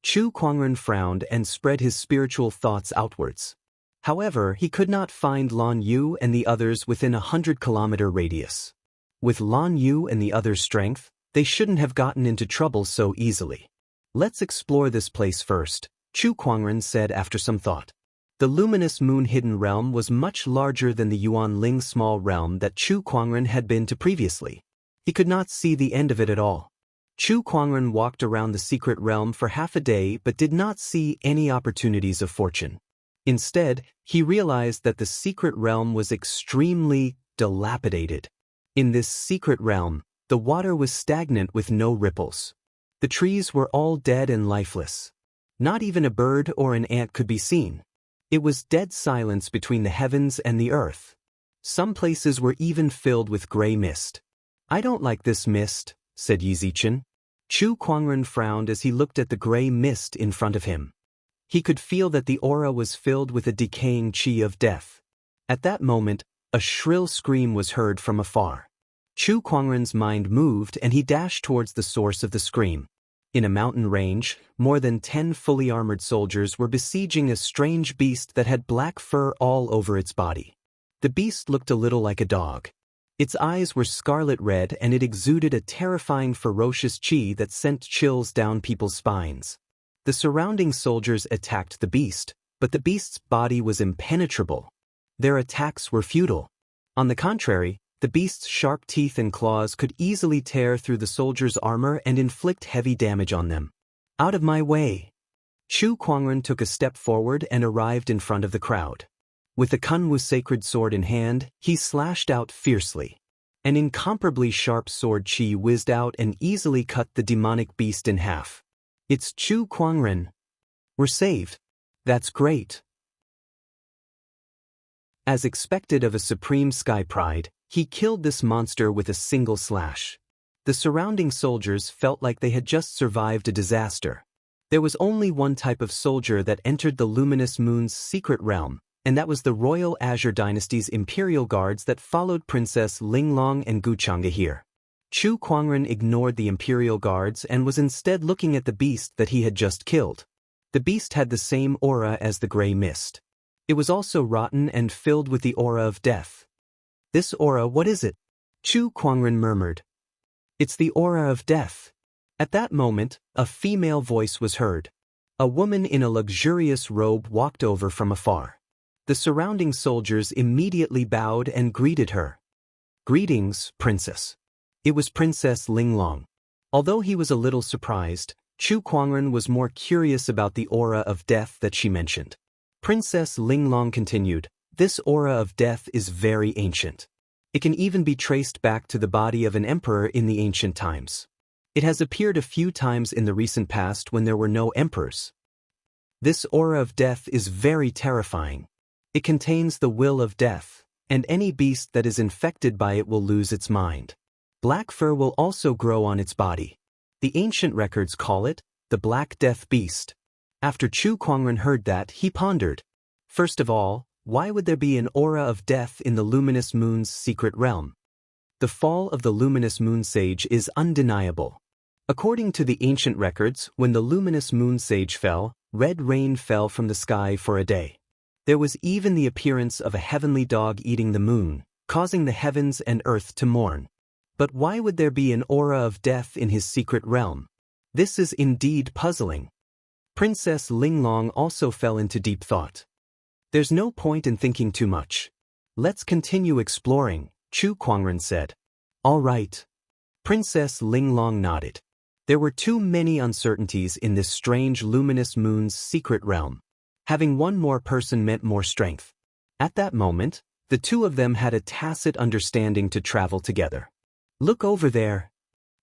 Chu Kuangren frowned and spread his spiritual thoughts outwards. However, he could not find Lan Yu and the others within a 100-kilometer radius. With Lan Yu and the others' strength, they shouldn't have gotten into trouble so easily. "Let's explore this place first," Chu Kuangren said after some thought. The luminous moon-hidden realm was much larger than the Yuan Ling small realm that Chu Kuangren had been to previously. He could not see the end of it at all. Chu Kuangren walked around the secret realm for half a day but did not see any opportunities of fortune. Instead, he realized that the secret realm was extremely dilapidated. In this secret realm, the water was stagnant with no ripples. The trees were all dead and lifeless. Not even a bird or an ant could be seen. It was dead silence between the heavens and the earth. Some places were even filled with gray mist. "I don't like this mist," said Yizichen. Chu Kuangren frowned as he looked at the gray mist in front of him. He could feel that the aura was filled with a decaying qi of death. At that moment, a shrill scream was heard from afar. Chu Kuangren's mind moved and he dashed towards the source of the scream. In a mountain range, more than 10 fully armored soldiers were besieging a strange beast that had black fur all over its body. The beast looked a little like a dog. Its eyes were scarlet red and it exuded a terrifying ferocious qi that sent chills down people's spines. The surrounding soldiers attacked the beast, but the beast's body was impenetrable. Their attacks were futile. On the contrary, the beast's sharp teeth and claws could easily tear through the soldiers' armor and inflict heavy damage on them. "Out of my way!" Chu Kuangren took a step forward and arrived in front of the crowd. With the Kunwu sacred sword in hand, he slashed out fiercely. An incomparably sharp sword qi whizzed out and easily cut the demonic beast in half. "It's Chu Kuangren. We're saved. That's great." As expected of a supreme sky pride, he killed this monster with a single slash. The surrounding soldiers felt like they had just survived a disaster. There was only one type of soldier that entered the luminous moon's secret realm, and that was the Royal Azure Dynasty's Imperial Guards that followed Princess Linglong and Gu Chang'e here. Chu Kuangren ignored the Imperial Guards and was instead looking at the beast that he had just killed. The beast had the same aura as the gray mist. It was also rotten and filled with the aura of death. "This aura, what is it?" Chu Kuangren murmured. "It's the aura of death." At that moment, a female voice was heard. A woman in a luxurious robe walked over from afar. The surrounding soldiers immediately bowed and greeted her. "Greetings, Princess." It was Princess Linglong. Although he was a little surprised, Chu Kuangren was more curious about the aura of death that she mentioned. Princess Linglong continued, "This aura of death is very ancient. It can even be traced back to the body of an emperor in the ancient times. It has appeared a few times in the recent past when there were no emperors. This aura of death is very terrifying. It contains the will of death, and any beast that is infected by it will lose its mind. Black fur will also grow on its body. The ancient records call it the Black Death Beast." After Chu Kuangren heard that, he pondered. First of all, why would there be an aura of death in the luminous moon's secret realm? The fall of the luminous moon sage is undeniable. According to the ancient records, when the luminous moon sage fell, red rain fell from the sky for a day. There was even the appearance of a heavenly dog eating the moon, causing the heavens and earth to mourn. But why would there be an aura of death in his secret realm? This is indeed puzzling. Princess Linglong also fell into deep thought. "There's no point in thinking too much. Let's continue exploring," Chu Kuangren said. "All right." Princess Linglong nodded. There were too many uncertainties in this strange luminous moon's secret realm. Having one more person meant more strength. At that moment, the two of them had a tacit understanding to travel together. "Look over there."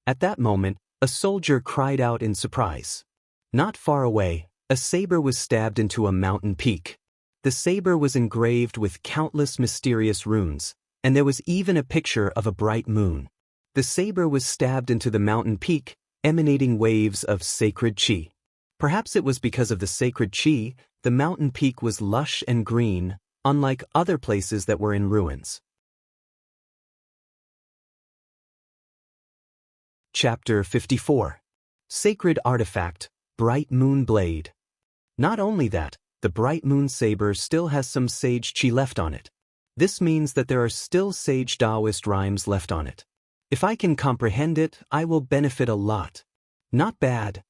At that moment, a soldier cried out in surprise. Not far away, a saber was stabbed into a mountain peak. The saber was engraved with countless mysterious runes, and there was even a picture of a bright moon. The saber was stabbed into the mountain peak, emanating waves of sacred qi. Perhaps it was because of the sacred qi, the mountain peak was lush and green, unlike other places that were in ruins. Chapter 54. Sacred Artifact, Bright Moon Blade. Not only that, the bright moon saber still has some sage qi left on it. This means that there are still sage Taoist rhymes left on it. If I can comprehend it, I will benefit a lot. Not bad.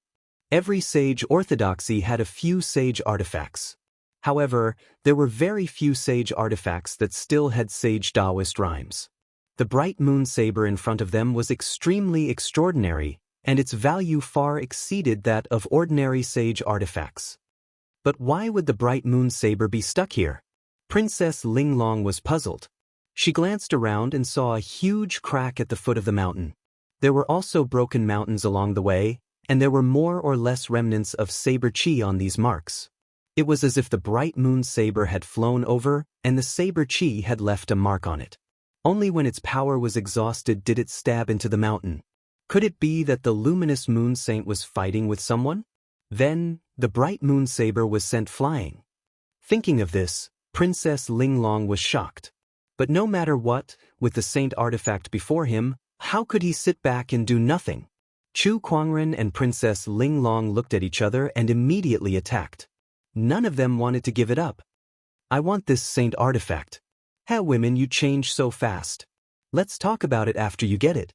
Every sage orthodoxy had a few sage artifacts. However, there were very few sage artifacts that still had sage Taoist rhymes. The bright moon saber in front of them was extremely extraordinary, and its value far exceeded that of ordinary sage artifacts. But why would the bright moon saber be stuck here? Princess Linglong was puzzled. She glanced around and saw a huge crack at the foot of the mountain. There were also broken mountains along the way, and there were more or less remnants of saber qi on these marks. It was as if the bright moon saber had flown over, and the saber qi had left a mark on it. Only when its power was exhausted did it stab into the mountain. Could it be that the luminous moon saint was fighting with someone? Then, the bright moon saber was sent flying. Thinking of this, Princess Linglong was shocked. But no matter what, with the saint artifact before him, how could he sit back and do nothing? Chu Kuangren and Princess Linglong looked at each other and immediately attacked. None of them wanted to give it up. "I want this saint artifact." "How women you change so fast. Let's talk about it after you get it."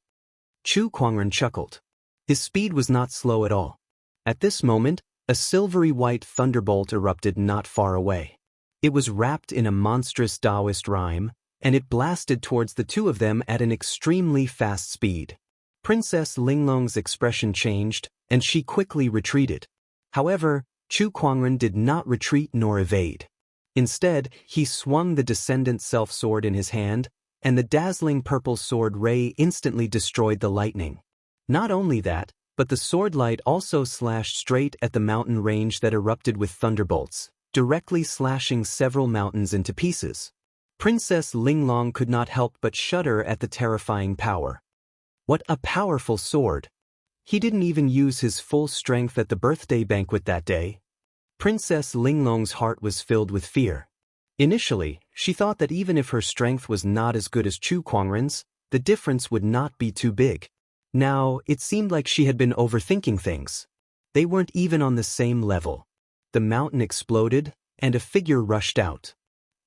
Chu Kuangren chuckled. His speed was not slow at all. At this moment, a silvery white thunderbolt erupted not far away. It was wrapped in a monstrous Taoist rhyme, and it blasted towards the two of them at an extremely fast speed. Princess Linglong's expression changed, and she quickly retreated. However, Chu Kuangren did not retreat nor evade. Instead, he swung the Descendant Self-Sword in his hand, and the dazzling purple sword ray instantly destroyed the lightning. Not only that, but the sword light also slashed straight at the mountain range that erupted with thunderbolts, directly slashing several mountains into pieces. Princess Linglong could not help but shudder at the terrifying power. What a powerful sword! He didn't even use his full strength at the birthday banquet that day. Princess Linglong's heart was filled with fear. Initially, she thought that even if her strength was not as good as Chu Kuangren's, the difference would not be too big. Now, it seemed like she had been overthinking things. They weren't even on the same level. The mountain exploded, and a figure rushed out.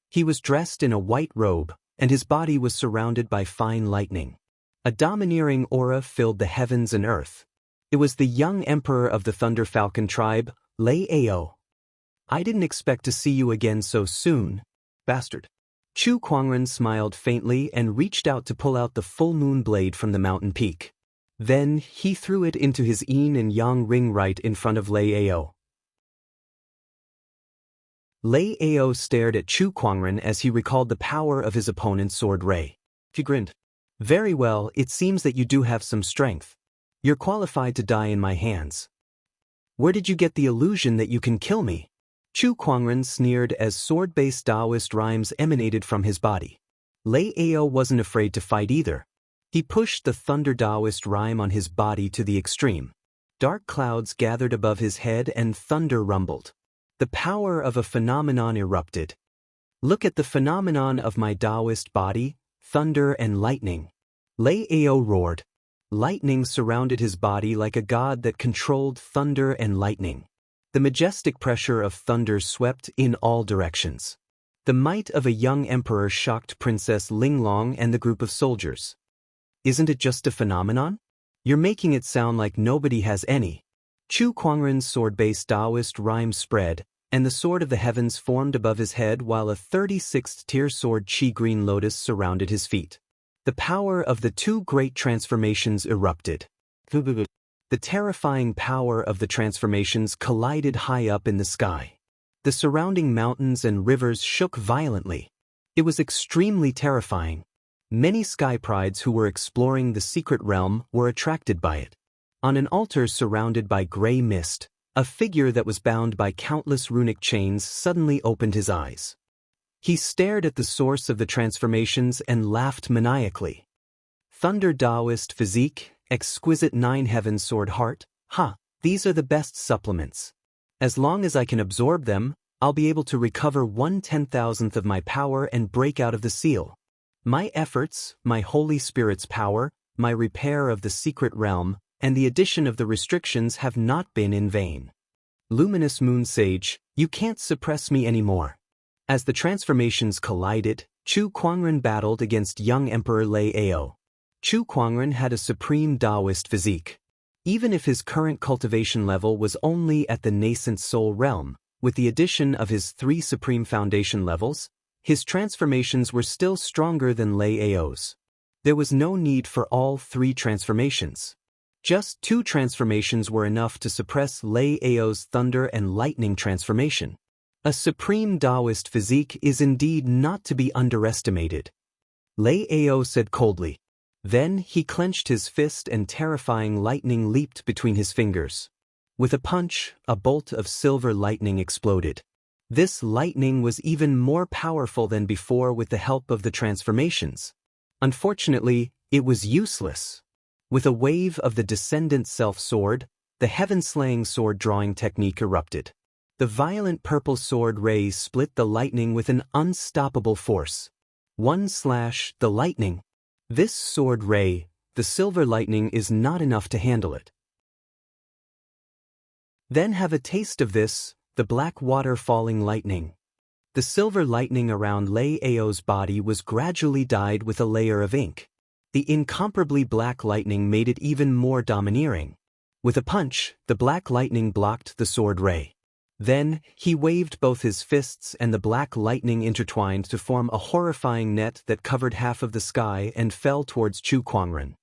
He was dressed in a white robe, and his body was surrounded by fine lightning. A domineering aura filled the heavens and earth. It was the young emperor of the Thunder Falcon tribe, Lei Ao. "I didn't expect to see you again so soon," bastard. Chu Kuangren smiled faintly and reached out to pull out the full moon blade from the mountain peak. Then, he threw it into his yin and yang ring right in front of Lei Ao. Lei Ao stared at Chu Kuangren as he recalled the power of his opponent's sword ray. He grinned. Very well, it seems that you do have some strength. You're qualified to die in my hands. Where did you get the illusion that you can kill me? Chu Kuangren sneered as sword-based Taoist rhymes emanated from his body. Lei Ao wasn't afraid to fight either. He pushed the thunder Taoist rhyme on his body to the extreme. Dark clouds gathered above his head and thunder rumbled. The power of a phenomenon erupted. Look at the phenomenon of my Taoist body, thunder and lightning. Lei Ao roared. Lightning surrounded his body like a god that controlled thunder and lightning. The majestic pressure of thunder swept in all directions. The might of a young emperor shocked Princess Linglong and the group of soldiers. Isn't it just a phenomenon? You're making it sound like nobody has any. Chu Kuangren's sword-based Taoist rhyme spread, and the sword of the heavens formed above his head while a 36th tier sword Qi Green Lotus surrounded his feet. The power of the two great transformations erupted. The terrifying power of the transformations collided high up in the sky. The surrounding mountains and rivers shook violently. It was extremely terrifying. Many sky prides who were exploring the secret realm were attracted by it. On an altar surrounded by gray mist, a figure that was bound by countless runic chains suddenly opened his eyes. He stared at the source of the transformations and laughed maniacally. Thunder Taoist physique, exquisite nine-heaven sword heart, these are the best supplements. As long as I can absorb them, I'll be able to recover 1/10,000th of my power and break out of the seal. My efforts, my Holy Spirit's power, my repair of the secret realm, and the addition of the restrictions have not been in vain. Luminous Moon Sage, you can't suppress me anymore. As the transformations collided, Chu Kuangren battled against young Emperor Lei Ao. Chu Kuangren had a supreme Taoist physique. Even if his current cultivation level was only at the nascent soul realm, with the addition of his 3 supreme foundation levels, his transformations were still stronger than Lei Ao's. There was no need for all 3 transformations. Just 2 transformations were enough to suppress Lei Ao's thunder and lightning transformation. A supreme Taoist physique is indeed not to be underestimated. Lei Ao said coldly. Then he clenched his fist and terrifying lightning leaped between his fingers. With a punch, a bolt of silver lightning exploded. This lightning was even more powerful than before with the help of the transformations. Unfortunately, it was useless. With a wave of the Descendant Self-Sword, the heaven-slaying sword-drawing technique erupted. The violent purple sword rays split the lightning with an unstoppable force. One slash, the lightning. This sword ray, the silver lightning, is not enough to handle it. Then have a taste of this, the black water falling lightning. The silver lightning around Lei Ao's body was gradually dyed with a layer of ink. The incomparably black lightning made it even more domineering. With a punch, the black lightning blocked the sword ray. Then, he waved both his fists and the black lightning intertwined to form a horrifying net that covered half of the sky and fell towards Chu Kuangren.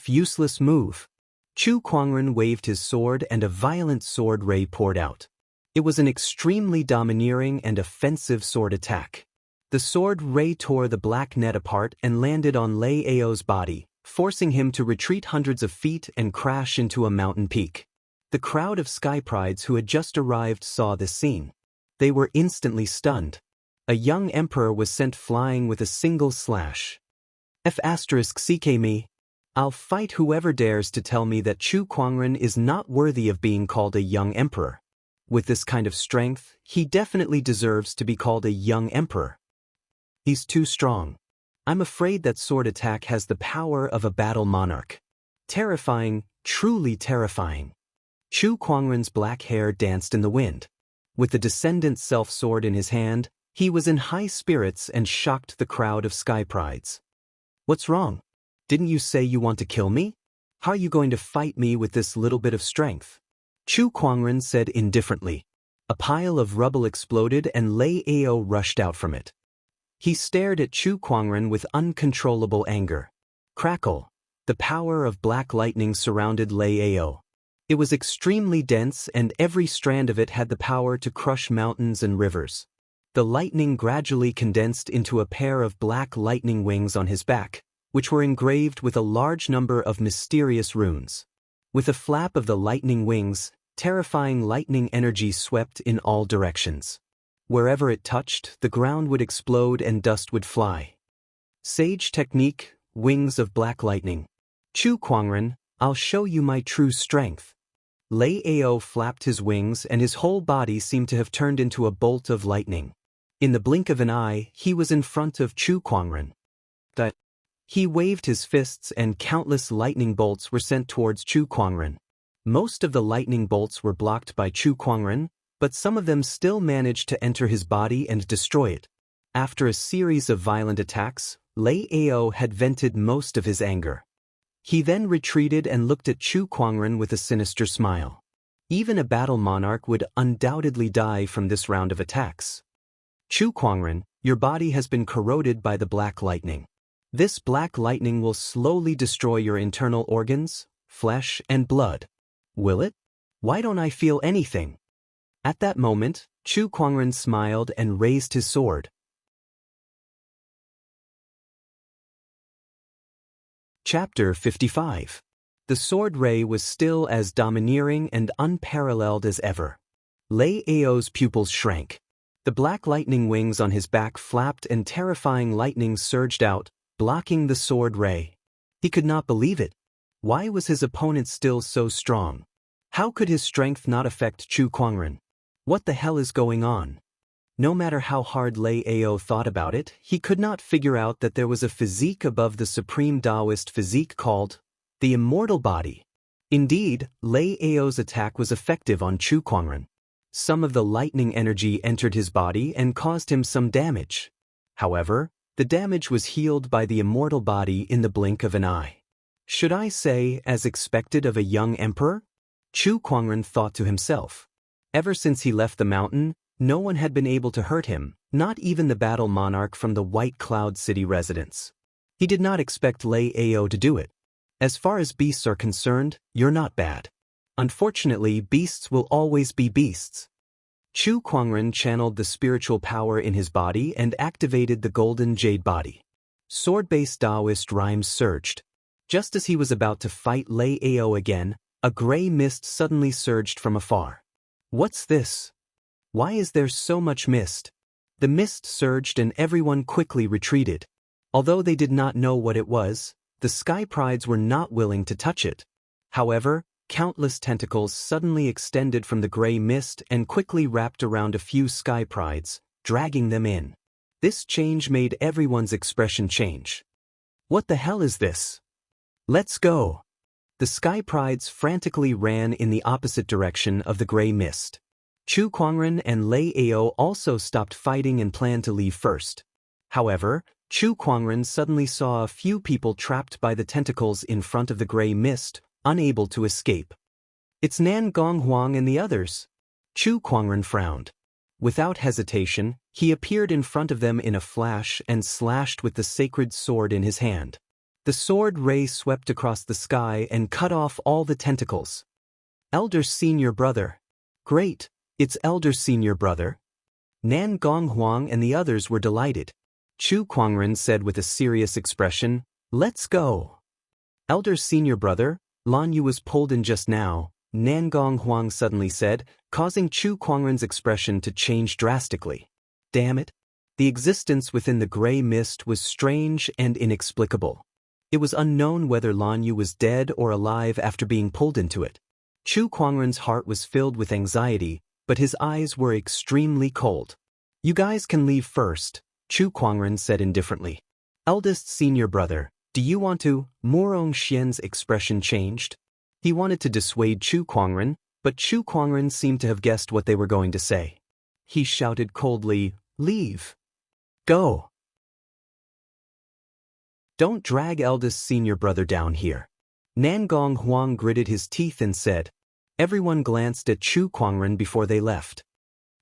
Useless move. Chu Kuangren waved his sword and a violent sword ray poured out. It was an extremely domineering and offensive sword attack. The sword ray tore the black net apart and landed on Lei Ao's body, forcing him to retreat hundreds of feet and crash into a mountain peak. The crowd of sky prides who had just arrived saw this scene. They were instantly stunned. A young emperor was sent flying with a single slash. *CK me. I'll fight whoever dares to tell me that Chu Kuangren is not worthy of being called a young emperor. With this kind of strength, he definitely deserves to be called a young emperor. He's too strong. I'm afraid that sword attack has the power of a battle monarch. Terrifying, truly terrifying. Chu Kuangren's black hair danced in the wind. With the Descendant Self-Sword in his hand, he was in high spirits and shocked the crowd of sky prides. What's wrong? Didn't you say you want to kill me? How are you going to fight me with this little bit of strength? Chu Kuangren said indifferently. A pile of rubble exploded and Lei Ao rushed out from it. He stared at Chu Kuangren with uncontrollable anger. Crackle. The power of black lightning surrounded Lei Ao. It was extremely dense and every strand of it had the power to crush mountains and rivers. The lightning gradually condensed into a pair of black lightning wings on his back, which were engraved with a large number of mysterious runes. With a flap of the lightning wings, terrifying lightning energy swept in all directions. Wherever it touched, the ground would explode and dust would fly. Sage technique, wings of black lightning. Chu Kuangren, I'll show you my true strength. Lei Ao flapped his wings and his whole body seemed to have turned into a bolt of lightning. In the blink of an eye, he was in front of Chu Kuangren. He waved his fists and countless lightning bolts were sent towards Chu Kuangren. Most of the lightning bolts were blocked by Chu Kuangren, but some of them still managed to enter his body and destroy it. After a series of violent attacks, Lei Ao had vented most of his anger. He then retreated and looked at Chu Kuangren with a sinister smile. Even a battle monarch would undoubtedly die from this round of attacks. Chu Kuangren, your body has been corroded by the black lightning. This black lightning will slowly destroy your internal organs, flesh, and blood. Will it? Why don't I feel anything? At that moment, Chu Kuangren smiled and raised his sword. Chapter 55. The sword ray was still as domineering and unparalleled as ever. Lei Ao's pupils shrank. The black lightning wings on his back flapped and terrifying lightning surged out, blocking the sword ray. He could not believe it. Why was his opponent still so strong? How could his strength not affect Chu Kuangren? What the hell is going on? No matter how hard Lei Ao thought about it, he could not figure out that there was a physique above the supreme Taoist physique called the immortal body. Indeed, Lei Ao's attack was effective on Chu Kuangren. Some of the lightning energy entered his body and caused him some damage. However, the damage was healed by the immortal body in the blink of an eye. Should I say, as expected of a young emperor? Chu Kuangren thought to himself. Ever since he left the mountain, no one had been able to hurt him, not even the battle monarch from the White Cloud City residence. He did not expect Lei Ao to do it. As far as beasts are concerned, you're not bad. Unfortunately, beasts will always be beasts. Chu Kuangren channeled the spiritual power in his body and activated the golden jade body. Sword-based Taoist rhymes surged. Just as he was about to fight Lei Ao again, a gray mist suddenly surged from afar. What's this? Why is there so much mist? The mist surged and everyone quickly retreated. Although they did not know what it was, the sky prides were not willing to touch it. However, countless tentacles suddenly extended from the gray mist and quickly wrapped around a few sky prides, dragging them in. This change made everyone's expression change. What the hell is this? Let's go! The sky prides frantically ran in the opposite direction of the gray mist. Chu Kuangren and Lei Ao also stopped fighting and planned to leave first. However, Chu Kuangren suddenly saw a few people trapped by the tentacles in front of the gray mist, unable to escape. It's Nan Gonghuang and the others. Chu Kuangren frowned. Without hesitation, he appeared in front of them in a flash and slashed with the sacred sword in his hand. The sword ray swept across the sky and cut off all the tentacles. Elder Senior Brother. Great, it's Elder Senior Brother. Nan Gonghuang and the others were delighted. Chu Kuangren said with a serious expression, "Let's go." Elder Senior Brother, Lan Yu was pulled in just now, Nan Gonghuang suddenly said, causing Chu Kuangren's expression to change drastically. Damn it. The existence within the gray mist was strange and inexplicable. It was unknown whether Lan Yu was dead or alive after being pulled into it. Chu Kuangren's heart was filled with anxiety, but his eyes were extremely cold. You guys can leave first, Chu Kuangren said indifferently. Eldest Senior Brother, do you want to? Morong Xian's expression changed. He wanted to dissuade Chu Kuangren, but Chu Kuangren seemed to have guessed what they were going to say. He shouted coldly, "Leave. Go. Don't drag eldest Senior Brother down here." Nan Gonghuang gritted his teeth and said. Everyone glanced at Chu Kuangren before they left.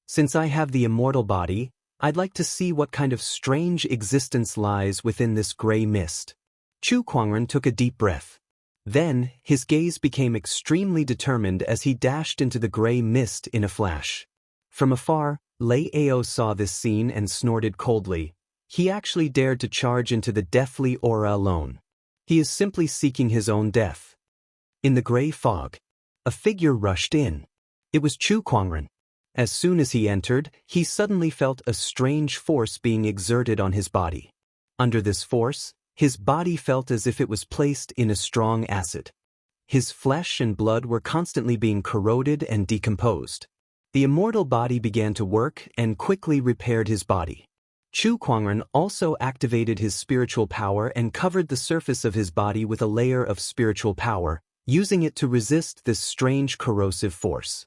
Since I have the immortal body, I'd like to see what kind of strange existence lies within this gray mist. Chu Kuangren took a deep breath. Then, his gaze became extremely determined as he dashed into the gray mist in a flash. From afar, Lei Ao saw this scene and snorted coldly. He actually dared to charge into the deathly aura alone. He is simply seeking his own death. In the gray fog, a figure rushed in. It was Chu Kuangren. As soon as he entered, he suddenly felt a strange force being exerted on his body. Under this force, his body felt as if it was placed in a strong acid. His flesh and blood were constantly being corroded and decomposed. The immortal body began to work and quickly repaired his body. Chu Kuangren also activated his spiritual power and covered the surface of his body with a layer of spiritual power, using it to resist this strange corrosive force.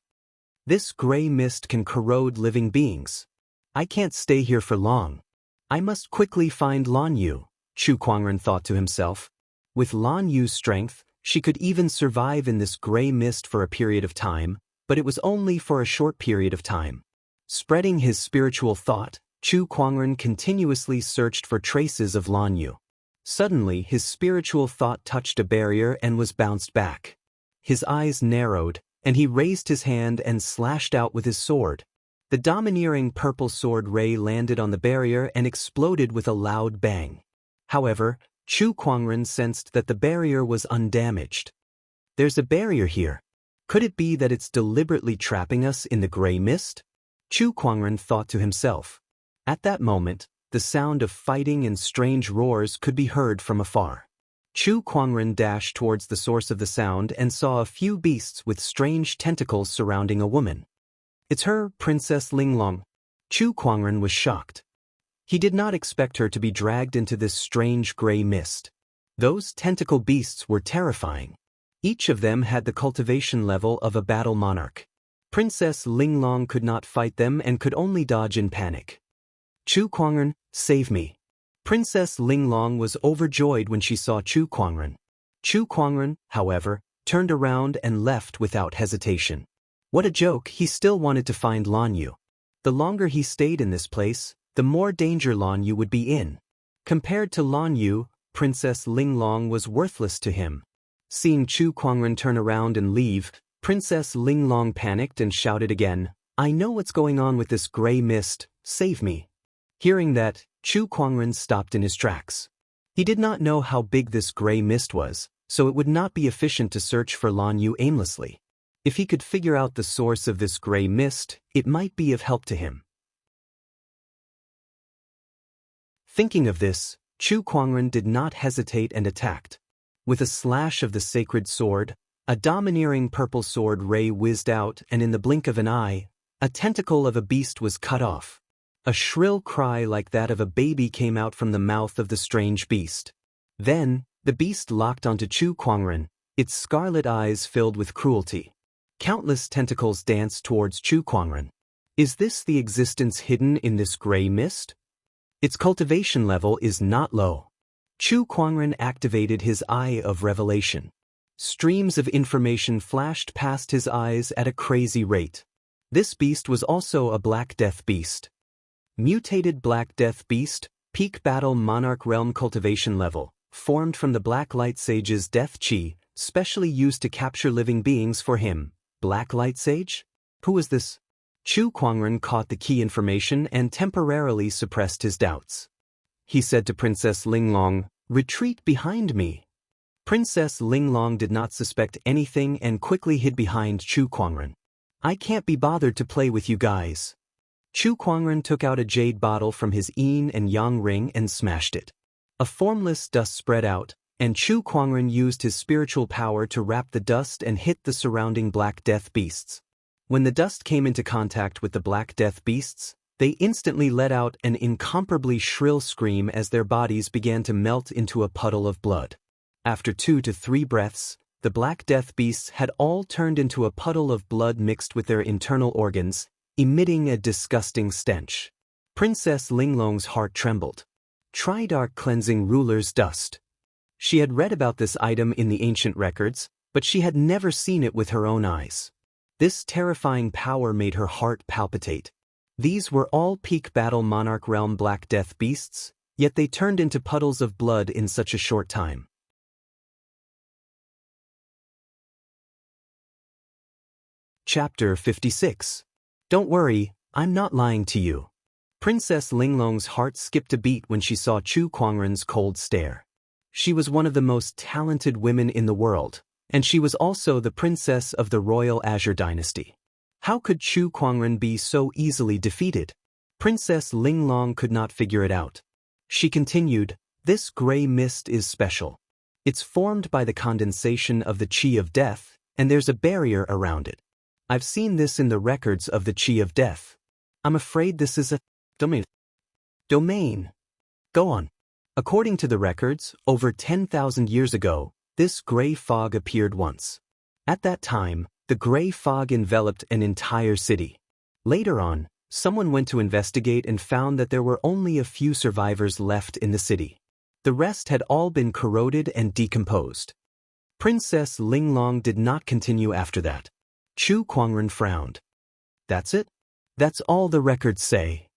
This gray mist can corrode living beings. I can't stay here for long. I must quickly find Lan Yu, Chu Kuangren thought to himself. With Lan Yu's strength, she could even survive in this gray mist for a period of time, but it was only for a short period of time. Spreading his spiritual thought, Chu Kuangren continuously searched for traces of Lan Yu. Suddenly, his spiritual thought touched a barrier and was bounced back. His eyes narrowed, and he raised his hand and slashed out with his sword. The domineering purple sword ray landed on the barrier and exploded with a loud bang. However, Chu Kuangren sensed that the barrier was undamaged. There's a barrier here. Could it be that it's deliberately trapping us in the gray mist? Chu Kuangren thought to himself. At that moment, the sound of fighting and strange roars could be heard from afar. Chu Kuangren dashed towards the source of the sound and saw a few beasts with strange tentacles surrounding a woman. It's her, Princess Linglong. Chu Kuangren was shocked. He did not expect her to be dragged into this strange gray mist. Those tentacle beasts were terrifying. Each of them had the cultivation level of a battle monarch. Princess Linglong could not fight them and could only dodge in panic. Chu Kuangren, save me. Princess Linglong was overjoyed when she saw Chu Kuangren. Chu Kuangren, however, turned around and left without hesitation. What a joke, he still wanted to find Lan Yu. The longer he stayed in this place, the more danger Lan Yu would be in. Compared to Lan Yu, Princess Linglong was worthless to him. Seeing Chu Kuangren turn around and leave, Princess Linglong panicked and shouted again, I know what's going on with this gray mist, save me. Hearing that, Chu Kuangren stopped in his tracks. He did not know how big this gray mist was, so it would not be efficient to search for Lan Yu aimlessly. If he could figure out the source of this gray mist, it might be of help to him. Thinking of this, Chu Kuangren did not hesitate and attacked. With a slash of the sacred sword, a domineering purple sword ray whizzed out, and in the blink of an eye, a tentacle of a beast was cut off. A shrill cry like that of a baby came out from the mouth of the strange beast. Then, the beast locked onto Chu Kuangren, its scarlet eyes filled with cruelty. Countless tentacles danced towards Chu Kuangren. Is this the existence hidden in this gray mist? Its cultivation level is not low. Chu Kuangren activated his Eye of Revelation. Streams of information flashed past his eyes at a crazy rate. This beast was also a Black Death beast. Mutated Black Death Beast, Peak Battle Monarch Realm Cultivation Level, formed from the Black Light Sage's Death Chi, specially used to capture living beings for him. Black Light Sage? Who is this? Chu Kuangren caught the key information and temporarily suppressed his doubts. He said to Princess Linglong, Retreat behind me. Princess Linglong did not suspect anything and quickly hid behind Chu Kuangren. I can't be bothered to play with you guys. Chu Kuangren took out a jade bottle from his yin and yang ring and smashed it. A formless dust spread out, and Chu Kuangren used his spiritual power to wrap the dust and hit the surrounding Black Death beasts. When the dust came into contact with the Black Death beasts, they instantly let out an incomparably shrill scream as their bodies began to melt into a puddle of blood. After 2 to 3 breaths, the Black Death beasts had all turned into a puddle of blood mixed with their internal organs, emitting a disgusting stench. Princess Linglong's heart trembled. Tridark Cleansing Ruler's Dust. She had read about this item in the ancient records, but she had never seen it with her own eyes. This terrifying power made her heart palpitate. These were all peak battle monarch realm Black Death beasts, yet they turned into puddles of blood in such a short time. Chapter 56. Don't worry, I'm not lying to you. Princess Linglong's heart skipped a beat when she saw Chu Kuangren's cold stare. She was one of the most talented women in the world, and she was also the princess of the royal Azure dynasty. How could Chu Kuangren be so easily defeated? Princess Linglong could not figure it out. She continued, "This gray mist is special. It's formed by the condensation of the Qi of Death, and there's a barrier around it. I've seen this in the records of the Qi of Death. I'm afraid this is a domain. Go on." According to the records, over 10,000 years ago, this gray fog appeared once. At that time, the gray fog enveloped an entire city. Later on, someone went to investigate and found that there were only a few survivors left in the city. The rest had all been corroded and decomposed. Princess Linglong did not continue after that. Chu Kuangren frowned. That's it? That's all the records say.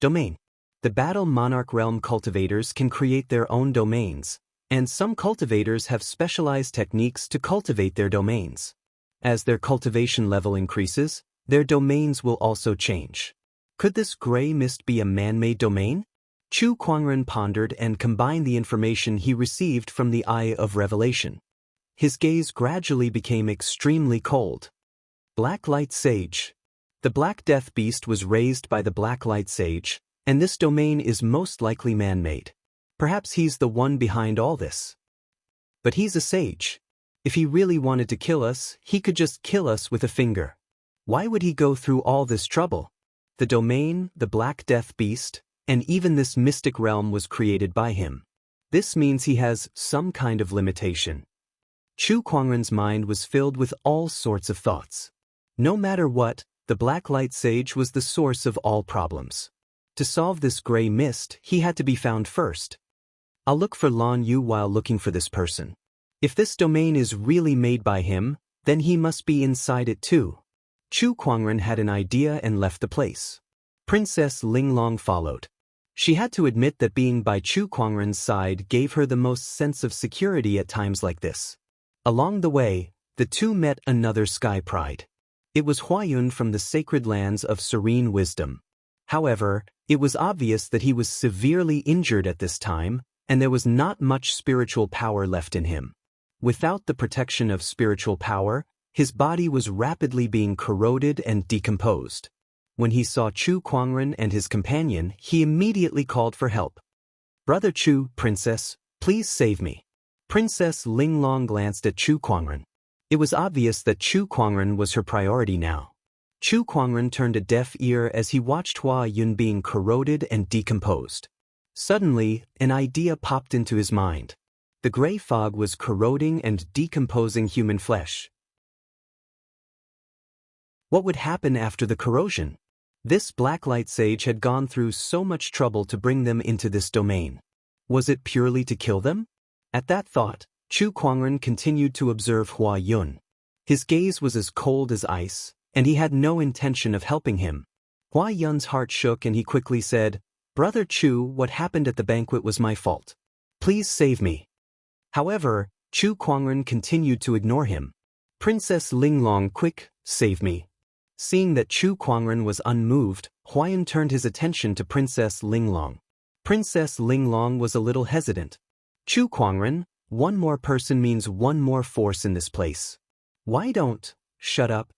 Domain. The Battle Monarch Realm cultivators can create their own domains, and some cultivators have specialized techniques to cultivate their domains. As their cultivation level increases, their domains will also change. Could this gray mist be a man-made domain? Chu Kuangren pondered and combined the information he received from the Eye of Revelation. His gaze gradually became extremely cold. Black Light Sage. The Black Death Beast was raised by the Black Light Sage, and this domain is most likely man-made. Perhaps he's the one behind all this. But he's a sage. If he really wanted to kill us, he could just kill us with a finger. Why would he go through all this trouble? The domain, the Black Death Beast, and even this mystic realm was created by him. This means he has some kind of limitation. Chu Kuangren's mind was filled with all sorts of thoughts. No matter what, the Black Light Sage was the source of all problems. To solve this gray mist, he had to be found first. I'll look for Lan Yu while looking for this person. If this domain is really made by him, then he must be inside it too. Chu Kuangren had an idea and left the place. Princess Linglong followed. She had to admit that being by Chu Kuangren's side gave her the most sense of security at times like this. Along the way, the two met another sky pride. It was Huayun from the sacred lands of serene wisdom. However, it was obvious that he was severely injured at this time, and there was not much spiritual power left in him. Without the protection of spiritual power, his body was rapidly being corroded and decomposed. When he saw Chu Kuangren and his companion, he immediately called for help. "Brother Chu, Princess, please save me." Princess Linglong glanced at Chu Kuangren. It was obvious that Chu Kuangren was her priority now. Chu Kuangren turned a deaf ear as he watched Huayun being corroded and decomposed. Suddenly, an idea popped into his mind. The gray fog was corroding and decomposing human flesh. What would happen after the corrosion? This Blacklight Sage had gone through so much trouble to bring them into this domain. Was it purely to kill them? At that thought, Chu Kuangren continued to observe Huayun. His gaze was as cold as ice, and he had no intention of helping him. Huayun's heart shook and he quickly said, "Brother Chu, what happened at the banquet was my fault. Please save me." However, Chu Kuangren continued to ignore him. "Princess Linglong, quick, save me." Seeing that Chu Kuangren was unmoved, Huayun turned his attention to Princess Linglong. Princess Linglong was a little hesitant. "Chu Kuangren, one more person means one more force in this place. Why don't, shut up."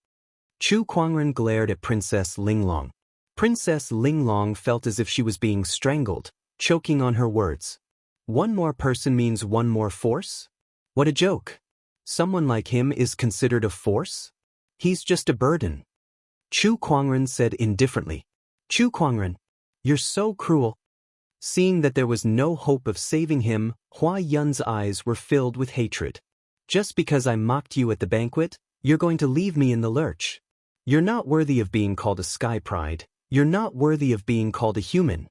Chu Kuangren glared at Princess Linglong. Princess Linglong felt as if she was being strangled, choking on her words. One more person means one more force? What a joke. Someone like him is considered a force? He's just a burden. Chu Kuangren said indifferently. "Chu Kuangren, you're so cruel." Seeing that there was no hope of saving him, Huayun's eyes were filled with hatred. "Just because I mocked you at the banquet, you're going to leave me in the lurch. You're not worthy of being called a sky pride. You're not worthy of being called a human.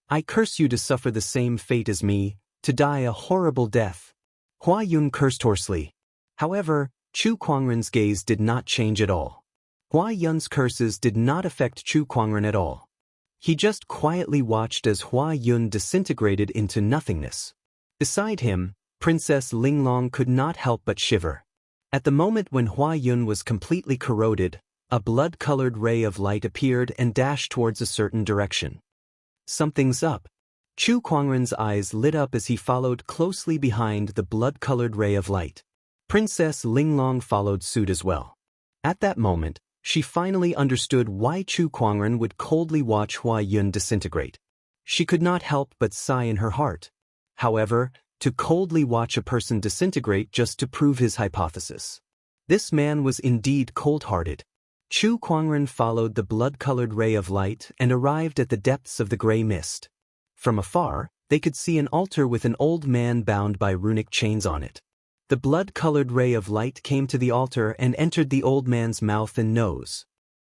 I curse you to suffer the same fate as me, to die a horrible death." Huayun cursed hoarsely. However, Chu Kuangren's gaze did not change at all. Hua Yun's curses did not affect Chu Kuangren at all. He just quietly watched as Hua Yun disintegrated into nothingness. Beside him, Princess Linglong could not help but shiver. At the moment when Hua Yun was completely corroded, a blood-colored ray of light appeared and dashed towards a certain direction. Something's up. Chu Kuangren's eyes lit up as he followed closely behind the blood-colored ray of light. Princess Linglong followed suit as well. At that moment, she finally understood why Chu Kuangren would coldly watch Hua Yun disintegrate. She could not help but sigh in her heart. However, to coldly watch a person disintegrate just to prove his hypothesis. This man was indeed cold-hearted. Chu Kuangren followed the blood-colored ray of light and arrived at the depths of the gray mist. From afar, they could see an altar with an old man bound by runic chains on it. The blood-colored ray of light came to the altar and entered the old man's mouth and nose.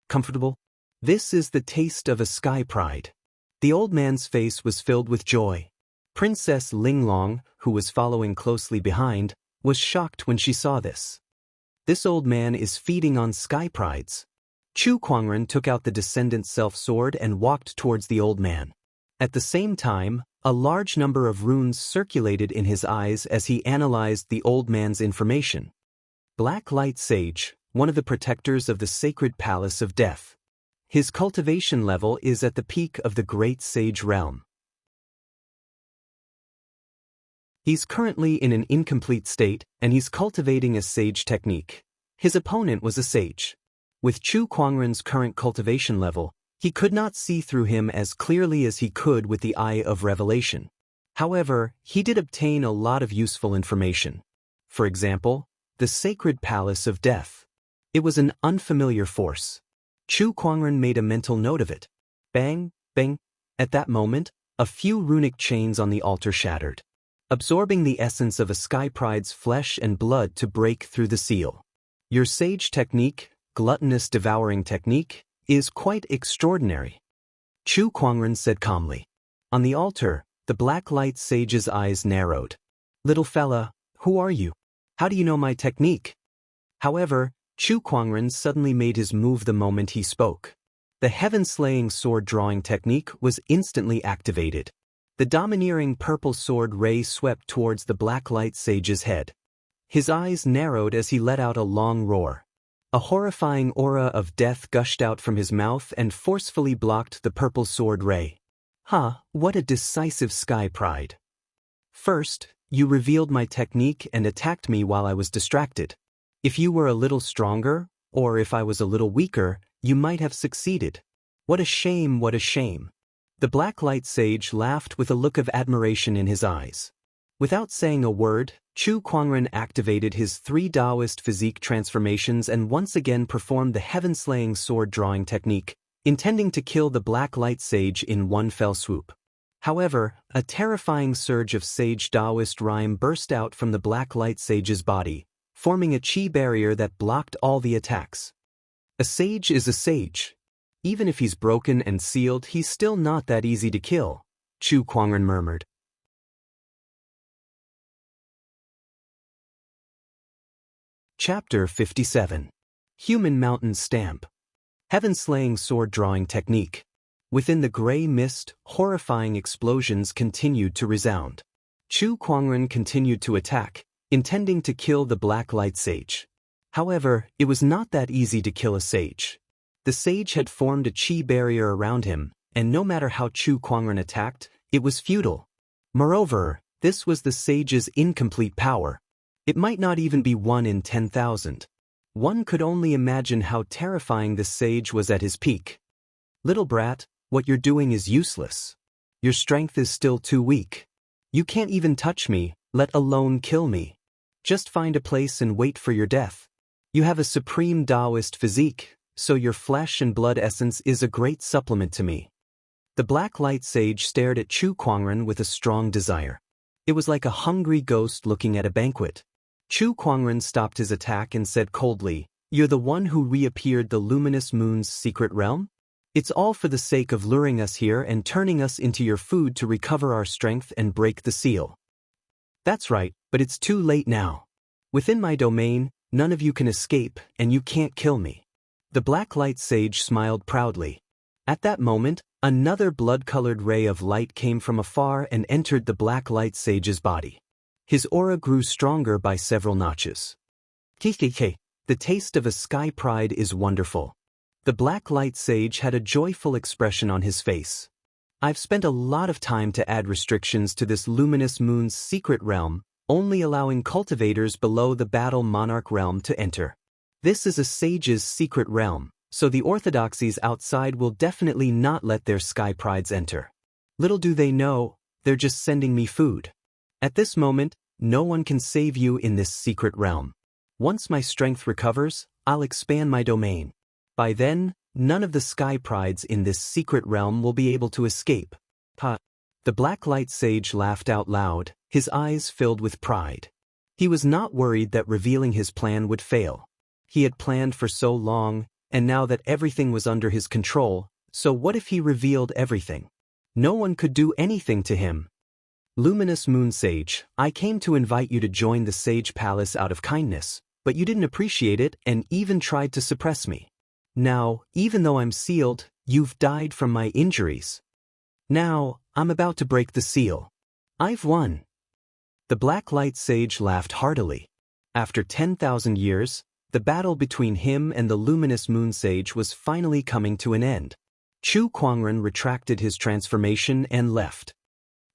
Comfortable? This is the taste of a sky pride. The old man's face was filled with joy. Princess Linglong, who was following closely behind, was shocked when she saw this. This old man is feeding on sky prides. Chu Kuangren took out the descendant self-sword and walked towards the old man. At the same time, a large number of runes circulated in his eyes as he analyzed the old man's information. Black Light Sage, one of the protectors of the sacred palace of death. His cultivation level is at the peak of the Great Sage realm. He's currently in an incomplete state, and he's cultivating a sage technique. His opponent was a sage. With Chu Kuangren's current cultivation level, he could not see through him as clearly as he could with the Eye of Revelation. However, he did obtain a lot of useful information. For example, the Sacred Palace of Death. It was an unfamiliar force. Chu Kuangren made a mental note of it. Bang, bang. At that moment, a few runic chains on the altar shattered, absorbing the essence of a sky pride's flesh and blood to break through the seal. Your sage technique, gluttonous devouring technique, is quite extraordinary. Chu Kuangren said calmly. On the altar, the Black Light Sage's eyes narrowed. Little fella, who are you? How do you know my technique? However, Chu Kuangren suddenly made his move the moment he spoke. The heaven-slaying sword-drawing technique was instantly activated. The domineering purple sword ray swept towards the Black Light Sage's head. His eyes narrowed as he let out a long roar. A horrifying aura of death gushed out from his mouth and forcefully blocked the purple sword ray. What a decisive sky pride. First, you revealed my technique and attacked me while I was distracted. If you were a little stronger, or if I was a little weaker, you might have succeeded. What a shame, what a shame. The Black Light Sage laughed with a look of admiration in his eyes. Without saying a word, Chu Kuangren activated his 3 Taoist physique transformations and once again performed the heaven-slaying sword-drawing technique, intending to kill the Black Light Sage in one fell swoop. However, a terrifying surge of Sage Taoist rhyme burst out from the Black Light Sage's body, forming a chi barrier that blocked all the attacks. A sage is a sage. Even if he's broken and sealed, he's still not that easy to kill, Chu Kuangren murmured. Chapter 57. Human Mountain Stamp. Heaven-slaying sword-drawing technique. Within the gray mist, horrifying explosions continued to resound. Chu Kuangren continued to attack, intending to kill the Black Light Sage. However, it was not that easy to kill a sage. The sage had formed a chi barrier around him, and no matter how Chu Kuangren attacked, it was futile. Moreover, this was the sage's incomplete power. It might not even be 1 in 10,000. One could only imagine how terrifying this sage was at his peak. Little brat, what you're doing is useless. Your strength is still too weak. You can't even touch me, let alone kill me. Just find a place and wait for your death. You have a supreme Taoist physique, so your flesh and blood essence is a great supplement to me. The Black Light Sage stared at Chu Kuangren with a strong desire. It was like a hungry ghost looking at a banquet. Chu Kuangren stopped his attack and said coldly, "You're the one who reappeared the luminous moon's secret realm? It's all for the sake of luring us here and turning us into your food to recover our strength and break the seal." That's right, but it's too late now. Within my domain, none of you can escape, and you can't kill me. The black light sage smiled proudly. At that moment, another blood-colored ray of light came from afar and entered the black light sage's body. His aura grew stronger by several notches. KKK, the taste of a sky pride is wonderful. The black light sage had a joyful expression on his face. I've spent a lot of time to add restrictions to this luminous moon's secret realm, only allowing cultivators below the battle monarch realm to enter. This is a sage's secret realm, so the orthodoxies outside will definitely not let their sky prides enter. Little do they know, they're just sending me food. At this moment, no one can save you in this secret realm. Once my strength recovers, I'll expand my domain. By then, none of the sky prides in this secret realm will be able to escape. Ha! The black light sage laughed out loud, his eyes filled with pride. He was not worried that revealing his plan would fail. He had planned for so long, and now that everything was under his control, so what if he revealed everything? No one could do anything to him. Luminous Moon Sage, I came to invite you to join the Sage Palace out of kindness, but you didn't appreciate it and even tried to suppress me. Now, even though I'm sealed, you've died from my injuries. Now, I'm about to break the seal. I've won. The Black Light Sage laughed heartily. After 10,000 years, the battle between him and the Luminous Moon Sage was finally coming to an end. Chu Kuangren retracted his transformation and left.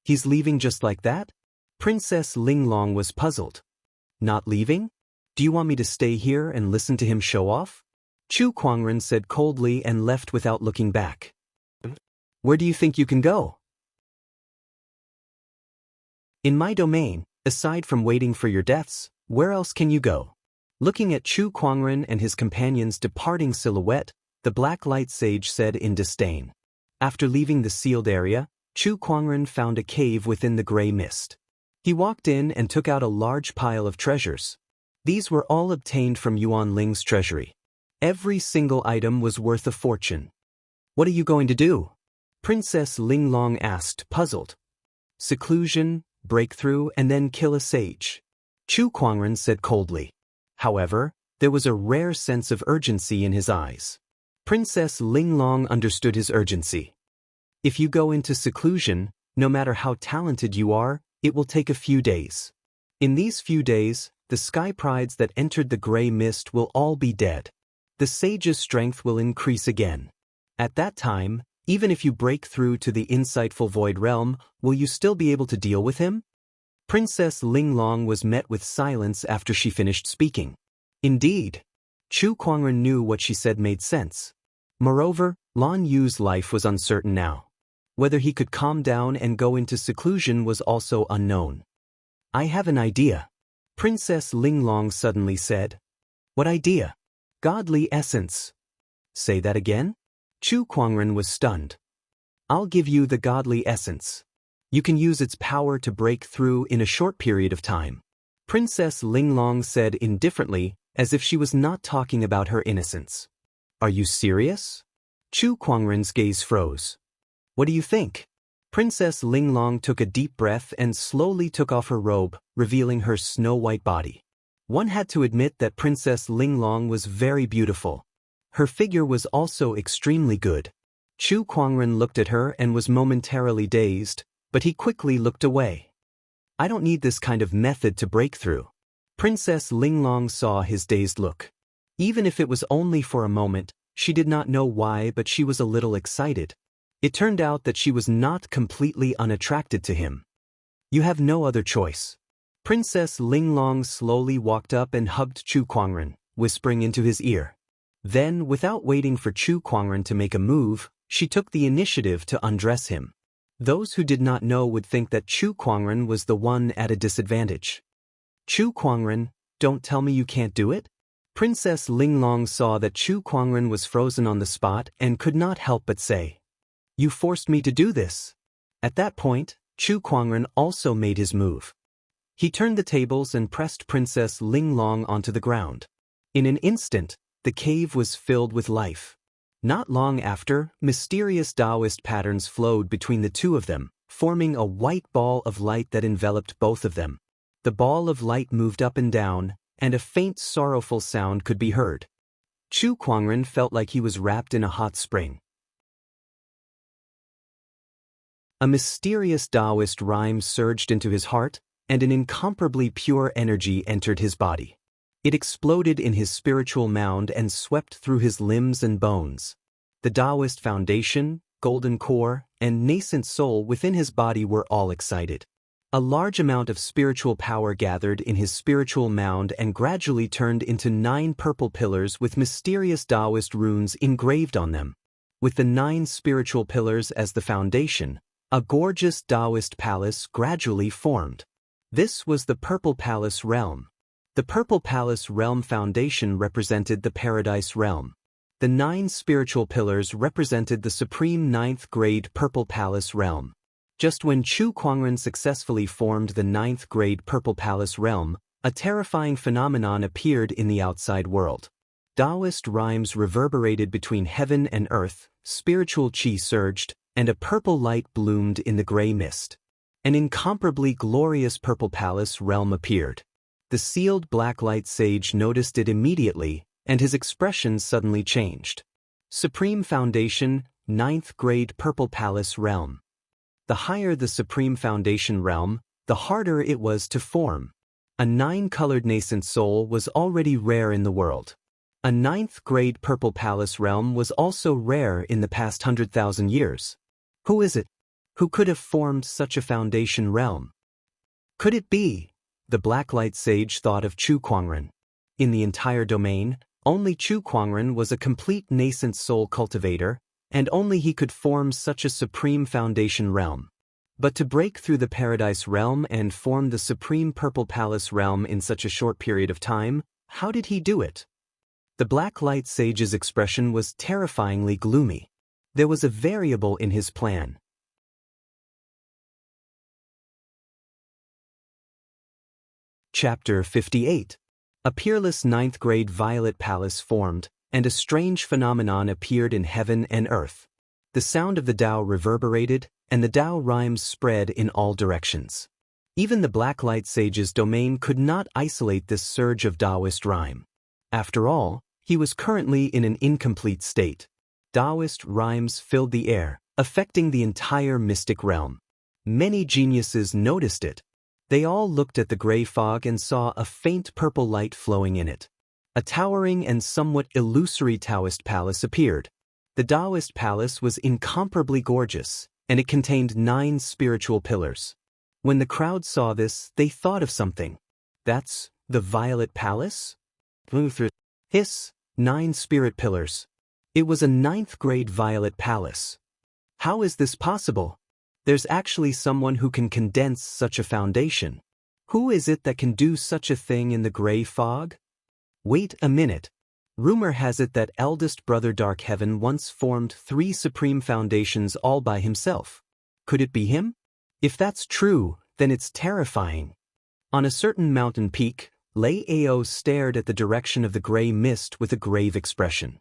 He's leaving just like that? Princess Linglong was puzzled. Not leaving? Do you want me to stay here and listen to him show off? Chu Kuangren said coldly and left without looking back. Where do you think you can go? In my domain, aside from waiting for your deaths, where else can you go? Looking at Chu Kuangren and his companion's departing silhouette, the Black Light Sage said in disdain. After leaving the sealed area, Chu Kuangren found a cave within the gray mist. He walked in and took out a large pile of treasures. These were all obtained from Yuan Ling's treasury. Every single item was worth a fortune. What are you going to do? Princess Linglong asked, puzzled. Seclusion, breakthrough, and then kill a sage. Chu Kuangren said coldly. However, there was a rare sense of urgency in his eyes. Princess Linglong understood his urgency. If you go into seclusion, no matter how talented you are, it will take a few days. In these few days, the sky prides that entered the gray mist will all be dead. The sage's strength will increase again. At that time, even if you break through to the insightful void realm, will you still be able to deal with him? Princess Linglong was met with silence after she finished speaking. Indeed, Chu Kuangren knew what she said made sense. Moreover, Lan Yu's life was uncertain now. Whether he could calm down and go into seclusion was also unknown. I have an idea. Princess Linglong suddenly said. What idea? Godly essence. Say that again? Chu Kuangren was stunned. I'll give you the godly essence. You can use its power to break through in a short period of time. Princess Linglong said indifferently, as if she was not talking about her innocence. Are you serious? Chu Kuangren's gaze froze. What do you think? Princess Linglong took a deep breath and slowly took off her robe, revealing her snow-white body. One had to admit that Princess Linglong was very beautiful. Her figure was also extremely good. Chu Kuangren looked at her and was momentarily dazed, but he quickly looked away. I don't need this kind of method to break through. Princess Linglong saw his dazed look. Even if it was only for a moment, she did not know why, but she was a little excited. It turned out that she was not completely unattracted to him. You have no other choice. Princess Linglong slowly walked up and hugged Chu Kuangren, whispering into his ear. Then, without waiting for Chu Kuangren to make a move, she took the initiative to undress him. Those who did not know would think that Chu Kuangren was the one at a disadvantage. Chu Kuangren, don't tell me you can't do it? Princess Linglong saw that Chu Kuangren was frozen on the spot and could not help but say, You forced me to do this. At that point, Chu Kuangren also made his move. He turned the tables and pressed Princess Linglong onto the ground. In an instant, the cave was filled with life. Not long after, mysterious Taoist patterns flowed between the two of them, forming a white ball of light that enveloped both of them. The ball of light moved up and down, and a faint sorrowful sound could be heard. Chu Kuangren felt like he was wrapped in a hot spring. A mysterious Taoist rhyme surged into his heart, and an incomparably pure energy entered his body. It exploded in his spiritual mound and swept through his limbs and bones. The Taoist foundation, golden core, and nascent soul within his body were all excited. A large amount of spiritual power gathered in his spiritual mound and gradually turned into 9 purple pillars with mysterious Taoist runes engraved on them. With the 9 spiritual pillars as the foundation, a gorgeous Taoist palace gradually formed. This was the Purple Palace Realm. The Purple Palace Realm foundation represented the Paradise Realm. The 9 spiritual pillars represented the supreme 9th grade Purple Palace Realm. Just when Chu Kuangren successfully formed the 9th grade Purple Palace Realm, a terrifying phenomenon appeared in the outside world. Taoist rhymes reverberated between heaven and earth, spiritual qi surged, and a purple light bloomed in the gray mist. An incomparably glorious Purple Palace Realm appeared. The sealed Blacklight Sage noticed it immediately, and his expression suddenly changed. Supreme Foundation, 9th grade Purple Palace Realm. The higher the Supreme Foundation Realm, the harder it was to form. A 9-colored nascent soul was already rare in the world. A 9th grade Purple Palace Realm was also rare in the past 100,000 years. Who is it? Who could have formed such a foundation realm? Could it be? The Blacklight Sage thought of Chu Kuangren. In the entire domain, only Chu Kuangren was a complete nascent soul cultivator, and only he could form such a supreme foundation realm. But to break through the Paradise Realm and form the supreme Purple Palace Realm in such a short period of time, how did he do it? The Blacklight Sage's expression was terrifyingly gloomy. There was a variable in his plan. Chapter 58. A peerless 9th grade Violet Palace formed, and a strange phenomenon appeared in heaven and earth. The sound of the Tao reverberated, and the Tao rhymes spread in all directions. Even the Blacklight Sage's domain could not isolate this surge of Taoist rhyme. After all, he was currently in an incomplete state. Taoist rhymes filled the air, affecting the entire mystic realm. Many geniuses noticed it. They all looked at the gray fog and saw a faint purple light flowing in it. A towering and somewhat illusory Taoist palace appeared. The Taoist palace was incomparably gorgeous, and it contained 9 spiritual pillars. When the crowd saw this, they thought of something. That's the Violet Palace? Hiss, 9 spirit pillars. It was a 9th grade Violet Palace. How is this possible? There's actually someone who can condense such a foundation. Who is it that can do such a thing in the gray fog? Wait a minute. Rumor has it that eldest brother Dark Heaven once formed 3 supreme foundations all by himself. Could it be him? If that's true, then it's terrifying. On a certain mountain peak, Lei Ao stared at the direction of the gray mist with a grave expression.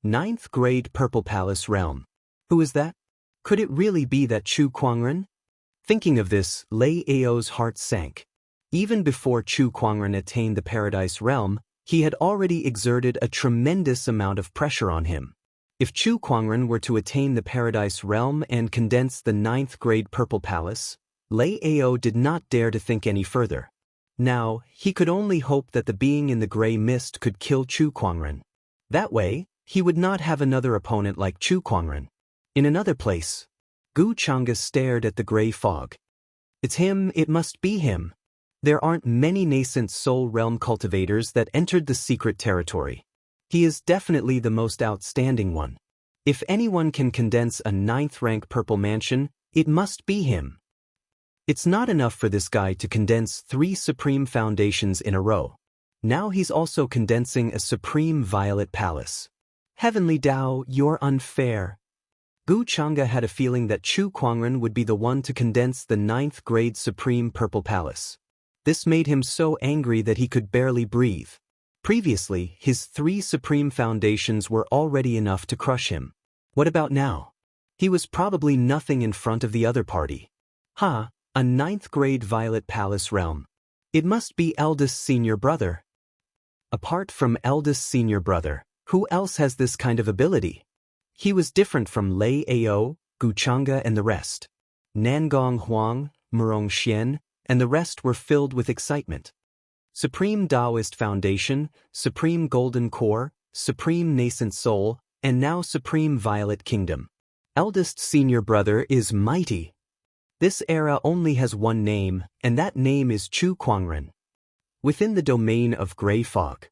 9th grade Purple Palace Realm. Who is that? Could it really be that Chu Kuangren? Thinking of this, Lei Ao's heart sank. Even before Chu Kuangren attained the Paradise Realm, he had already exerted a tremendous amount of pressure on him. If Chu Kuangren were to attain the Paradise Realm and condense the 9th grade Purple Palace, Lei Ao did not dare to think any further. Now, he could only hope that the being in the gray mist could kill Chu Kuangren. That way, he would not have another opponent like Chu Kuangren. In another place, Gu Chang'e stared at the gray fog. It's him, it must be him. There aren't many nascent soul realm cultivators that entered the secret territory. He is definitely the most outstanding one. If anyone can condense a 9th rank purple mansion, it must be him. It's not enough for this guy to condense 3 supreme foundations in a row. Now he's also condensing a supreme violet palace. Heavenly Tao, you're unfair. Gu Chang'e had a feeling that Chu Kuangren would be the one to condense the 9th grade supreme purple palace. This made him so angry that he could barely breathe. Previously, his 3 supreme foundations were already enough to crush him. What about now? He was probably nothing in front of the other party. A 9th grade Violet Palace Realm. It must be eldest senior brother. Apart from eldest senior brother, Who else has this kind of ability? He was different from Lei Ao, Guchanga and the rest. Nangong Huang, Murong Xian, and the rest were filled with excitement. Supreme Taoist Foundation, Supreme Golden Core, Supreme Nascent Soul, and now Supreme Violet Kingdom. Eldest senior brother is mighty. This era only has one name, and that name is Chu Kuangren. Within the domain of gray fog,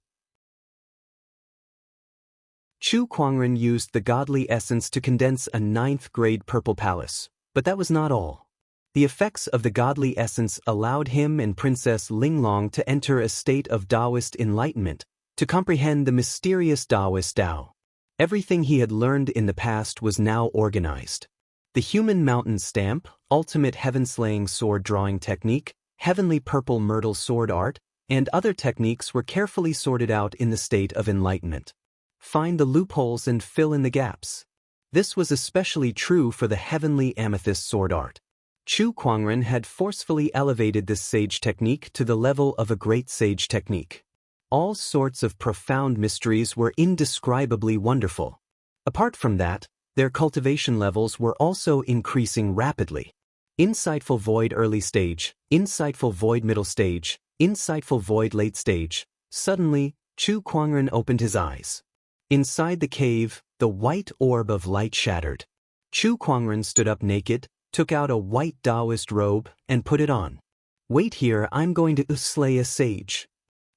Chu Kuangren used the godly essence to condense a 9th-grade purple palace, but that was not all. The effects of the godly essence allowed him and Princess Linglong to enter a state of Taoist enlightenment, to comprehend the mysterious Taoist Tao. Everything he had learned in the past was now organized. The human mountain stamp, ultimate heaven-slaying sword drawing technique, heavenly purple myrtle sword art, and other techniques were carefully sorted out in the state of enlightenment. Find the loopholes and fill in the gaps. This was especially true for the heavenly amethyst sword art. Chu Kuangren had forcefully elevated this sage technique to the level of a great sage technique. All sorts of profound mysteries were indescribably wonderful. Apart from that, their cultivation levels were also increasing rapidly. Insightful void early stage, insightful void middle stage, insightful void late stage. Suddenly, Chu Kuangren opened his eyes. Inside the cave, the white orb of light shattered. Chu Kuangren stood up naked, took out a white Taoist robe, and put it on. Wait here, I'm going to slay a sage.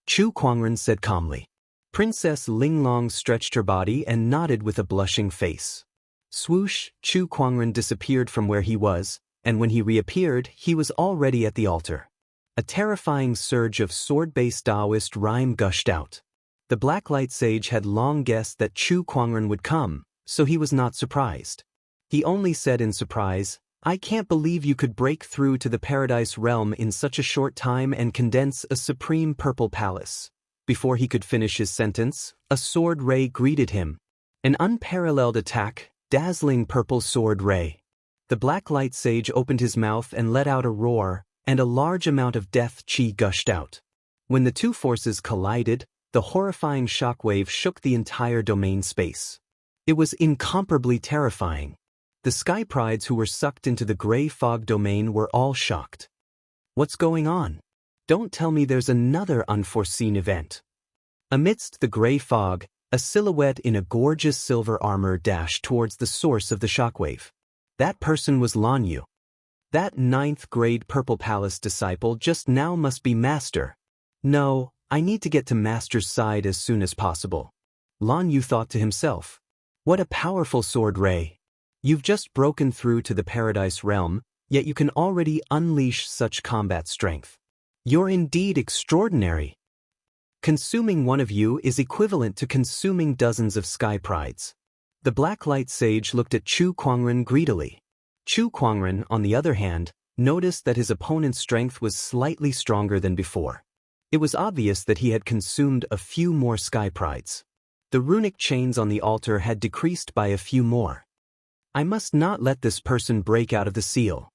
Chu Kuangren said calmly. Princess Linglong stretched her body and nodded with a blushing face. Swoosh, Chu Kuangren disappeared from where he was, and when he reappeared, he was already at the altar. A terrifying surge of sword-based Taoist rhyme gushed out. The Blacklight Sage had long guessed that Chu Kuangren would come, so he was not surprised. He only said in surprise, I can't believe you could break through to the Paradise Realm in such a short time and condense a supreme purple palace. Before he could finish his sentence, a sword ray greeted him. An unparalleled attack, dazzling purple sword ray. The Blacklight Sage opened his mouth and let out a roar, and a large amount of death chi gushed out. When the two forces collided, the horrifying shockwave shook the entire domain space. It was incomparably terrifying. The Sky Prides who were sucked into the gray fog domain were all shocked. What's going on? Don't tell me there's another unforeseen event. Amidst the gray fog, a silhouette in a gorgeous silver armor dashed towards the source of the shockwave. That person was Lan Yu. That 9th-grade Purple Palace disciple just now must be Master. No, I need to get to Master's side as soon as possible. Lan Yu thought to himself. What a powerful sword ray. You've just broken through to the Paradise Realm, yet you can already unleash such combat strength. You're indeed extraordinary. Consuming one of you is equivalent to consuming dozens of Sky Prides. The Blacklight Sage looked at Chu Kuangren greedily. Chu Kuangren, on the other hand, noticed that his opponent's strength was slightly stronger than before. It was obvious that he had consumed a few more Sky Prides. The runic chains on the altar had decreased by a few more. I must not let this person break out of the seal.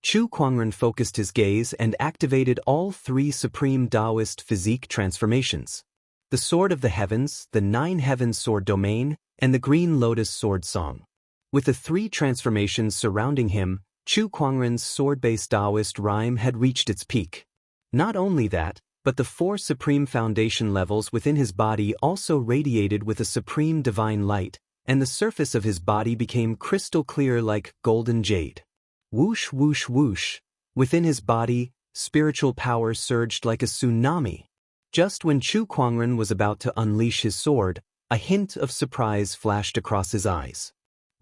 Chu Kuangren focused his gaze and activated all 3 supreme Taoist physique transformations. The Sword of the Heavens, the 9 Heavens Sword Domain, and the Green Lotus Sword Song. With the 3 transformations surrounding him, Chu Kuangren's sword-based Taoist rhyme had reached its peak. Not only that, but the 4 supreme foundation levels within his body also radiated with a supreme divine light, and the surface of his body became crystal clear like golden jade. Whoosh whoosh whoosh. Within his body, spiritual power surged like a tsunami. Just when Chu Kuangren was about to unleash his sword, a hint of surprise flashed across his eyes.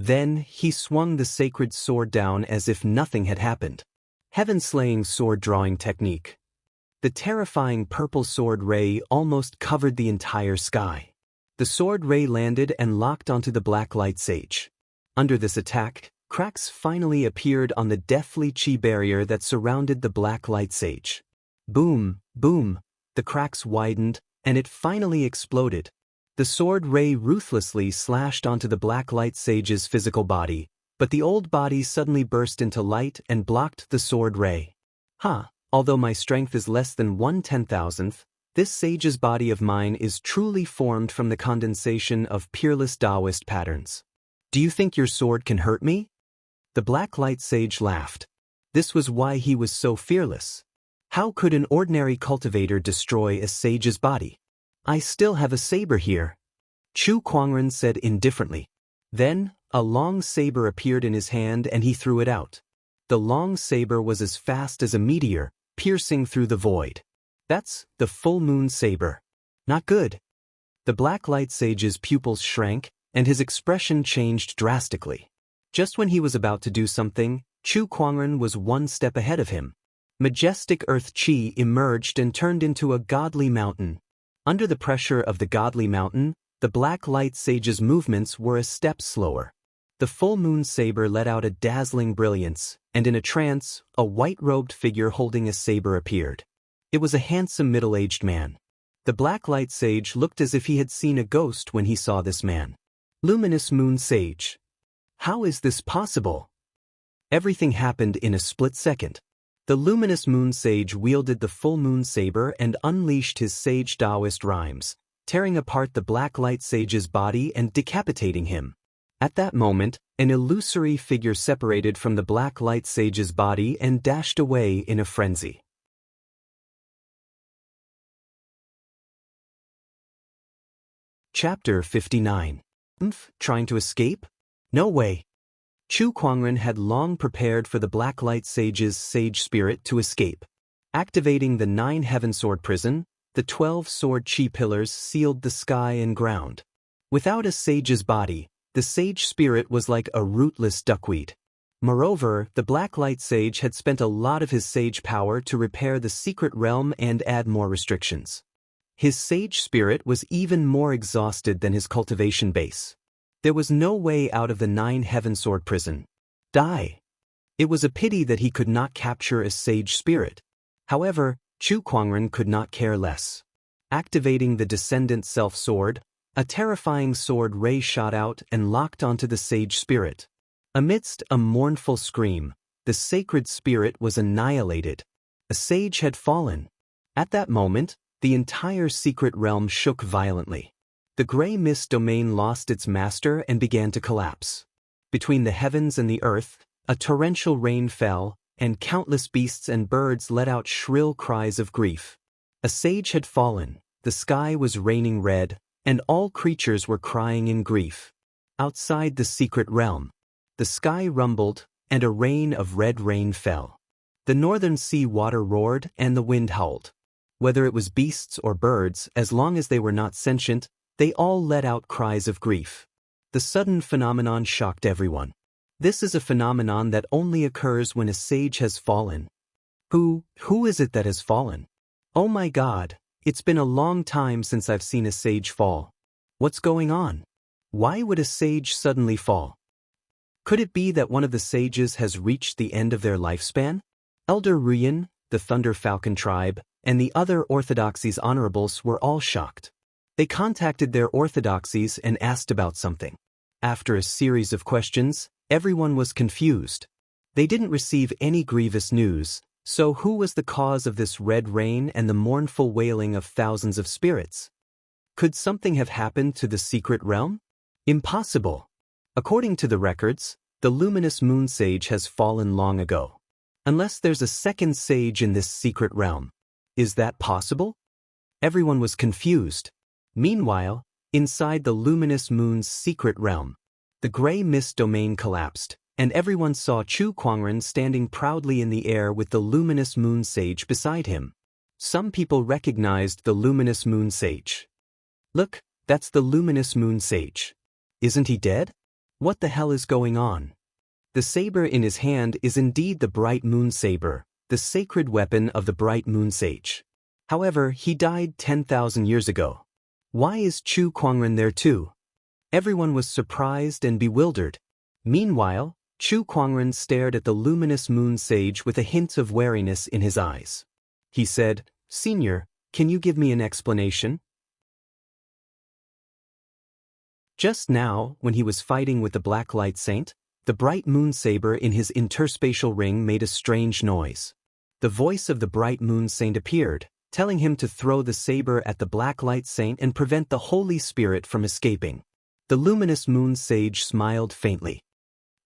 Then, he swung the sacred sword down as if nothing had happened. Heaven-slaying sword-drawing technique. The terrifying purple sword ray almost covered the entire sky. The sword ray landed and locked onto the Blacklight Sage. Under this attack, cracks finally appeared on the deathly chi barrier that surrounded the Blacklight Sage. Boom, boom, the cracks widened, and it finally exploded. The sword ray ruthlessly slashed onto the Blacklight Sage's physical body, but the old body suddenly burst into light and blocked the sword ray. Although my strength is less than 1/10,000th, This sage's body of mine is truly formed from the condensation of peerless Taoist patterns. Do you think your sword can hurt me? The black light sage laughed. This was why he was so fearless. How could an ordinary cultivator destroy a sage's body? I still have a saber here, Chu Kuangren said indifferently. Then, a long saber appeared in his hand and he threw it out. The long saber was as fast as a meteor, piercing through the void. That's the full moon saber. Not good. The black light sage's pupils shrank, and his expression changed drastically. Just when he was about to do something, Chu Kuangren was one step ahead of him. Majestic earth chi emerged and turned into a godly mountain. Under the pressure of the godly mountain, the black light sage's movements were a step slower. The full moon saber let out a dazzling brilliance, and in a trance, a white-robed figure holding a saber appeared. It was a handsome middle-aged man. The black light sage looked as if he had seen a ghost when he saw this man. Luminous moon sage. How is this possible? Everything happened in a split second. The luminous moon sage wielded the full moon saber and unleashed his sage Taoist rhymes, tearing apart the black light sage's body and decapitating him. At that moment, an illusory figure separated from the black light sage's body and dashed away in a frenzy. Chapter 59. Trying to escape? No way. Chu Kuangren had long prepared for the black light sage's sage spirit to escape. Activating the 9 heaven sword prison, the 12 sword chi pillars sealed the sky and ground. Without a sage's body, the sage spirit was like a rootless duckweed. Moreover, the black light sage had spent a lot of his sage power to repair the secret realm and add more restrictions. His sage spirit was even more exhausted than his cultivation base. There was no way out of the 9 heaven sword prison. Die. It was a pity that he could not capture a sage spirit. However, Chu Kuangren could not care less. Activating the descendant self sword, a terrifying sword ray shot out and locked onto the sage spirit. Amidst a mournful scream, the sacred spirit was annihilated. A sage had fallen. At that moment, the entire secret realm shook violently. The gray mist domain lost its master and began to collapse. Between the heavens and the earth, a torrential rain fell, and countless beasts and birds let out shrill cries of grief. A sage had fallen, the sky was raining red, and all creatures were crying in grief. Outside the secret realm, the sky rumbled, and a rain of red rain fell. The northern sea water roared and the wind howled. Whether it was beasts or birds, as long as they were not sentient, they all let out cries of grief. The sudden phenomenon shocked everyone. This is a phenomenon that only occurs when a sage has fallen. Who is it that has fallen? Oh my God, it's been a long time since I've seen a sage fall. What's going on? Why would a sage suddenly fall? Could it be that one of the sages has reached the end of their lifespan? Elder Ruyin, the Thunder Falcon tribe, and the other orthodoxies honorables were all shocked. They contacted their orthodoxies and asked about something. After a series of questions, everyone was confused. They didn't receive any grievous news, so who was the cause of this red rain and the mournful wailing of thousands of spirits? Could something have happened to the secret realm? Impossible. According to the records, the luminous moon sage has fallen long ago. Unless there's a second sage in this secret realm. Is that possible? Everyone was confused. Meanwhile, inside the luminous moon's secret realm, the gray mist domain collapsed, and everyone saw Chu Kuangren standing proudly in the air with the luminous moon sage beside him. Some people recognized the luminous moon sage. Look, that's the luminous moon sage. Isn't he dead? What the hell is going on? The saber in his hand is indeed the bright moon saber, the sacred weapon of the bright moon sage. However, he died 10,000 years ago. Why is Chu Kuangren there too? Everyone was surprised and bewildered. Meanwhile, Chu Kuangren stared at the luminous moon sage with a hint of wariness in his eyes. He said, "Senior, can you give me an explanation?" Just now, when he was fighting with the Black Light Saint, the bright moon saber in his interspatial ring made a strange noise. The voice of the bright moon saint appeared, telling him to throw the saber at the Blacklight Saint and prevent the Holy Spirit from escaping. The luminous moon sage smiled faintly.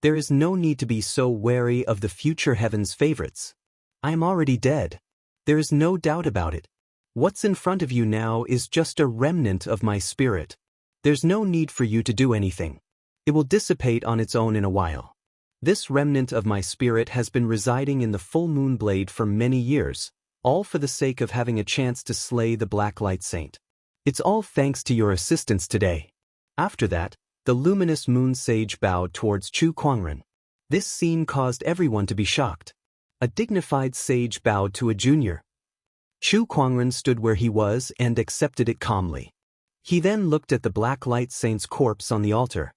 There is no need to be so wary of the future heaven's favorites. I am already dead. There is no doubt about it. What's in front of you now is just a remnant of my spirit. There's no need for you to do anything. It will dissipate on its own in a while. This remnant of my spirit has been residing in the full moon blade for many years, all for the sake of having a chance to slay the Blacklight Saint. It's all thanks to your assistance today. After that, the luminous moon sage bowed towards Chu Kuangren. This scene caused everyone to be shocked. A dignified sage bowed to a junior. Chu Kuangren stood where he was and accepted it calmly. He then looked at the Blacklight Saint's corpse on the altar.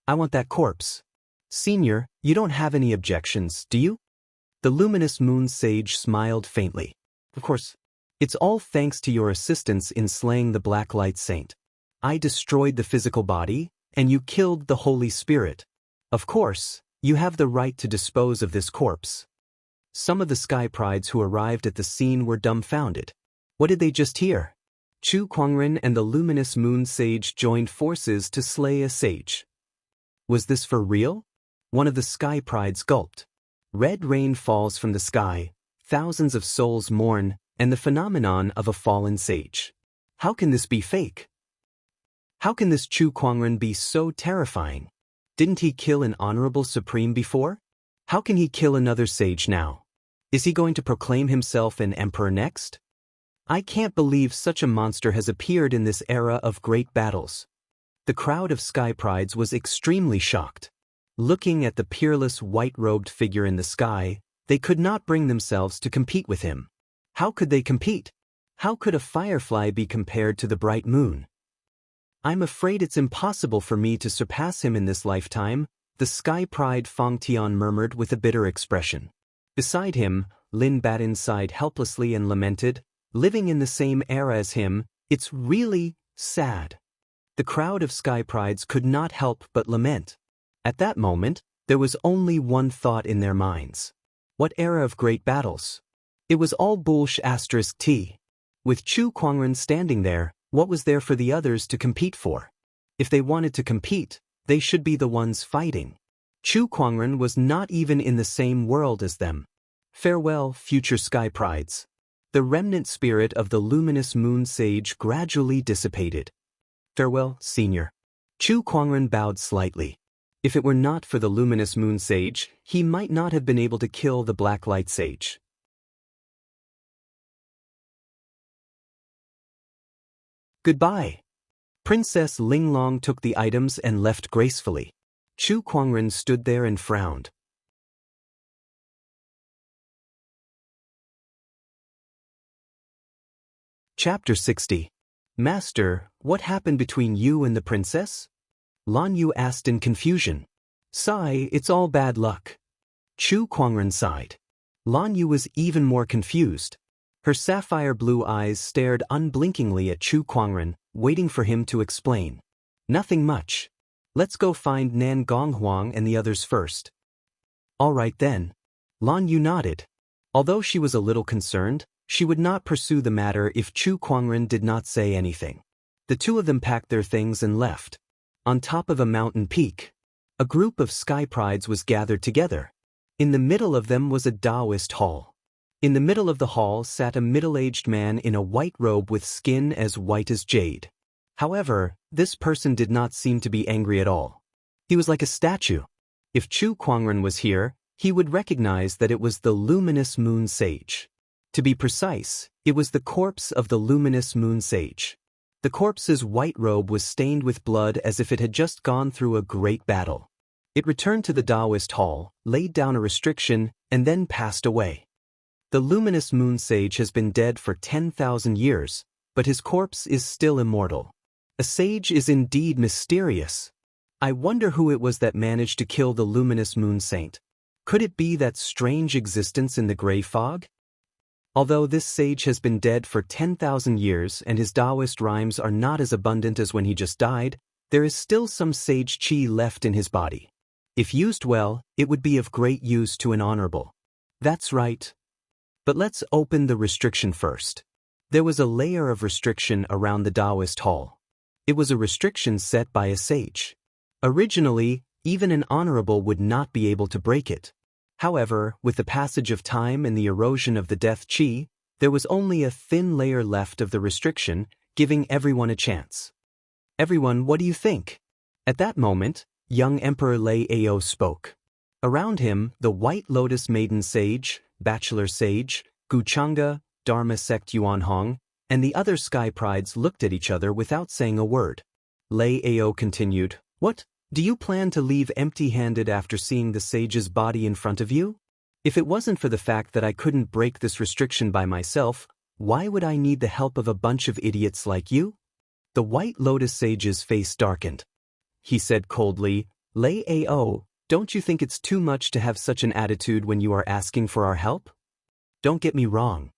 I want that corpse. Senior, you don't have any objections, do you? The luminous moon sage smiled faintly. Of course. It's all thanks to your assistance in slaying the Blacklight Saint. I destroyed the physical body, and you killed the Holy Spirit. Of course, you have the right to dispose of this corpse. Some of the Sky Prides who arrived at the scene were dumbfounded. What did they just hear? Chu Kuangren and the luminous moon sage joined forces to slay a sage. Was this for real? One of the Sky Prides gulped. Red rain falls from the sky, thousands of souls mourn, and the phenomenon of a fallen sage. How can this be fake? How can this Chu Kuangren be so terrifying? Didn't he kill an honorable supreme before? How can he kill another sage now? Is he going to proclaim himself an emperor next? I can't believe such a monster has appeared in this era of great battles. The crowd of Sky Prides was extremely shocked. Looking at the peerless white-robed figure in the sky, they could not bring themselves to compete with him. How could they compete? How could a firefly be compared to the bright moon? I'm afraid it's impossible for me to surpass him in this lifetime, the Sky Pride Fong Tian murmured with a bitter expression. Beside him, Lin Batin sighed helplessly and lamented, living in the same era as him, it's really sad. The crowd of Sky Prides could not help but lament. At that moment, there was only one thought in their minds. What era of great battles? It was all **T. With Chu Kuangren standing there, what was there for the others to compete for? If they wanted to compete, they should be the ones fighting. Chu Kuangren was not even in the same world as them. Farewell, future Sky Prides. The remnant spirit of the luminous moon sage gradually dissipated. Farewell, senior. Chu Kuangren bowed slightly. If it were not for the luminous moon sage, he might not have been able to kill the Blacklight Sage. Goodbye. Princess Linglong took the items and left gracefully. Chu Kuangren stood there and frowned. Chapter 60. Master, what happened between you and the princess? Lan Yu asked in confusion. Sigh, it's all bad luck. Chu Kuangren sighed. Lan Yu was even more confused. Her sapphire blue eyes stared unblinkingly at Chu Kuangren, waiting for him to explain. Nothing much. Let's go find Nan Gonghuang and the others first. All right then. Lan Yu nodded. Although she was a little concerned, she would not pursue the matter if Chu Kuangren did not say anything. The two of them packed their things and left. On top of a mountain peak, a group of Sky Prides was gathered together. In the middle of them was a Taoist hall. In the middle of the hall sat a middle-aged man in a white robe with skin as white as jade. However, this person did not seem to be angry at all. He was like a statue. If Chu Kuangren was here, he would recognize that it was the luminous moon sage. To be precise, it was the corpse of the luminous moon sage. The corpse's white robe was stained with blood as if it had just gone through a great battle. It returned to the Taoist hall, laid down a restriction, and then passed away. The luminous moon sage has been dead for 10,000 years, but his corpse is still immortal. A sage is indeed mysterious. I wonder who it was that managed to kill the luminous moon saint. Could it be that strange existence in the gray fog? Although this sage has been dead for 10,000 years and his Taoist rhymes are not as abundant as when he just died, there is still some sage qi left in his body. If used well, it would be of great use to an honorable. That's right. But let's open the restriction first. There was a layer of restriction around the Taoist hall. It was a restriction set by a sage. Originally, even an honorable would not be able to break it. However, with the passage of time and the erosion of the death chi, there was only a thin layer left of the restriction, giving everyone a chance. Everyone, what do you think? At that moment, young Emperor Lei Ao spoke. Around him, the White Lotus Maiden Sage, Bachelor Sage, Guchanga, Dharma Sect Yuanhong, and the other Sky Prides looked at each other without saying a word. Lei Ao continued, "What? Do you plan to leave empty-handed after seeing the sage's body in front of you? If it wasn't for the fact that I couldn't break this restriction by myself, why would I need the help of a bunch of idiots like you?" The White Lotus Sage's face darkened. He said coldly, "Lei Ao, don't you think it's too much to have such an attitude when you are asking for our help? Don't get me wrong.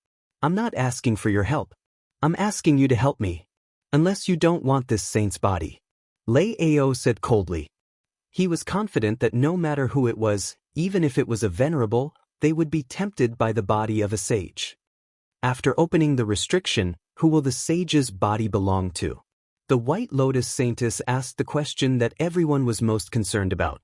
I'm not asking for your help. I'm asking you to help me. Unless you don't want this saint's body." Lei Ao said coldly. He was confident that no matter who it was, even if it was a venerable, they would be tempted by the body of a sage. After opening the restriction, who will the sage's body belong to? The White Lotus Saintess asked the question that everyone was most concerned about.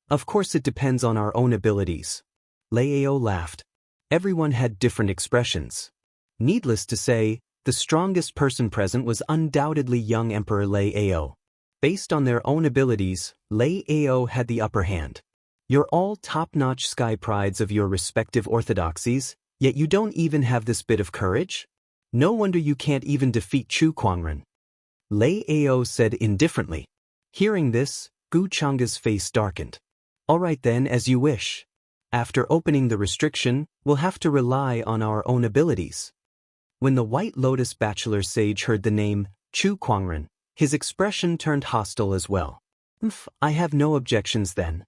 Of course it depends on our own abilities. Lei Ao laughed. Everyone had different expressions. Needless to say, the strongest person present was undoubtedly young Emperor Lei Ao. Based on their own abilities, Lei Ao had the upper hand. You're all top-notch Sky Prides of your respective orthodoxies, yet you don't even have this bit of courage? No wonder you can't even defeat Chu Kuangren. Lei Ao said indifferently. Hearing this, Gu Changa's face darkened. All right then, as you wish. After opening the restriction, we'll have to rely on our own abilities. When the White Lotus Bachelor Sage heard the name Chu Kuangren, his expression turned hostile as well. I have no objections then.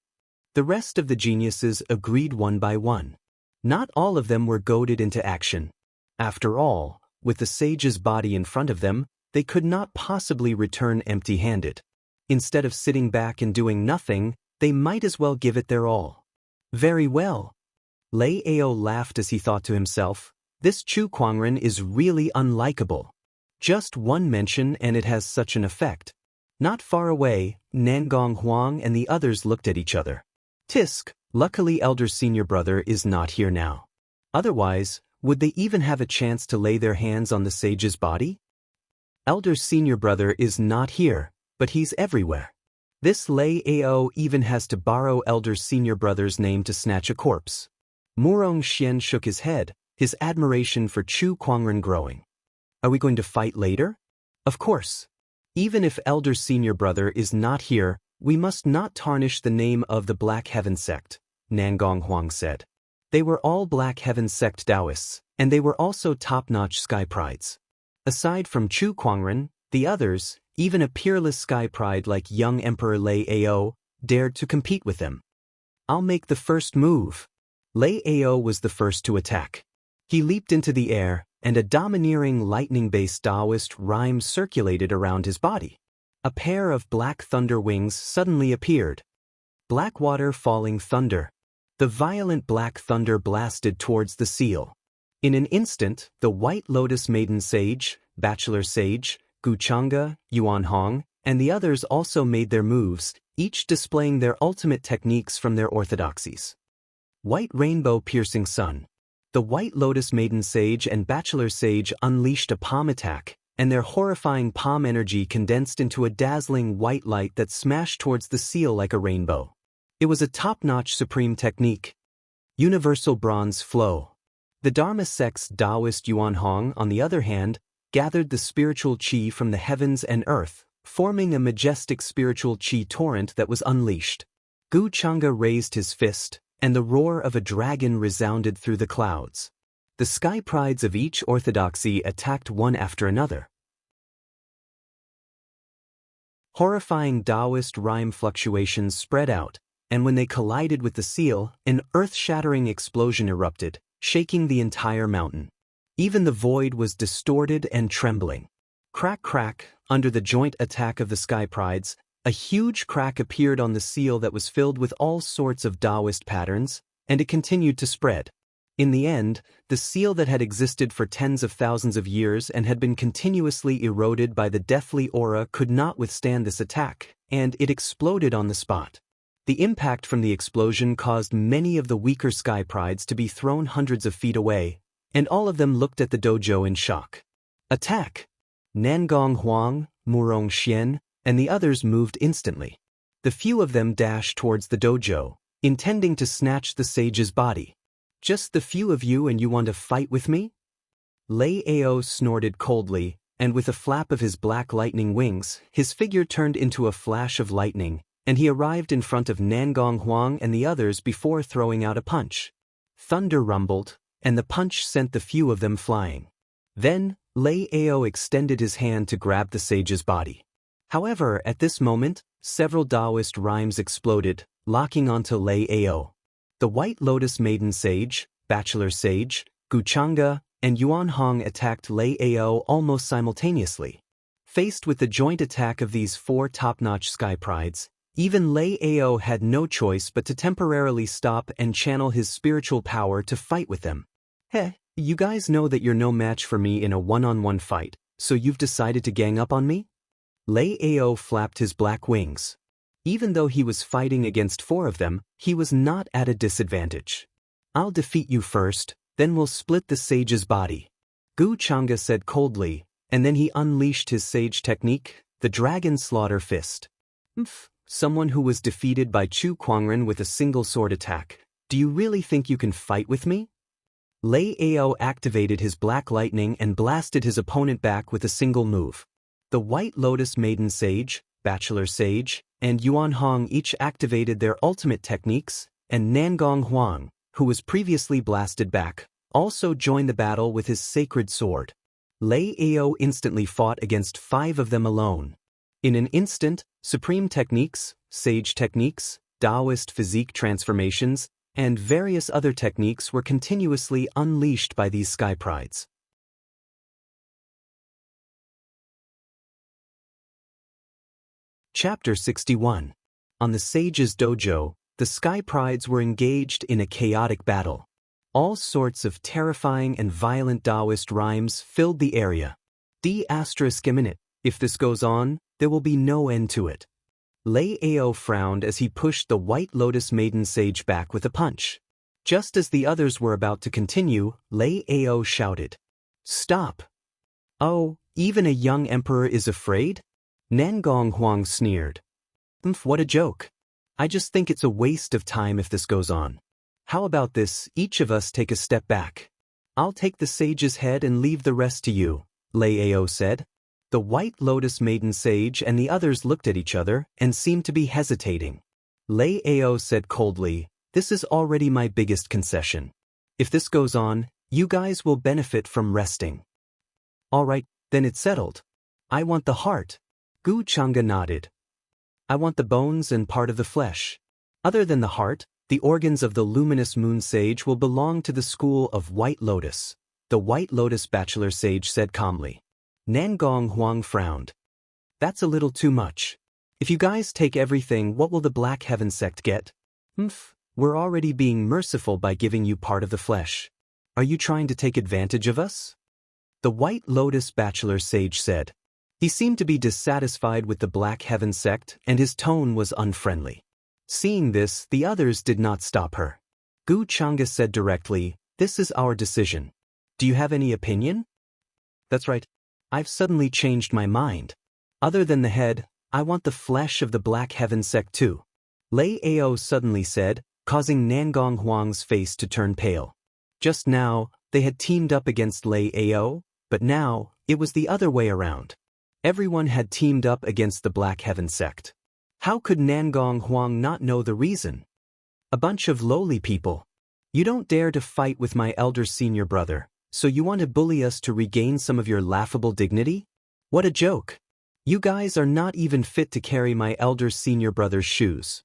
The rest of the geniuses agreed one by one. Not all of them were goaded into action. After all, with the sage's body in front of them, they could not possibly return empty-handed. Instead of sitting back and doing nothing, they might as well give it their all. Very well. Lei Ao laughed as he thought to himself, this Chu Kuangren is really unlikable. Just one mention and it has such an effect. Not far away, Nangong Huang and the others looked at each other. Tisk, luckily Elder's senior brother is not here now. Otherwise, would they even have a chance to lay their hands on the sage's body? Elder's senior brother is not here, but he's everywhere. This Lei Ao even has to borrow Elder's senior brother's name to snatch a corpse. Murong Xian shook his head, his admiration for Chu Kuangren growing. Are we going to fight later? Of course. Even if Elder's senior brother is not here, we must not tarnish the name of the Black Heaven sect, Nangong Huang said. They were all Black Heaven sect Taoists, and they were also top-notch Sky Prides. Aside from Chu Kuangren, the others, even a peerless Sky Pride like young Emperor Lei Ao, dared to compete with them. I'll make the first move. Lei Ao was the first to attack. He leaped into the air, and a domineering lightning-based Taoist rhyme circulated around his body. A pair of black thunder wings suddenly appeared. Black water falling thunder. The violent black thunder blasted towards the seal. In an instant, the White Lotus Maiden Sage, Bachelor Sage, Guchanga, Yuanhong, and the others also made their moves, each displaying their ultimate techniques from their orthodoxies. White Rainbow Piercing Sun. The White Lotus Maiden Sage and Bachelor Sage unleashed a palm attack, and their horrifying palm energy condensed into a dazzling white light that smashed towards the seal like a rainbow. It was a top-notch supreme technique. Universal Bronze Flow. The Dharma sect's Taoist Yuanhong, on the other hand, gathered the spiritual qi from the heavens and earth, forming a majestic spiritual qi torrent that was unleashed. Gu Changa raised his fist, and the roar of a dragon resounded through the clouds. The Sky Prides of each orthodoxy attacked one after another. Horrifying Taoist rhyme fluctuations spread out, and when they collided with the seal, an earth-shattering explosion erupted, shaking the entire mountain. Even the void was distorted and trembling. Crack crack, under the joint attack of the Sky Prides, a huge crack appeared on the seal that was filled with all sorts of Taoist patterns, and it continued to spread. In the end, the seal that had existed for tens of thousands of years and had been continuously eroded by the deathly aura could not withstand this attack, and it exploded on the spot. The impact from the explosion caused many of the weaker sky prides to be thrown hundreds of feet away, and all of them looked at the dojo in shock. Attack! Nangong Huang, Murong Xian, and the others moved instantly. The few of them dashed towards the dojo, intending to snatch the sage's body. Just the few of you and you want to fight with me? Lei Ao snorted coldly, and with a flap of his black lightning wings, his figure turned into a flash of lightning, and he arrived in front of Nangong Huang and the others before throwing out a punch. Thunder rumbled, and the punch sent the few of them flying. Then, Lei Ao extended his hand to grab the sage's body. However, at this moment, several Taoist rhymes exploded, locking onto Lei Ao. The White Lotus Maiden Sage, Bachelor Sage, Guchanga, and Yuan Hong attacked Lei Ao almost simultaneously. Faced with the joint attack of these four top-notch sky prides, even Lei Ao had no choice but to temporarily stop and channel his spiritual power to fight with them. Heh, you guys know that you're no match for me in a one-on-one fight, so you've decided to gang up on me? Lei Ao flapped his black wings. Even though he was fighting against four of them, he was not at a disadvantage. I'll defeat you first, then we'll split the sage's body. Gu Changa said coldly, and then he unleashed his sage technique, the Dragon Slaughter Fist. Someone who was defeated by Chu Kuangren with a single sword attack. Do you really think you can fight with me? Lei Ao activated his black lightning and blasted his opponent back with a single move. The White Lotus Maiden Sage, Bachelor Sage, and Yuan Hong each activated their ultimate techniques, and Nangong Huang, who was previously blasted back, also joined the battle with his sacred sword. Lei Ao instantly fought against 5 of them alone. In an instant, supreme techniques, sage techniques, Taoist physique transformations, and various other techniques were continuously unleashed by these sky prides. Chapter 61. On the sage's dojo, the sky prides were engaged in a chaotic battle. All sorts of terrifying and violent Taoist rhymes filled the area. D***. If this goes on, there will be no end to it. Lei Ao frowned as he pushed the White Lotus Maiden Sage back with a punch. Just as the others were about to continue, Lei Ao shouted, "Stop!" "Oh, even a young emperor is afraid?" Nangong Huang sneered. What a joke. I just think it's a waste of time if this goes on. How about this, each of us take a step back. I'll take the sage's head and leave the rest to you, Lei Ao said. The White Lotus Maiden Sage and the others looked at each other and seemed to be hesitating. Lei Ao said coldly, "This is already my biggest concession. If this goes on, you guys will benefit from resting." "All right, then it's settled. I want the heart." Gu Changa nodded. "I want the bones and part of the flesh. Other than the heart, the organs of the luminous moon sage will belong to the school of White Lotus," the White Lotus Bachelor Sage said calmly. Nangong Huang frowned. "That's a little too much. If you guys take everything, what will the Black Heaven sect get?" We're already being merciful by giving you part of the flesh. Are you trying to take advantage of us?" The White Lotus Bachelor Sage said. He seemed to be dissatisfied with the Black Heaven sect, and his tone was unfriendly. Seeing this, the others did not stop her. Gu Changa said directly, "This is our decision. Do you have any opinion?" "That's right. I've suddenly changed my mind. Other than the head, I want the flesh of the Black Heaven sect too," Lei Ao suddenly said, causing Nangong Huang's face to turn pale. Just now, they had teamed up against Lei Ao, but now, it was the other way around. Everyone had teamed up against the Black Heaven sect. How could Nangong Huang not know the reason? A bunch of lowly people. You don't dare to fight with my elder senior brother, so you want to bully us to regain some of your laughable dignity? What a joke. You guys are not even fit to carry my elder senior brother's shoes.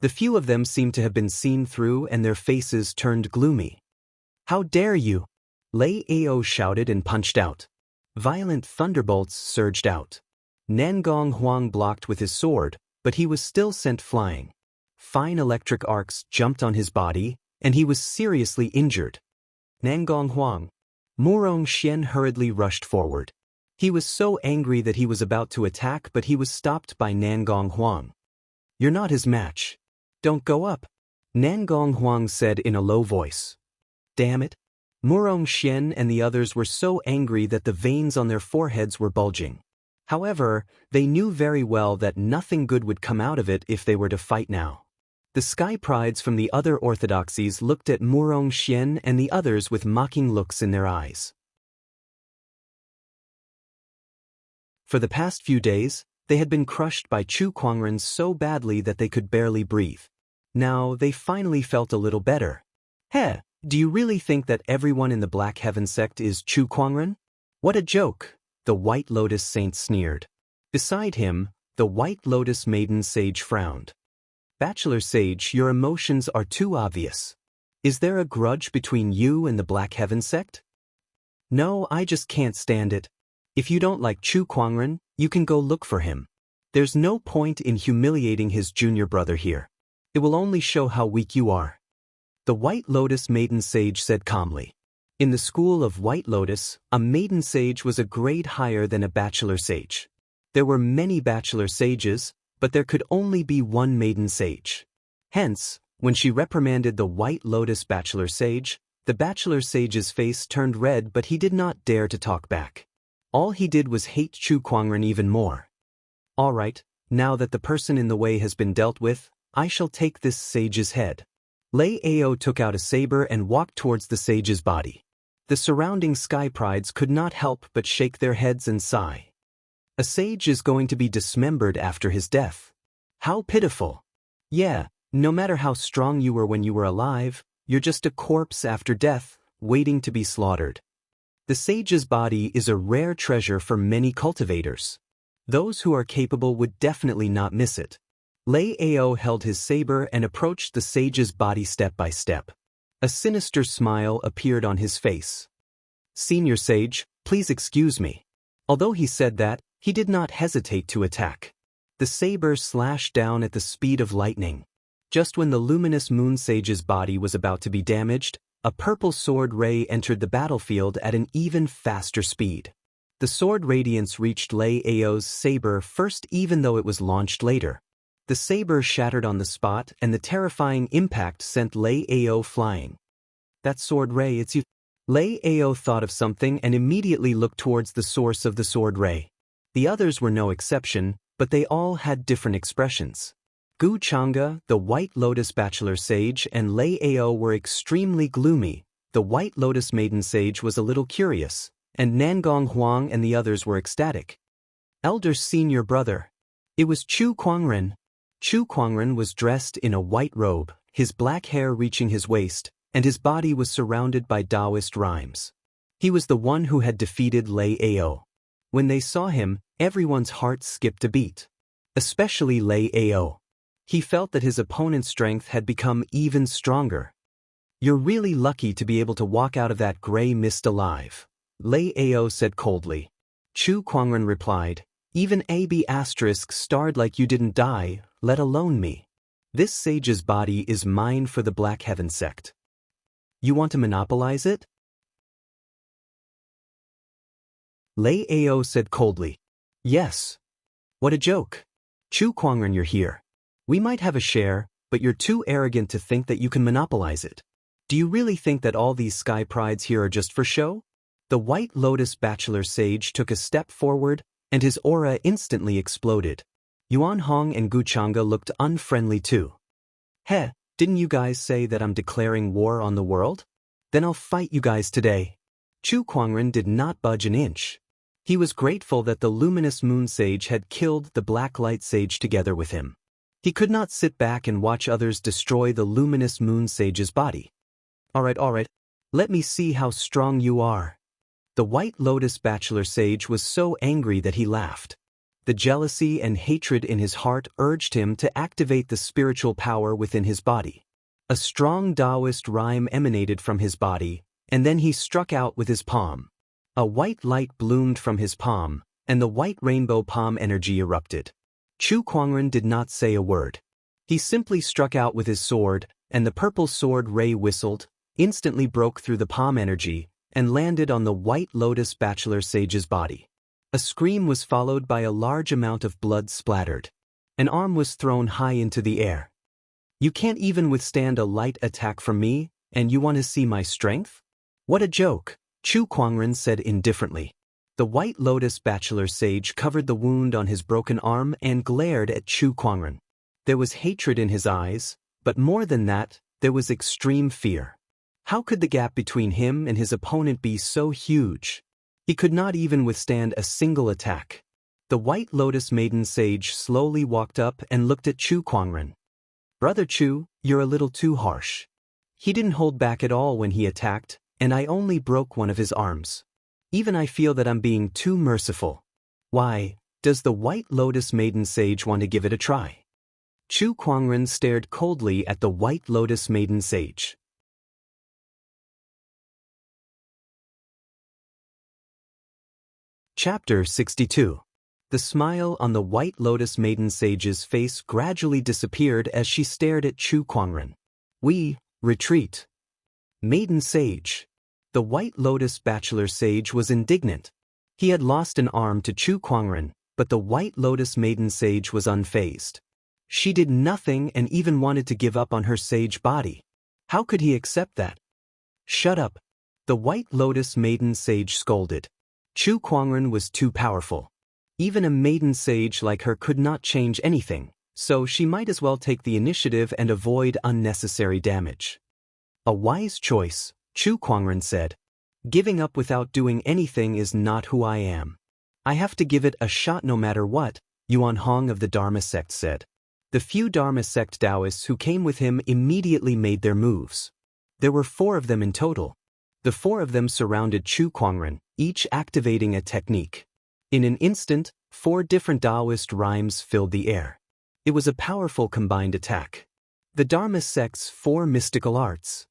The few of them seemed to have been seen through and their faces turned gloomy. "How dare you!" Lei Ao shouted and punched out. Violent thunderbolts surged out. Nangong Huang blocked with his sword, but he was still sent flying. Fine electric arcs jumped on his body, and he was seriously injured. Nangong Huang. Murong Xian hurriedly rushed forward. He was so angry that he was about to attack, but he was stopped by Nangong Huang. "You're not his match. Don't go up," Nangong Huang said in a low voice. "Damn it." Murong Xian and the others were so angry that the veins on their foreheads were bulging. However, they knew very well that nothing good would come out of it if they were to fight now. The Sky Prides from the other orthodoxies looked at Murong Xian and the others with mocking looks in their eyes. For the past few days, they had been crushed by Chu Kuangren so badly that they could barely breathe. Now they finally felt a little better. "Heh, do you really think that everyone in the Black Heaven sect is Chu Kuangren? What a joke," the White Lotus Saint sneered. Beside him, the White Lotus Maiden Sage frowned. "Bachelor Sage, your emotions are too obvious. Is there a grudge between you and the Black Heaven sect?" "No, I just can't stand it. If you don't like Chu Kuangren, you can go look for him. There's no point in humiliating his junior brother here. It will only show how weak you are," the White Lotus Maiden Sage said calmly. In the school of White Lotus, a Maiden Sage was a grade higher than a Bachelor Sage. There were many Bachelor Sages, but there could only be one Maiden Sage. Hence, when she reprimanded the White Lotus Bachelor Sage, the Bachelor Sage's face turned red, but he did not dare to talk back. All he did was hate Chu Kuangren even more. "All right, now that the person in the way has been dealt with, I shall take this sage's head." Lei Ao took out a saber and walked towards the sage's body. The surrounding Sky Prides could not help but shake their heads and sigh. A sage is going to be dismembered after his death. How pitiful. Yeah, no matter how strong you were when you were alive, you're just a corpse after death, waiting to be slaughtered. The sage's body is a rare treasure for many cultivators. Those who are capable would definitely not miss it. Lei Ao held his saber and approached the sage's body step by step. A sinister smile appeared on his face. "Senior Sage, please excuse me." Although he said that, he did not hesitate to attack. The saber slashed down at the speed of lightning. Just when the luminous Moon Sage's body was about to be damaged, a purple sword ray entered the battlefield at an even faster speed. The sword radiance reached Lei Ao's saber first, even though it was launched later. The saber shattered on the spot, and the terrifying impact sent Lei Ao flying. "That sword ray, it's you." Lei Ao thought of something and immediately looked towards the source of the sword ray. The others were no exception, but they all had different expressions. Gu Chang'e, the White Lotus Bachelor Sage, and Lei Ao were extremely gloomy. The White Lotus Maiden Sage was a little curious, and Nangong Huang and the others were ecstatic. "Elder senior brother." It was Chu Kuangren. Chu Kuangren was dressed in a white robe, his black hair reaching his waist, and his body was surrounded by Taoist rhymes. He was the one who had defeated Lei Ao. When they saw him, everyone's heart skipped a beat. Especially Lei Ao. He felt that his opponent's strength had become even stronger. "You're really lucky to be able to walk out of that gray mist alive," Lei Ao said coldly. Chu Kuangren replied, "Even AB** starred like you didn't die, let alone me. This sage's body is mine for the Black Heaven sect. You want to monopolize it?" Lei Ao said coldly. "Yes." "What a joke. Chu Kuangren, you're here. We might have a share, but you're too arrogant to think that you can monopolize it. Do you really think that all these Sky Prides here are just for show?" The White Lotus Bachelor Sage took a step forward, and his aura instantly exploded. Yuan Hong and Gu Chang'e looked unfriendly too. "Heh, didn't you guys say that I'm declaring war on the world? Then I'll fight you guys today." Chu Kuangren did not budge an inch. He was grateful that the Luminous Moon Sage had killed the Black Light Sage together with him. He could not sit back and watch others destroy the Luminous Moon Sage's body. All right, let me see how strong you are." The White Lotus Bachelor Sage was so angry that he laughed. The jealousy and hatred in his heart urged him to activate the spiritual power within his body. A strong Taoist rhyme emanated from his body, and then he struck out with his palm. A white light bloomed from his palm, and the white rainbow palm energy erupted. Chu Kuangren did not say a word. He simply struck out with his sword, and the purple sword ray whistled, instantly broke through the palm energy and landed on the White Lotus Bachelor Sage's body. A scream was followed by a large amount of blood splattered. An arm was thrown high into the air. You can't even withstand a light attack from me, and you want to see my strength? What a joke, Chu Kuangren said indifferently. The White Lotus Bachelor Sage covered the wound on his broken arm and glared at Chu Kuangren. There was hatred in his eyes, but more than that, there was extreme fear. How could the gap between him and his opponent be so huge? He could not even withstand a single attack. The White Lotus Maiden Sage slowly walked up and looked at Chu Kuangren. Brother Chu, you're a little too harsh. He didn't hold back at all when he attacked, and I only broke one of his arms. Even I feel that I'm being too merciful. Why, does the White Lotus Maiden Sage want to give it a try? Chu Kuangren stared coldly at the White Lotus Maiden Sage. Chapter 62. The smile on the White Lotus Maiden Sage's face gradually disappeared as she stared at Chu Kuangren. We retreat. Maiden Sage. The White Lotus Bachelor Sage was indignant. He had lost an arm to Chu Kuangren, but the White Lotus Maiden Sage was unfazed. She did nothing and even wanted to give up on her sage body. How could he accept that? Shut up. The White Lotus Maiden Sage scolded. Chu Kuangren was too powerful. Even a maiden sage like her could not change anything, so she might as well take the initiative and avoid unnecessary damage. A wise choice, Chu Kuangren said. Giving up without doing anything is not who I am. I have to give it a shot no matter what, Yuan Hong of the Dharma sect said. The few Dharma sect Taoists who came with him immediately made their moves. There were 4 of them in total. The 4 of them surrounded Chu Kuangren, each activating a technique. In an instant, 4 different Taoist rhymes filled the air. It was a powerful combined attack. The Dharma sect's 4 mystical arts.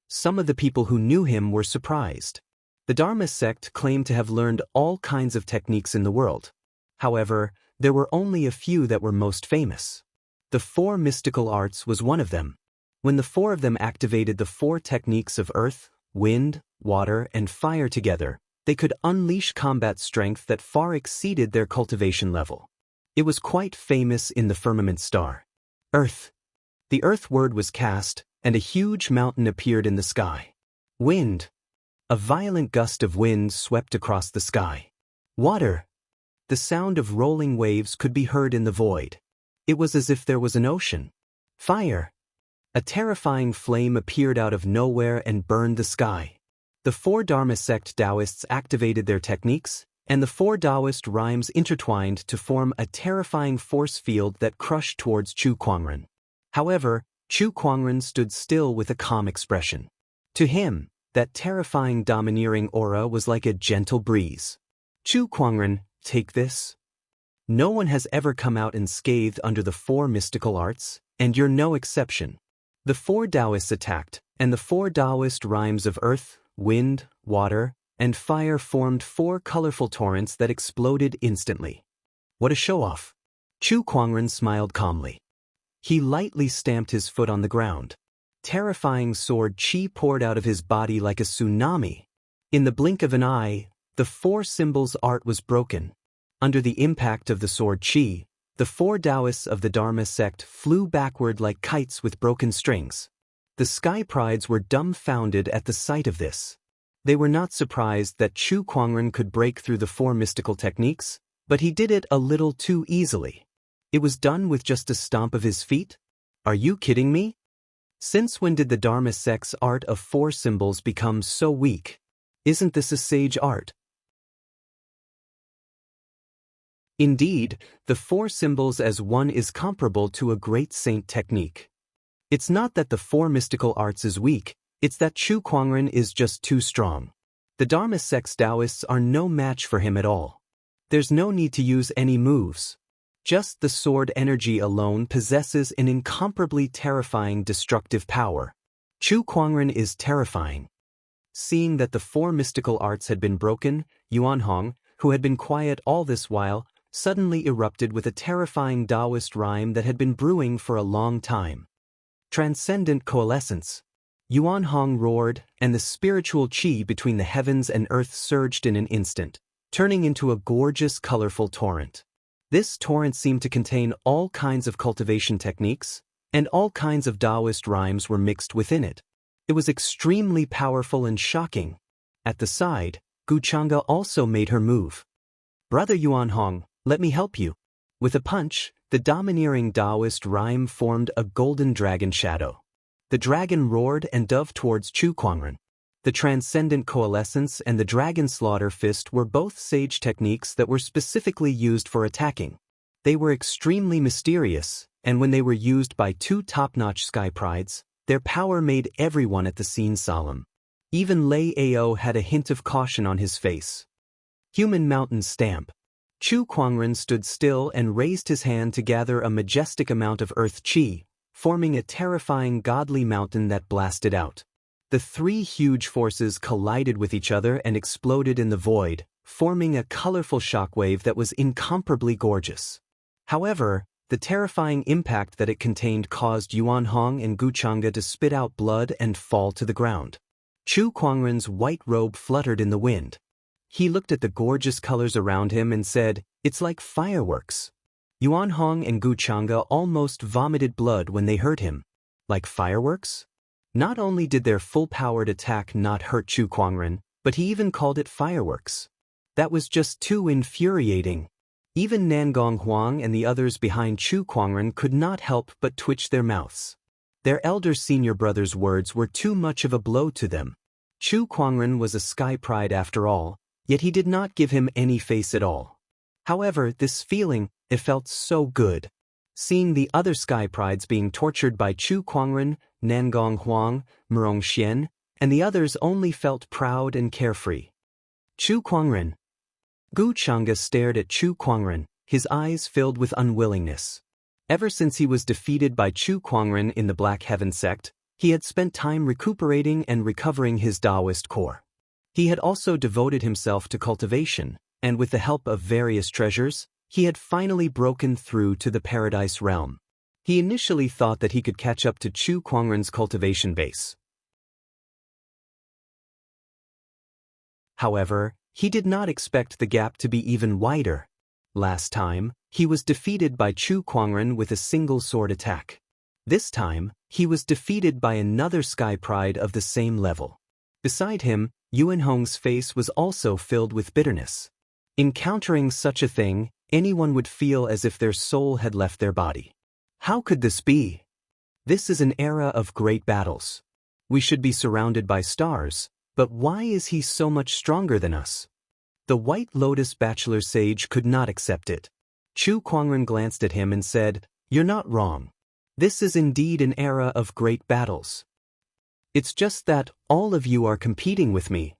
Some of the people who knew him were surprised. The Dharma sect claimed to have learned all kinds of techniques in the world. However, there were only a few that were most famous. The 4 mystical arts was one of them. When the 4 of them activated the 4 techniques of earth, wind, water, and fire together, they could unleash combat strength that far exceeded their cultivation level. It was quite famous in the firmament star. Earth. The earth word was cast, and a huge mountain appeared in the sky. Wind. A violent gust of wind swept across the sky. Water. The sound of rolling waves could be heard in the void. It was as if there was an ocean. Fire. A terrifying flame appeared out of nowhere and burned the sky. The 4 Dharma sect Taoists activated their techniques, and the 4 Taoist rhymes intertwined to form a terrifying force field that crushed towards Chu Kuangren. However, Chu Kuangren stood still with a calm expression. To him, that terrifying domineering aura was like a gentle breeze. Chu Kuangren, take this. No one has ever come out unscathed under the 4 mystical arts, and you're no exception. The 4 Taoists attacked, and the 4 Taoist rhymes of earth, wind, water, and fire formed 4 colorful torrents that exploded instantly. What a show-off! Chu Kuangren smiled calmly. He lightly stamped his foot on the ground. Terrifying sword chi poured out of his body like a tsunami. In the blink of an eye, the 4 symbols art was broken. Under the impact of the sword chi, the 4 Taoists of the Dharma sect flew backward like kites with broken strings. The Sky Prides were dumbfounded at the sight of this. They were not surprised that Chu Kuangren could break through the 4 mystical techniques, but he did it a little too easily. It was done with just a stomp of his feet? Are you kidding me? Since when did the Dharma sect's art of 4 symbols become so weak? Isn't this a sage art? Indeed, the 4 symbols as one is comparable to a great saint technique. It's not that the 4 mystical arts is weak, it's that Chu Kuangren is just too strong. The Dharma sect's Taoists are no match for him at all. There's no need to use any moves. Just the sword energy alone possesses an incomparably terrifying destructive power. Chu Kuangren is terrifying. Seeing that the 4 mystical arts had been broken, Yuan Hong, who had been quiet all this while, suddenly erupted with a terrifying Taoist rhyme that had been brewing for a long time. Transcendent coalescence. Yuan Hong roared, and the spiritual qi between the heavens and earth surged in an instant, turning into a gorgeous, colorful torrent. This torrent seemed to contain all kinds of cultivation techniques, and all kinds of Taoist rhymes were mixed within it. It was extremely powerful and shocking. At the side, Guchanga also made her move. "Brother Yuan Hong, let me help you." With a punch, the domineering Taoist rhyme formed a golden dragon shadow. The dragon roared and dove towards Chu Kuangren. The transcendent coalescence and the dragon slaughter fist were both sage techniques that were specifically used for attacking. They were extremely mysterious, and when they were used by two top-notch sky prides, their power made everyone at the scene solemn. Even Lei Ao had a hint of caution on his face. Human mountain stamp. Chu Kuangren stood still and raised his hand to gather a majestic amount of earth qi, forming a terrifying godly mountain that blasted out. The three huge forces collided with each other and exploded in the void, forming a colorful shockwave that was incomparably gorgeous. However, the terrifying impact that it contained caused Yuan Hong and Guchanga to spit out blood and fall to the ground. Chu Kuangren's white robe fluttered in the wind. He looked at the gorgeous colors around him and said, "It's like fireworks." Yuan Hong and Guchanga almost vomited blood when they heard him. Like fireworks? Not only did their full-powered attack not hurt Chu Kuangren, but he even called it fireworks. That was just too infuriating. Even Nangong Huang and the others behind Chu Kuangren could not help but twitch their mouths. Their elder senior brother's words were too much of a blow to them. Chu Kuangren was a sky pride after all, yet he did not give him any face at all. However, this feeling, it felt so good. Seeing the other sky prides being tortured by Chu Kuangren, Nangong Huang, Murong Xian, and the others only felt proud and carefree. Chu Kuangren. Guchanga stared at Chu Kuangren, his eyes filled with unwillingness. Ever since he was defeated by Chu Kuangren in the Black Heaven sect, he had spent time recuperating and recovering his Taoist core. He had also devoted himself to cultivation, and with the help of various treasures, he had finally broken through to the Paradise realm. He initially thought that he could catch up to Chu Kuangren's cultivation base. However, he did not expect the gap to be even wider. Last time, he was defeated by Chu Kuangren with a single sword attack. This time, he was defeated by another sky pride of the same level. Beside him, Yuan Hong's face was also filled with bitterness. Encountering such a thing, anyone would feel as if their soul had left their body. How could this be? This is an era of great battles. We should be surrounded by stars, but why is he so much stronger than us? The White Lotus Bachelor Sage could not accept it. Chu Kuangren glanced at him and said, "You're not wrong. This is indeed an era of great battles. It's just that all of you are competing with me."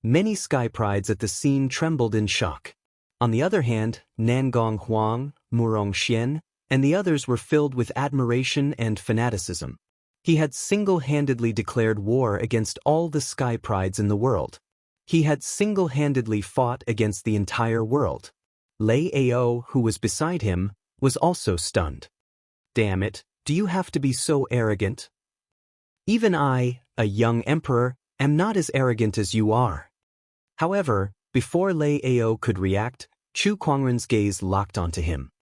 Many sky prides at the scene trembled in shock. On the other hand, Nangong Huang, Murong Xian, and the others were filled with admiration and fanaticism. He had single-handedly declared war against all the sky prides in the world. He had single-handedly fought against the entire world. Lei Ao, who was beside him, was also stunned. "Damn it, do you have to be so arrogant? Even I, a young emperor, am not as arrogant as you are." However, before Lei Ao could react, Chu Kuangren's gaze locked onto him.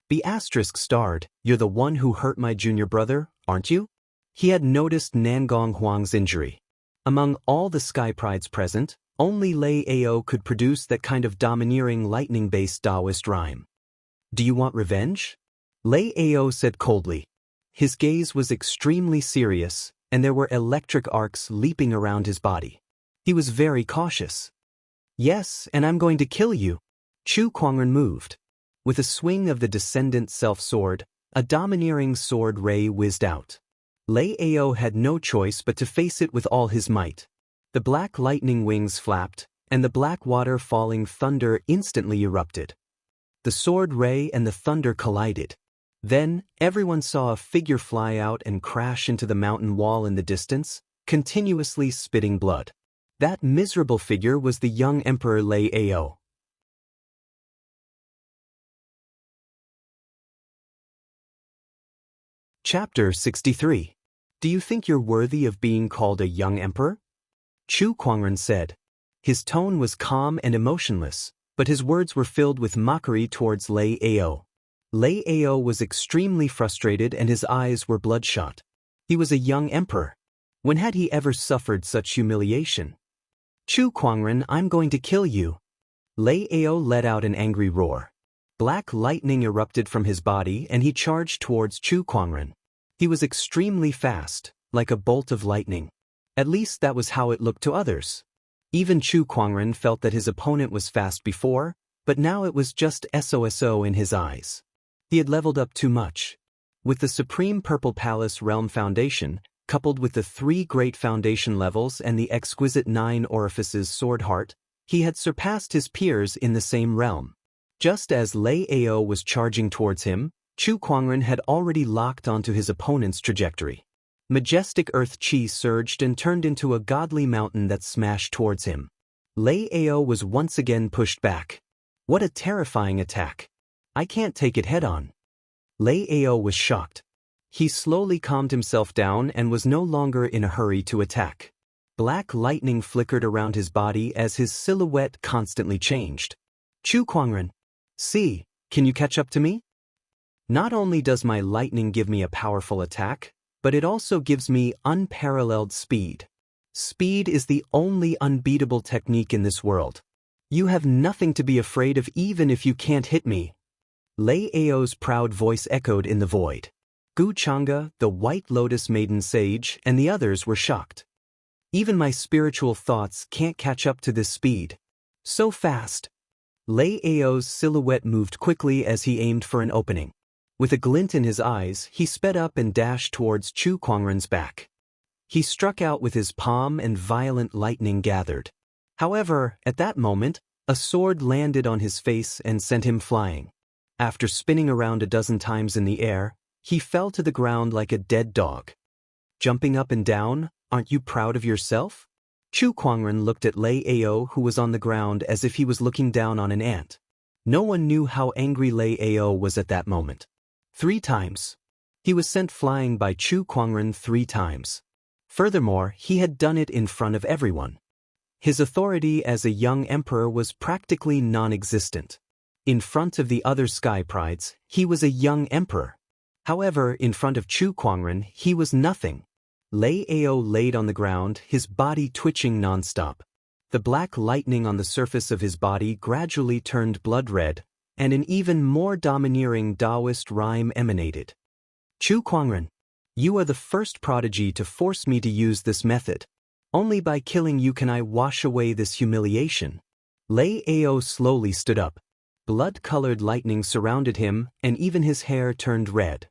"Be *starred, you're the one who hurt my junior brother, aren't you?" He had noticed Nangong Huang's injury. Among all the sky prides present, only Lei Ao could produce that kind of domineering lightning-based Taoist rhyme. "Do you want revenge?" Lei Ao said coldly. His gaze was extremely serious, and there were electric arcs leaping around his body. He was very cautious. "Yes, and I'm going to kill you." Chu Kuangren moved. With a swing of the Descendant Self-Sword, a domineering sword ray whizzed out. Lei Ao had no choice but to face it with all his might. The black lightning wings flapped, and the black water-falling thunder instantly erupted. The sword ray and the thunder collided. Then, everyone saw a figure fly out and crash into the mountain wall in the distance, continuously spitting blood. That miserable figure was the young Emperor Lei Ao. Chapter 63. Do you think you're worthy of being called a young emperor? Chu Kuangren said. His tone was calm and emotionless, but his words were filled with mockery towards Lei Ao. Lei Ao was extremely frustrated and his eyes were bloodshot. He was a young emperor. When had he ever suffered such humiliation? Chu Kuangren, I'm going to kill you. Lei Ao let out an angry roar. Black lightning erupted from his body and he charged towards Chu Kuangren. He was extremely fast, like a bolt of lightning. At least that was how it looked to others. Even Chu Kuangren felt that his opponent was fast before, but now it was just SOSO in his eyes. He had leveled up too much. With the Supreme Purple Palace Realm Foundation, coupled with the 3 great foundation levels and the exquisite 9 orifices Sword Heart, he had surpassed his peers in the same realm. Just as Lei Ao was charging towards him, Chu Kuangren had already locked onto his opponent's trajectory. Majestic earth chi surged and turned into a godly mountain that smashed towards him. Lei Ao was once again pushed back. What a terrifying attack. I can't take it head-on. Lei Ao was shocked. He slowly calmed himself down and was no longer in a hurry to attack. Black lightning flickered around his body as his silhouette constantly changed. Chu Kuangren, see, can you catch up to me? Not only does my lightning give me a powerful attack, but it also gives me unparalleled speed. Speed is the only unbeatable technique in this world. You have nothing to be afraid of even if you can't hit me. Lei Ao's proud voice echoed in the void. Gu Chang'e, the White Lotus Maiden Sage, and the others were shocked. Even my spiritual thoughts can't catch up to this speed. So fast. Lei Ao's silhouette moved quickly as he aimed for an opening. With a glint in his eyes, he sped up and dashed towards Chu Kuangren's back. He struck out with his palm and violent lightning gathered. However, at that moment, a sword landed on his face and sent him flying. After spinning around a dozen times in the air, he fell to the ground like a dead dog. Jumping up and down, aren't you proud of yourself? Chu Kuangren looked at Lei Ao, who was on the ground as if he was looking down on an ant. No one knew how angry Lei Ao was at that moment. 3 times. He was sent flying by Chu Kuangren 3 times. Furthermore, he had done it in front of everyone. His authority as a young emperor was practically non-existent. In front of the other sky prides, he was a young emperor. However, in front of Chu Kuangren, he was nothing. Lei Ao laid on the ground, his body twitching non-stop. The black lightning on the surface of his body gradually turned blood red, and an even more domineering Taoist rhyme emanated. Chu Kuangren, you are the first prodigy to force me to use this method. Only by killing you can I wash away this humiliation. Lei Ao slowly stood up. Blood-colored lightning surrounded him, and even his hair turned red.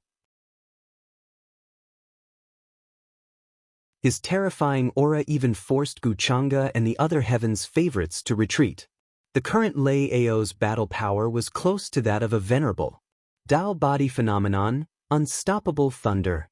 His terrifying aura even forced Gu Chang'e and the other heaven's favorites to retreat. The current Lei Ao's battle power was close to that of a venerable Dao body phenomenon, unstoppable thunder.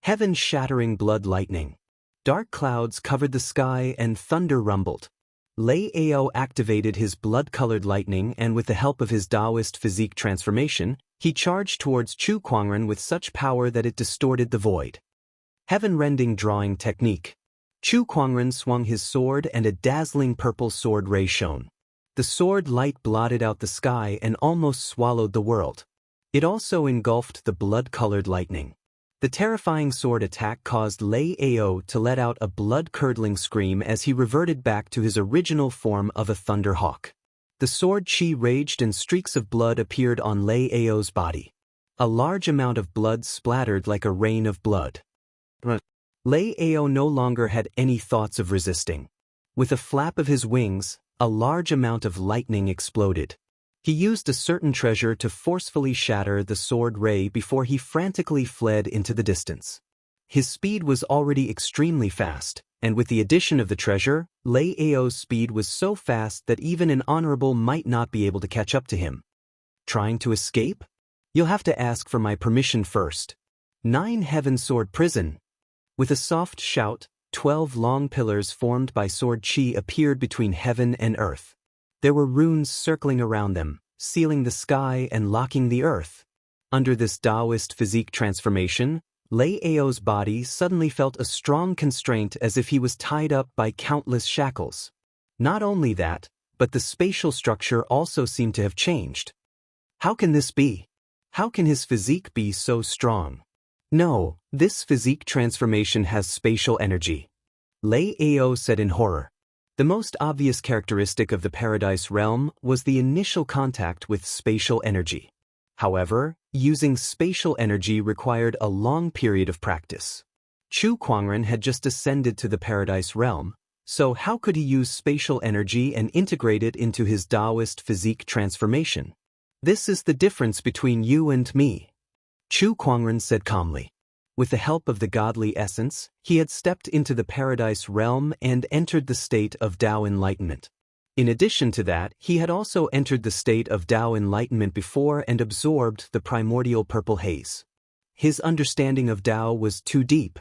Heaven-shattering blood lightning. Dark clouds covered the sky and thunder rumbled. Lei Ao activated his blood-colored lightning and with the help of his Taoist physique transformation, he charged towards Chu Kuangren with such power that it distorted the void. Heaven-rending drawing technique. Chu Kuangren swung his sword and a dazzling purple sword ray shone. The sword light blotted out the sky and almost swallowed the world. It also engulfed the blood-colored lightning. The terrifying sword attack caused Lei Ao to let out a blood-curdling scream as he reverted back to his original form of a thunderhawk. The sword chi raged and streaks of blood appeared on Lei Ao's body. A large amount of blood splattered like a rain of blood. Lei Ao no longer had any thoughts of resisting. With a flap of his wings, a large amount of lightning exploded. He used a certain treasure to forcefully shatter the sword ray before he frantically fled into the distance. His speed was already extremely fast, and with the addition of the treasure, Lei Ao's speed was so fast that even an honorable might not be able to catch up to him. Trying to escape? You'll have to ask for my permission first. 9 Heaven Sword Prison. With a soft shout, 12 long pillars formed by sword chi appeared between heaven and earth. There were runes circling around them, sealing the sky and locking the earth. Under this Taoist physique transformation, Lei Ao's body suddenly felt a strong constraint as if he was tied up by countless shackles. Not only that, but the spatial structure also seemed to have changed. How can this be? How can his physique be so strong? No, this physique transformation has spatial energy. Lei Ao said in horror. The most obvious characteristic of the Paradise Realm was the initial contact with spatial energy. However, using spatial energy required a long period of practice. Chu Kuangren had just ascended to the Paradise Realm, so how could he use spatial energy and integrate it into his Taoist physique transformation? This is the difference between you and me, Chu Kuangren said calmly. With the help of the godly essence, he had stepped into the Paradise Realm and entered the state of Tao enlightenment. In addition to that, he had also entered the state of Tao enlightenment before and absorbed the primordial purple haze. His understanding of Tao was too deep.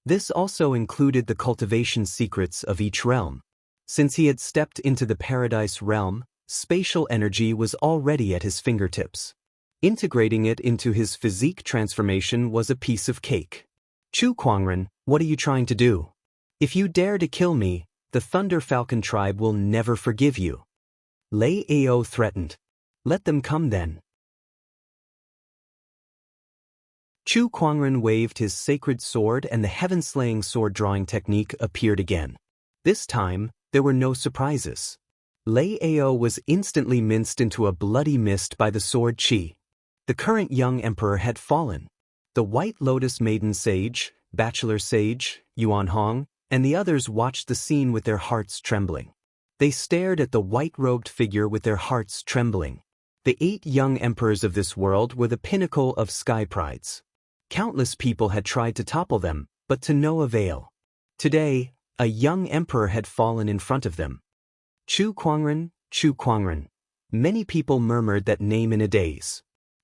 This also included the cultivation secrets of each realm. Since he had stepped into the Paradise Realm, spatial energy was already at his fingertips. Integrating it into his physique transformation was a piece of cake. Chu Kuangren, what are you trying to do? If you dare to kill me, the Thunder Falcon tribe will never forgive you. Lei Ao threatened. Let them come then. Chu Kuangren waved his sacred sword and the heaven-slaying sword drawing technique appeared again. This time, there were no surprises. Lei Ao was instantly minced into a bloody mist by the sword chi. The current young emperor had fallen. The White Lotus Maiden Sage, Bachelor Sage, Yuan Hong, and the others watched the scene with their hearts trembling. They stared at the white-robed figure with their hearts trembling. The 8 young emperors of this world were the pinnacle of sky prides. Countless people had tried to topple them, but to no avail. Today, a young emperor had fallen in front of them. Chu Kuangren, Chu Kuangren. Many people murmured that name in a daze.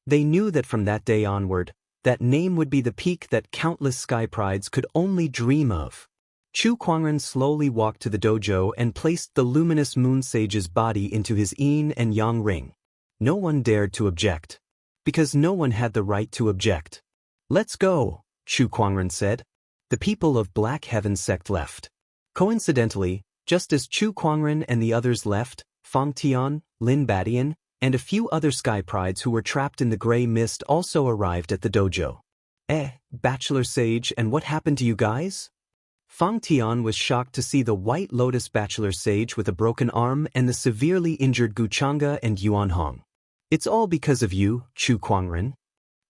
They knew that from that day onward, that name would be the peak that countless sky prides could only dream of. Chu Kuangren slowly walked to the dojo and placed the luminous moon sage's body into his yin and yang ring. No one dared to object. Because no one had the right to object. Let's go, Chu Kuangren said. The people of Black Heaven sect left. Coincidentally, just as Chu Kuangren and the others left, Fang Tian, Lin Badian, and a few other sky prides who were trapped in the gray mist also arrived at the dojo. Bachelor Sage, and what happened to you guys? Fang Tian was shocked to see the White Lotus Bachelor Sage with a broken arm and the severely injured Guchanga and Yuan Hong. It's all because of you, Chu Kuangren.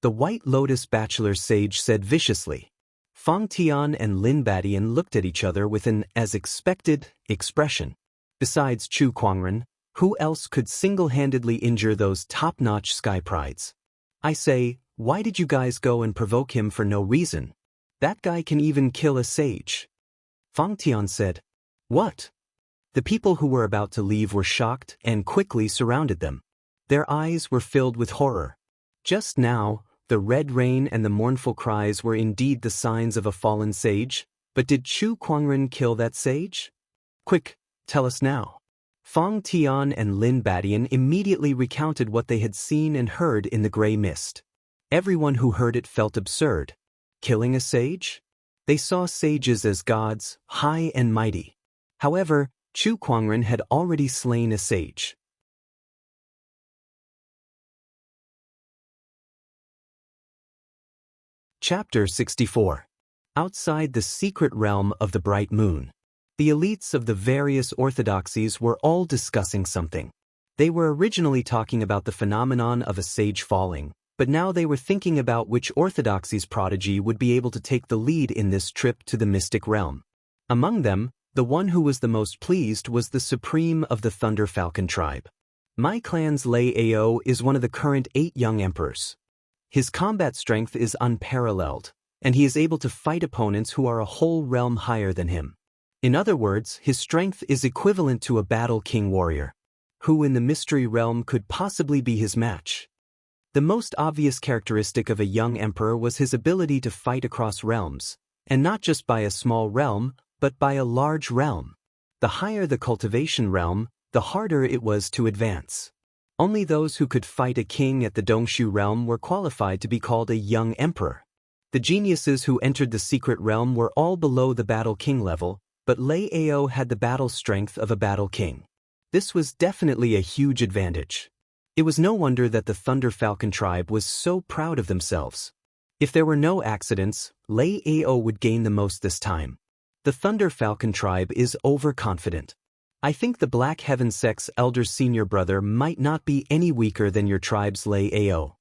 The White Lotus Bachelor Sage said viciously. Fang Tian and Lin Badian looked at each other with an as-expected expression. Besides Chu Kuangren, who else could single-handedly injure those top-notch sky prides? I say, why did you guys go and provoke him for no reason? That guy can even kill a sage. Fang Tian said. What? The people who were about to leave were shocked and quickly surrounded them. Their eyes were filled with horror. Just now, the red rain and the mournful cries were indeed the signs of a fallen sage, but did Chu Kuangren kill that sage? Quick, tell us now. Fang Tian and Lin Badian immediately recounted what they had seen and heard in the gray mist. Everyone who heard it felt absurd. Killing a sage? They saw sages as gods, high and mighty. However, Chu Kuangren had already slain a sage. Chapter 64. Outside the secret realm of the bright moon. The elites of the various orthodoxies were all discussing something. They were originally talking about the phenomenon of a sage falling, but now they were thinking about which orthodoxy's prodigy would be able to take the lead in this trip to the mystic realm. Among them, the one who was the most pleased was the supreme of the Thunder Falcon tribe. My clan's Lei Ao is one of the current 8 young emperors. His combat strength is unparalleled, and he is able to fight opponents who are a whole realm higher than him. In other words, his strength is equivalent to a battle king warrior. Who in the mystery realm could possibly be his match? The most obvious characteristic of a young emperor was his ability to fight across realms, and not just by a small realm, but by a large realm. The higher the cultivation realm, the harder it was to advance. Only those who could fight a king at the Dongshu realm were qualified to be called a young emperor. The geniuses who entered the secret realm were all below the Battle King level, but Lei Ao had the battle strength of a Battle King. This was definitely a huge advantage. It was no wonder that the Thunder Falcon tribe was so proud of themselves. If there were no accidents, Lei Ao would gain the most this time. The Thunder Falcon tribe is overconfident. I think the Black Heaven Sect's elder senior brother might not be any weaker than your tribe's Lei Ao.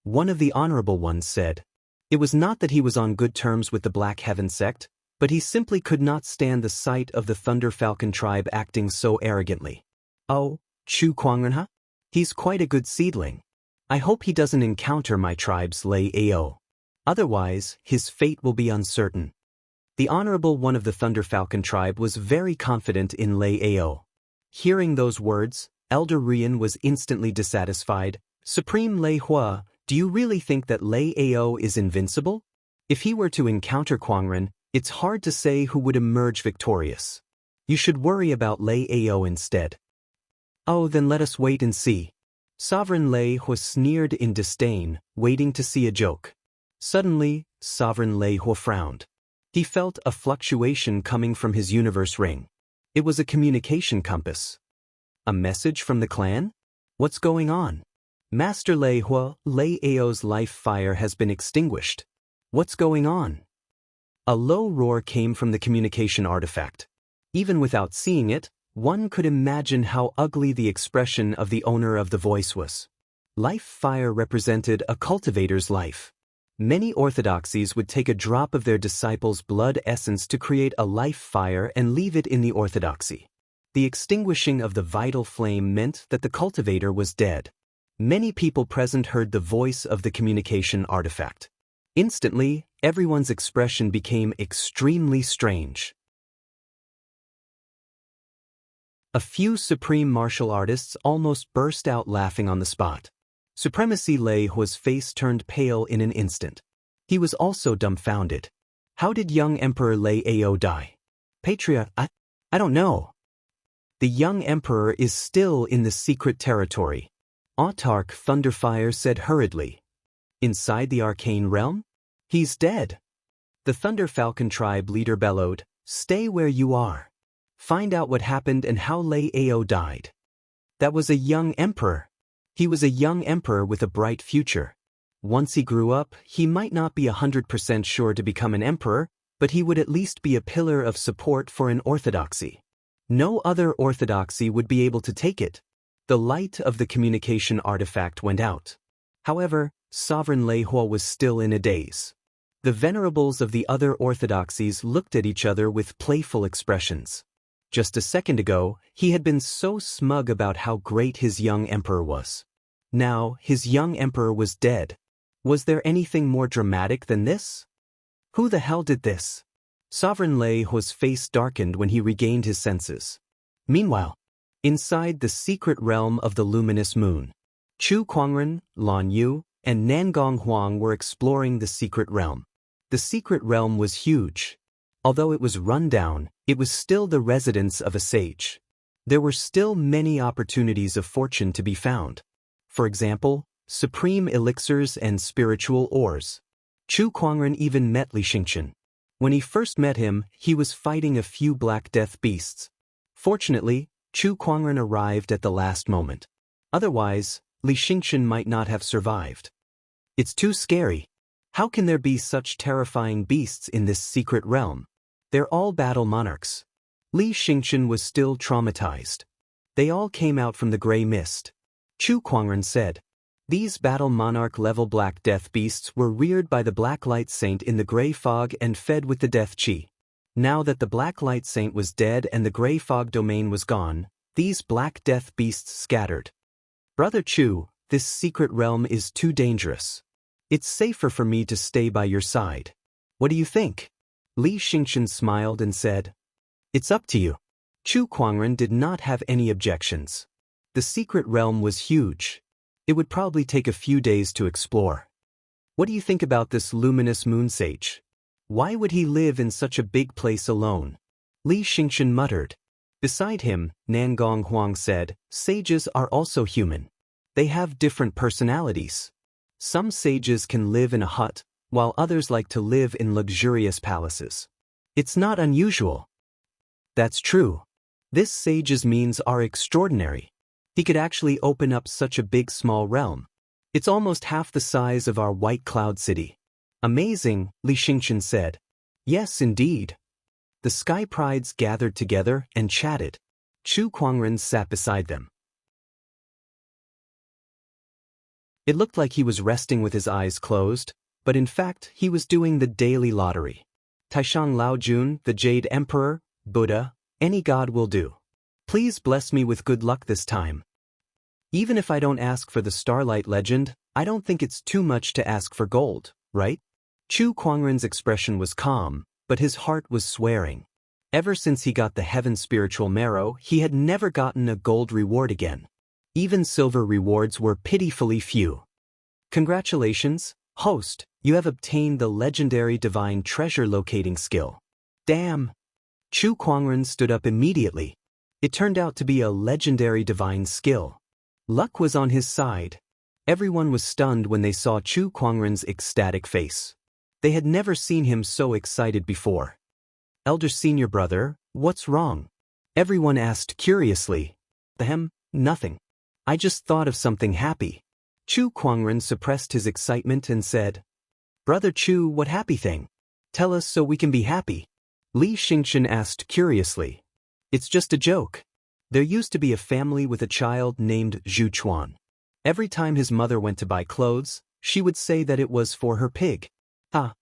One of the honorable ones said. It was not that he was on good terms with the Black Heaven Sect, but he simply could not stand the sight of the Thunder Falcon tribe acting so arrogantly. Oh, Chu Kuangren? He's quite a good seedling. I hope he doesn't encounter my tribe's Lei Ao. Otherwise, his fate will be uncertain. The honorable one of the Thunder Falcon tribe was very confident in Lei Ao. Hearing those words, Elder Rian was instantly dissatisfied. Supreme Lei Hua, do you really think that Lei Ao is invincible? If he were to encounter Kuangren, it's hard to say who would emerge victorious. You should worry about Lei Ao instead. Oh, then let us wait and see. Sovereign Lei Hua sneered in disdain, waiting to see a joke. Suddenly, Sovereign Lei Hua frowned. He felt a fluctuation coming from his universe ring. It was a communication compass. A message from the clan? What's going on? Master Lei Hua, Lei Ao's life fire has been extinguished. What's going on? A low roar came from the communication artifact. Even without seeing it, one could imagine how ugly the expression of the owner of the voice was. Life fire represented a cultivator's life. Many orthodoxies would take a drop of their disciples' blood essence to create a life fire and leave it in the orthodoxy. The extinguishing of the vital flame meant that the cultivator was dead. Many people present heard the voice of the communication artifact. Instantly, everyone's expression became extremely strange. A few supreme martial artists almost burst out laughing on the spot. Supremacy Lei Hua's face turned pale in an instant. He was also dumbfounded. How did young Emperor Lei Ao die? Patriarch, I don't know. The young emperor is still in the secret territory. Autarch Thunderfire said hurriedly. Inside the arcane realm? He's dead. The Thunder Falcon tribe leader bellowed, "Stay where you are. Find out what happened and how Lei Ao died." That was a young emperor. He was a young emperor with a bright future. Once he grew up, he might not be 100% sure to become an emperor, but he would at least be a pillar of support for an orthodoxy. No other orthodoxy would be able to take it. The light of the communication artifact went out. However, Sovereign Lei Hua was still in a daze. The venerables of the other orthodoxies looked at each other with playful expressions. Just a second ago, he had been so smug about how great his young emperor was. Now, his young emperor was dead. Was there anything more dramatic than this? Who the hell did this? Sovereign Lei Hua's face darkened when he regained his senses. Meanwhile, inside the secret realm of the luminous moon, Chu Kuangren, Lan Yu, and Nangong Huang were exploring the secret realm. The secret realm was huge. Although it was run down, it was still the residence of a sage. There were still many opportunities of fortune to be found. For example, supreme elixirs and spiritual ores. Chu Kuangren even met Li Xingchen. When he first met him, he was fighting a few Black Death beasts. Fortunately, Chu Kuangren arrived at the last moment. Otherwise, Li Xingchen might not have survived. It's too scary. How can there be such terrifying beasts in this secret realm? They're all battle monarchs. Li Xingchen was still traumatized. They all came out from the gray mist. Chu Kuangren said. These battle monarch-level Black Death beasts were reared by the Black Light Saint in the gray fog and fed with the Death Chi. Now that the Black Light Saint was dead and the gray fog domain was gone, these Black Death beasts scattered. Brother Chu, this secret realm is too dangerous. It's safer for me to stay by your side. What do you think? Li Xingchen smiled and said. It's up to you. Chu Kuangren did not have any objections. The secret realm was huge. It would probably take a few days to explore. What do you think about this luminous moon sage? Why would he live in such a big place alone? Li Xingchen muttered. Beside him, Nangong Huang said, sages are also human. They have different personalities. Some sages can live in a hut, while others like to live in luxurious palaces. It's not unusual. That's true. This sage's means are extraordinary. He could actually open up such a big small realm. It's almost half the size of our White Cloud City. Amazing, Li Xingchen said. Yes, indeed. The Sky Prides gathered together and chatted. Chu Kuangren sat beside them. It looked like he was resting with his eyes closed, but in fact he was doing the daily lottery. Taishang Laojun, the Jade Emperor, Buddha, any god will do. Please bless me with good luck this time. Even if I don't ask for the Starlight Legend, I don't think it's too much to ask for gold, right? Chu Kuangren's expression was calm, but his heart was swearing. Ever since he got the Heaven Spiritual Marrow, he had never gotten a gold reward again. Even silver rewards were pitifully few. Congratulations, host, you have obtained the legendary divine treasure locating skill. Damn! Chu Kuangren stood up immediately. It turned out to be a legendary divine skill. Luck was on his side. Everyone was stunned when they saw Chu Kuangren's ecstatic face. They had never seen him so excited before. Elder senior brother, what's wrong? Everyone asked curiously. Nothing. I just thought of something happy. Chu Kuangren suppressed his excitement and said, Brother Chu, what happy thing? Tell us so we can be happy. Li Xingchen asked curiously. It's just a joke. There used to be a family with a child named Zhu Chuan. Every time his mother went to buy clothes, she would say that it was for her pig. Ah!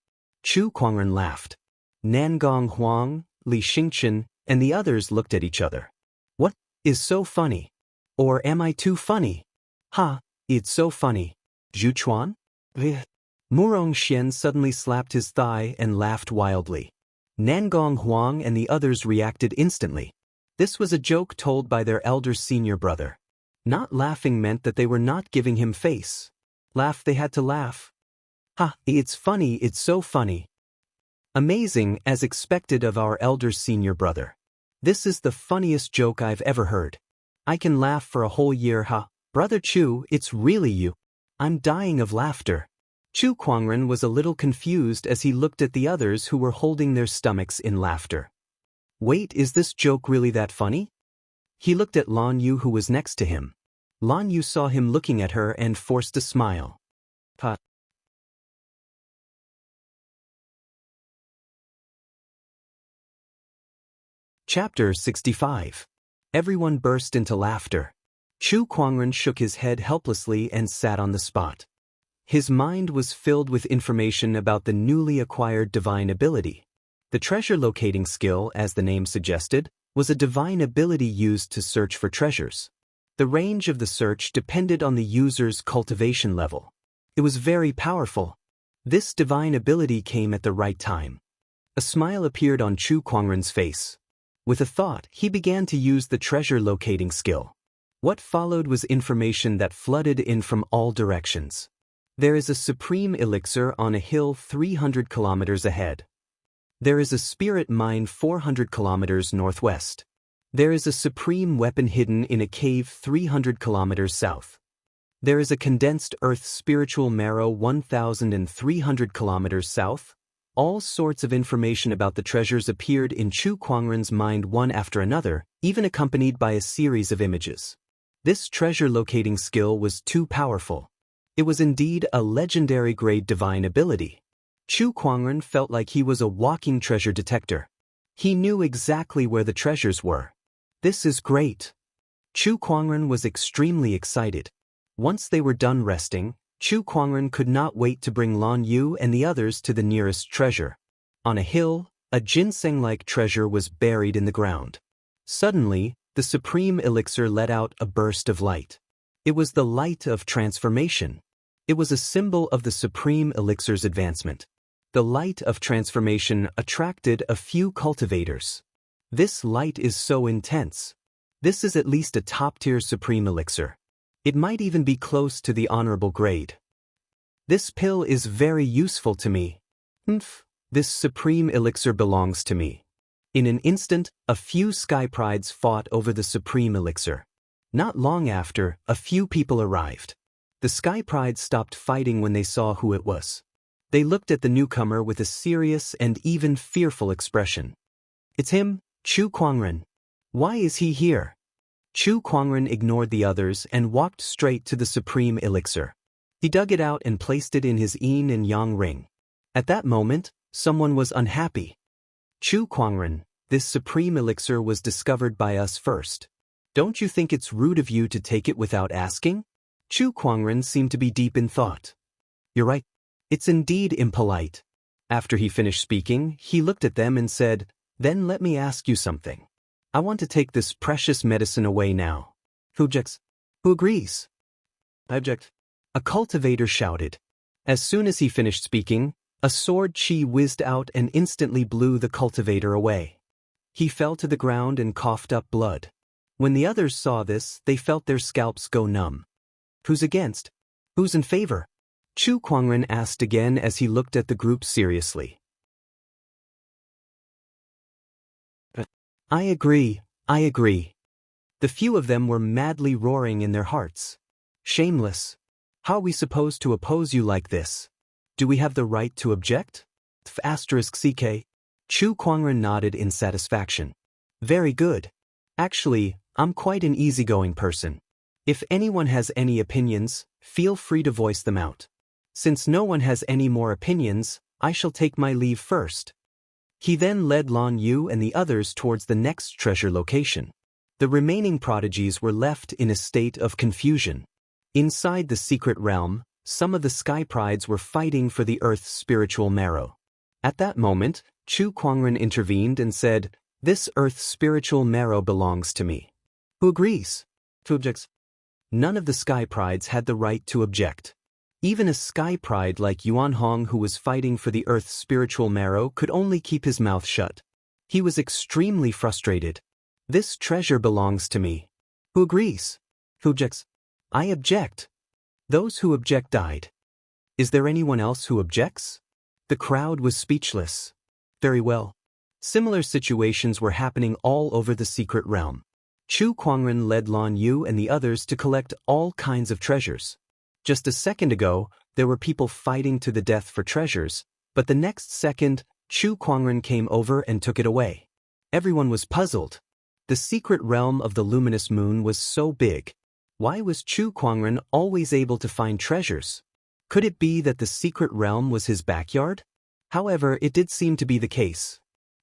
Chu Kuangren laughed. Nangong Huang, Li Xingchen, and the others looked at each other. What is so funny? Or am I too funny? Ha! It's so funny. Zhu Chuan? Murong Xian suddenly slapped his thigh and laughed wildly. Nangong Huang and the others reacted instantly. This was a joke told by their elder senior brother. Not laughing meant that they were not giving him face. Laugh, they had to laugh. Ha, it's funny, it's so funny. Amazing, as expected of our elder senior brother. This is the funniest joke I've ever heard. I can laugh for a whole year, ha. Brother Chu, it's really you. I'm dying of laughter. Chu Kuangren was a little confused as he looked at the others who were holding their stomachs in laughter. Wait, is this joke really that funny? He looked at Lan Yu who was next to him. Lan Yu saw him looking at her and forced a smile. Ha. Chapter 65. Everyone burst into laughter. Chu Kuangren shook his head helplessly and sat on the spot. His mind was filled with information about the newly acquired divine ability. The treasure locating skill, as the name suggested, was a divine ability used to search for treasures. The range of the search depended on the user's cultivation level. It was very powerful. This divine ability came at the right time. A smile appeared on Chu Kuangren's face. With a thought, he began to use the treasure locating skill. What followed was information that flooded in from all directions. There is a supreme elixir on a hill 300 kilometers ahead. There is a spirit mine 400 kilometers northwest. There is a supreme weapon hidden in a cave 300 kilometers south. There is a condensed earth spiritual marrow 1,300 kilometers south. All sorts of information about the treasures appeared in Chu Kuangren's mind one after another, even accompanied by a series of images. This treasure locating skill was too powerful. It was indeed a legendary grade divine ability. Chu Kuangren felt like he was a walking treasure detector. He knew exactly where the treasures were. This is great. Chu Kuangren was extremely excited. Once they were done resting, Chu Kuangren could not wait to bring Lan Yu and the others to the nearest treasure. On a hill, a ginseng-like treasure was buried in the ground. Suddenly, the supreme elixir let out a burst of light. It was the light of transformation. It was a symbol of the supreme elixir's advancement. The light of transformation attracted a few cultivators. This light is so intense. This is at least a top-tier supreme elixir. It might even be close to the honorable grade. This pill is very useful to me. This supreme elixir belongs to me. In an instant, a few sky prides fought over the supreme elixir. Not long after, a few people arrived. The sky prides stopped fighting when they saw who it was. They looked at the newcomer with a serious and even fearful expression. It's him, Chu Kuangren. Why is he here? Chu Kuangren ignored the others and walked straight to the supreme elixir. He dug it out and placed it in his yin and yang ring. At that moment, someone was unhappy. Chu Kuangren, this supreme elixir was discovered by us first. Don't you think it's rude of you to take it without asking? Chu Kuangren seemed to be deep in thought. You're right. It's indeed impolite. After he finished speaking, he looked at them and said, Then let me ask you something. I want to take this precious medicine away now. Who objects? Who agrees? I object. A cultivator shouted. As soon as he finished speaking, a sword chi whizzed out and instantly blew the cultivator away. He fell to the ground and coughed up blood. When the others saw this, they felt their scalps go numb. Who's against? Who's in favor? Chu Kuangren asked again as he looked at the group seriously. I agree. The few of them were madly roaring in their hearts. Shameless. How are we supposed to oppose you like this? Do we have the right to object? *CK. Chu Kuangren nodded in satisfaction. Very good. Actually, I'm quite an easygoing person. If anyone has any opinions, feel free to voice them out. Since no one has any more opinions, I shall take my leave first. He then led Lan Yu and the others towards the next treasure location. The remaining prodigies were left in a state of confusion. Inside the secret realm, some of the sky prides were fighting for the earth's spiritual marrow. At that moment, Chu Kuangren intervened and said, This earth's spiritual marrow belongs to me. Who agrees? Who objects? None of the sky prides had the right to object. Even a sky pride like Yuan Hong, who was fighting for the earth's spiritual marrow, could only keep his mouth shut. He was extremely frustrated. This treasure belongs to me. Who agrees? Who objects? I object. Those who object died. Is there anyone else who objects? The crowd was speechless. Very well. Similar situations were happening all over the secret realm. Chu Kuangren led Lan Yu and the others to collect all kinds of treasures. Just a second ago, there were people fighting to the death for treasures, but the next second, Chu Kuangren came over and took it away. Everyone was puzzled. The secret realm of the luminous moon was so big. Why was Chu Kuangren always able to find treasures? Could it be that the secret realm was his backyard? However, it did seem to be the case.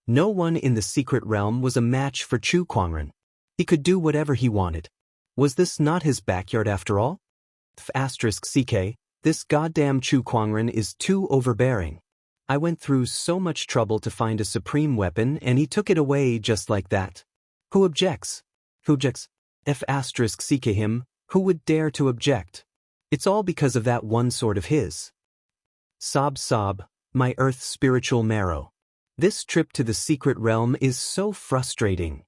No one in the secret realm was a match for Chu Kuangren. He could do whatever he wanted. Was this not his backyard after all? *CK, this goddamn Chu Kuangren is too overbearing. I went through so much trouble to find a supreme weapon and he took it away just like that. Who objects? Who objects? *CK him, who would dare to object? It's all because of that one sword of his. Sob, my earth's spiritual marrow. This trip to the secret realm is so frustrating.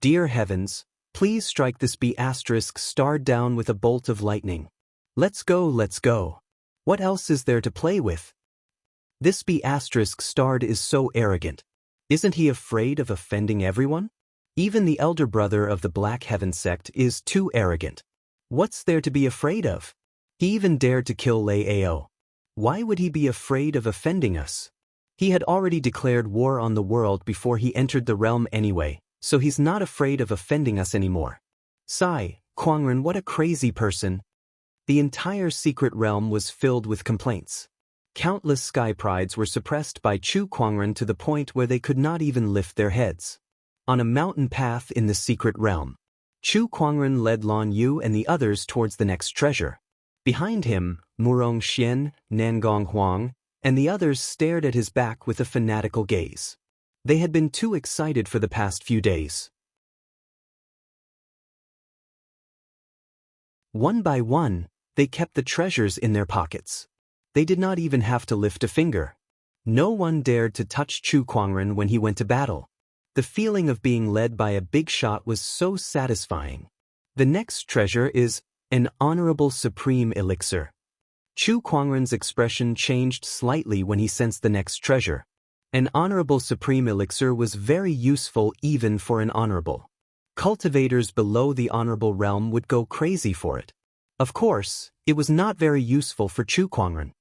Dear heavens, please strike this B** star down with a bolt of lightning. Let's go. What else is there to play with? This B** starred is so arrogant. Isn't he afraid of offending everyone? Even the elder brother of the Black Heaven sect is too arrogant. What's there to be afraid of? He even dared to kill Lei Ao. Why would he be afraid of offending us? He had already declared war on the world before he entered the realm anyway, so he's not afraid of offending us anymore. Sigh, Kuangren, what a crazy person. The entire secret realm was filled with complaints. Countless sky prides were suppressed by Chu Kuangren to the point where they could not even lift their heads. On a mountain path in the secret realm, Chu Kuangren led Lan Yu and the others towards the next treasure. Behind him, Murong Xian, Nangong Huang, and the others stared at his back with a fanatical gaze. They had been too excited for the past few days. One by one, they kept the treasures in their pockets. They did not even have to lift a finger. No one dared to touch Chu Kuangren when he went to battle. The feeling of being led by a big shot was so satisfying. The next treasure is an honorable supreme elixir. Chu Kuangren's expression changed slightly when he sensed the next treasure. An honorable supreme elixir was very useful even for an honorable. Cultivators below the honorable realm would go crazy for it. Of course, it was not very useful for Chu Kuangren.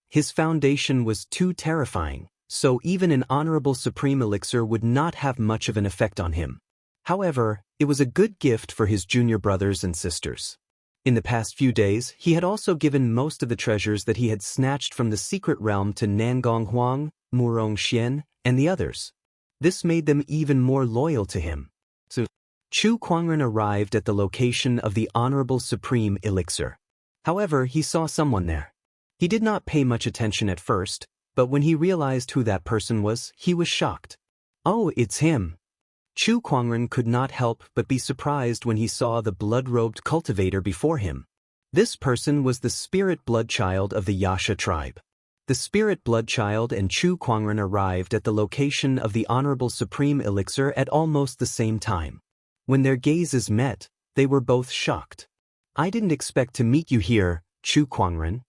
his foundation was too terrifying, so even an honorable supreme elixir would not have much of an effect on him. However, it was a good gift for his junior brothers and sisters. In the past few days, he had also given most of the treasures that he had snatched from the secret realm to Nangong Huang, Murong Xian, and the others. This made them even more loyal to him. So, Chu Kuangren arrived at the location of the Honorable Supreme Elixir. However, he saw someone there. He did not pay much attention at first, but when he realized who that person was, he was shocked. Oh, it's him. Chu Kuangren could not help but be surprised when he saw the blood-robed cultivator before him. This person was the spirit blood child of the Yasha tribe. The spirit blood child and Chu Kuangren arrived at the location of the Honorable Supreme Elixir at almost the same time. When their gazes met, they were both shocked. I didn't expect to meet you here, Chu Kuangren.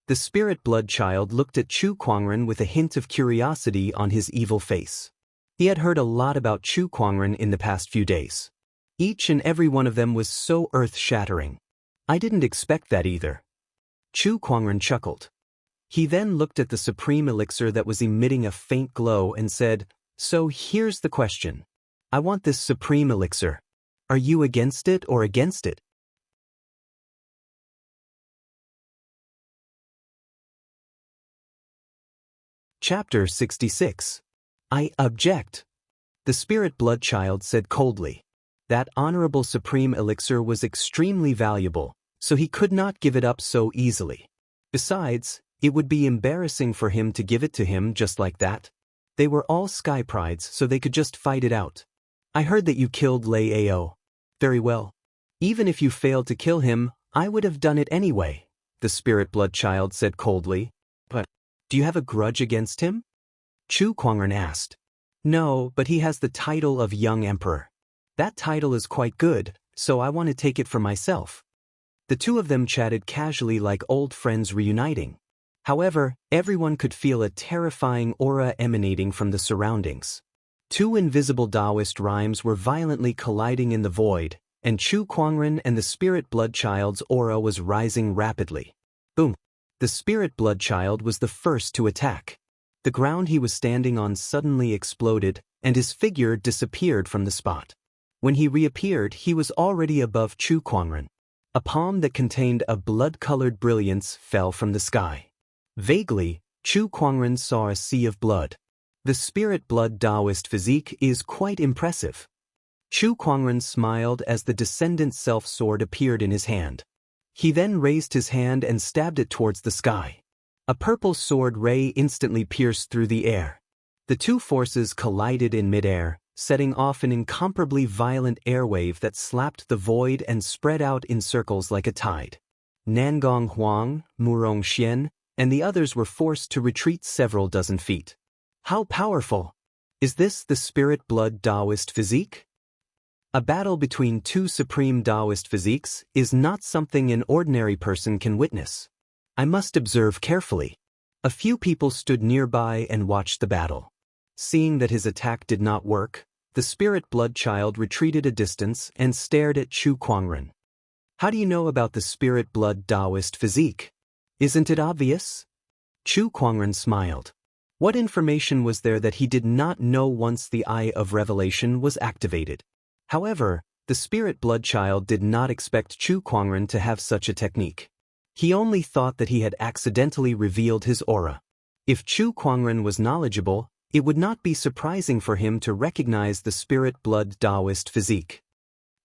The spirit blood child looked at Chu Kuangren with a hint of curiosity on his evil face. He had heard a lot about Chu Kuangren in the past few days. Each and every one of them was so earth-shattering. I didn't expect that either. Chu Kuangren chuckled. He then looked at the supreme elixir that was emitting a faint glow and said, "So here's the question. I want this supreme elixir. Are you against it or against it?" Chapter 66. I object. The spirit blood child said coldly. That honorable supreme elixir was extremely valuable, so he could not give it up so easily. Besides, it would be embarrassing for him to give it to him just like that. They were all sky prides, so they could just fight it out. I heard that you killed Lei Ao. Very well. Even if you failed to kill him, I would have done it anyway, the spirit blood child said coldly. But, do you have a grudge against him? Chu Kuangren asked. No, but he has the title of Young Emperor. That title is quite good, so I want to take it for myself. The two of them chatted casually like old friends reuniting. However, everyone could feel a terrifying aura emanating from the surroundings. Two invisible Taoist rhymes were violently colliding in the void, and Chu Kuangren and the spirit blood child's aura was rising rapidly. Boom! The spirit blood child was the first to attack. The ground he was standing on suddenly exploded, and his figure disappeared from the spot. When he reappeared, he was already above Chu Kuangren. A palm that contained a blood-colored brilliance fell from the sky. Vaguely, Chu Kuangren saw a sea of blood. The spirit blood Taoist physique is quite impressive. Chu Kuangren smiled as the descendant self-sword appeared in his hand. He then raised his hand and stabbed it towards the sky. A purple sword ray instantly pierced through the air. The two forces collided in midair, setting off an incomparably violent airwave that slapped the void and spread out in circles like a tide. Nangong Huang, Murong Xian, and the others were forced to retreat several dozen feet. How powerful! Is this the spirit blood Taoist physique? A battle between two supreme Taoist physiques is not something an ordinary person can witness. I must observe carefully. A few people stood nearby and watched the battle. Seeing that his attack did not work, the spirit blood child retreated a distance and stared at Chu Kuangren. How do you know about the spirit blood Taoist physique? Isn't it obvious? Chu Kuangren smiled. What information was there that he did not know once the Eye of Revelation was activated? However, the spirit blood child did not expect Chu Kuangren to have such a technique. He only thought that he had accidentally revealed his aura. If Chu Kuangren was knowledgeable, it would not be surprising for him to recognize the spirit blood Taoist physique.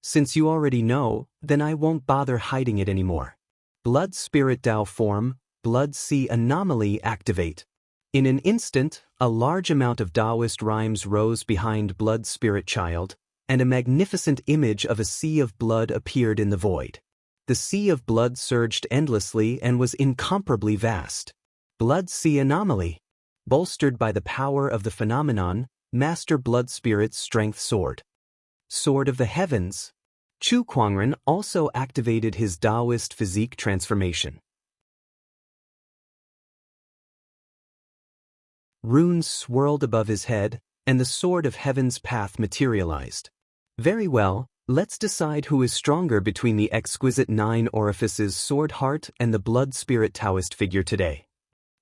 Since you already know, then I won't bother hiding it anymore. Blood spirit Tao form, blood sea anomaly activate. In an instant, a large amount of Taoist rhymes rose behind blood spirit child, and a magnificent image of a sea of blood appeared in the void. The sea of blood surged endlessly and was incomparably vast. Blood sea anomaly. Bolstered by the power of the phenomenon, Master Blood Spirit's strength sword. Sword of the Heavens. Chu Kuangren also activated his Taoist physique transformation. Runes swirled above his head, and the Sword of Heaven's path materialized. Very well, let's decide who is stronger between the exquisite 9 orifices sword heart and the blood spirit Taoist figure today.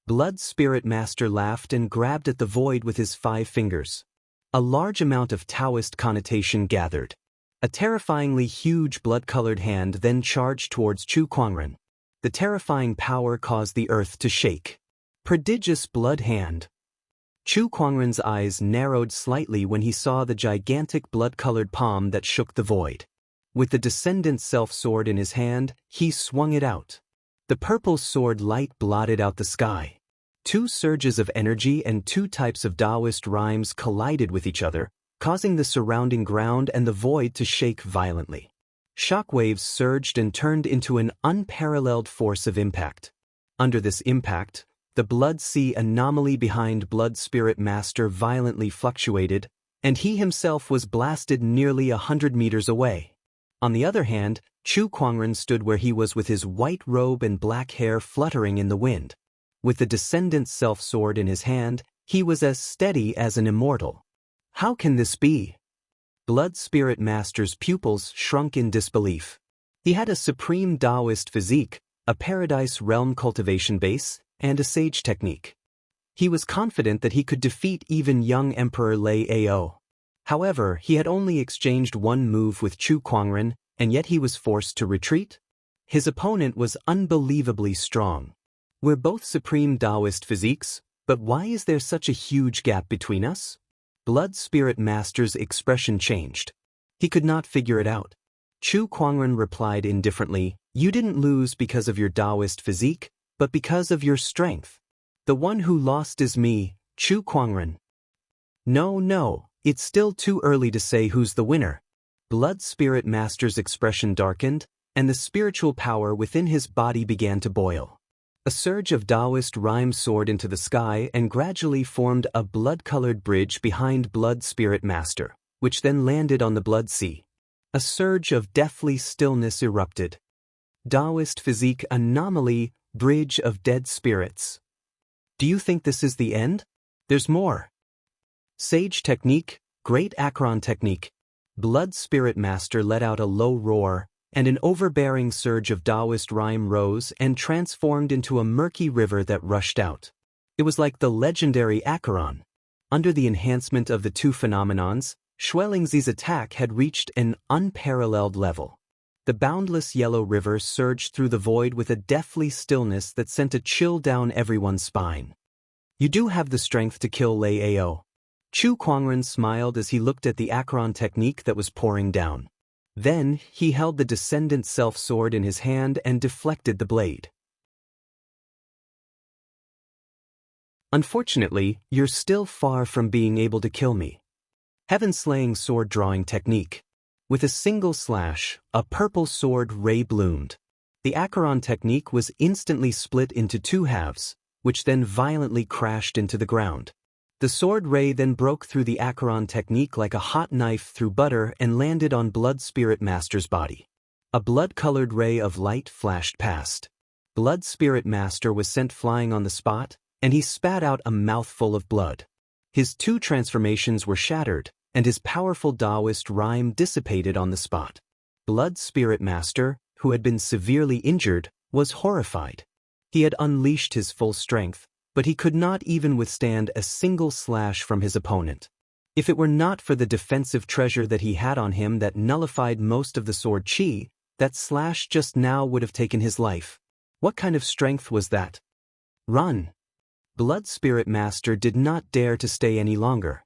Blood Spirit Master laughed and grabbed at the void with his 5 fingers. A large amount of Taoist connotation gathered. A terrifyingly huge blood-colored hand then charged towards Chu Kuangren. The terrifying power caused the earth to shake. Prodigious blood hand. Chu Kuangren's eyes narrowed slightly when he saw the gigantic blood-colored palm that shook the void. With the Descendant Self-Sword in his hand, he swung it out. The purple sword light blotted out the sky. 2 surges of energy and 2 types of Taoist rhymes collided with each other, causing the surrounding ground and the void to shake violently. Shockwaves surged and turned into an unparalleled force of impact. Under this impact, the Blood Sea anomaly behind Blood Spirit Master violently fluctuated, and he himself was blasted nearly 100 meters away. On the other hand, Chu Kuangren stood where he was with his white robe and black hair fluttering in the wind. With the Descendant's self-sword in his hand, he was as steady as an immortal. How can this be? Blood Spirit Master's pupils shrunk in disbelief. He had a supreme Taoist physique, a Paradise Realm cultivation base, and a sage technique. He was confident that he could defeat even young Emperor Lei Ao. However, he had only exchanged 1 move with Chu Kuangren, and yet he was forced to retreat? His opponent was unbelievably strong. We're both supreme Taoist physiques, but why is there such a huge gap between us? Blood Spirit Master's expression changed. He could not figure it out. Chu Kuangren replied indifferently, "You didn't lose because of your Taoist physique, but because of your strength. The one who lost is me, Chu Kuangren." No, it's still too early to say who's the winner. Blood Spirit Master's expression darkened, and the spiritual power within his body began to boil. A surge of Taoist rhyme soared into the sky and gradually formed a blood-colored bridge behind Blood Spirit Master, which then landed on the Blood Sea. A surge of deathly stillness erupted. Taoist physique anomaly, bridge of dead spirits. Do you think this is the end? There's more. Sage technique, great Acheron technique. Blood Spirit Master let out a low roar, and an overbearing surge of Taoist rhyme rose and transformed into a murky river that rushed out. It was like the legendary Acheron. Under the enhancement of the 2 phenomenons, Xuelingzi's attack had reached an unparalleled level. The boundless yellow river surged through the void with a deathly stillness that sent a chill down everyone's spine. You do have the strength to kill Lei Ao. Chu Kuangren smiled as he looked at the Acheron technique that was pouring down. Then, he held the Descendant Self-Sword in his hand and deflected the blade. Unfortunately, you're still far from being able to kill me. Heaven-slaying sword drawing technique. With a single slash, a purple sword ray bloomed. The Acheron technique was instantly split into 2 halves, which then violently crashed into the ground. The sword ray then broke through the Acheron technique like a hot knife through butter and landed on Blood Spirit Master's body. A blood-colored ray of light flashed past. Blood Spirit Master was sent flying on the spot, and he spat out a mouthful of blood. His 2 transformations were shattered, and his powerful Taoist rhyme dissipated on the spot. Blood Spirit Master, who had been severely injured, was horrified. He had unleashed his full strength, but he could not even withstand a single slash from his opponent. If it were not for the defensive treasure that he had on him that nullified most of the sword chi, that slash just now would have taken his life. What kind of strength was that? Run! Blood Spirit Master did not dare to stay any longer.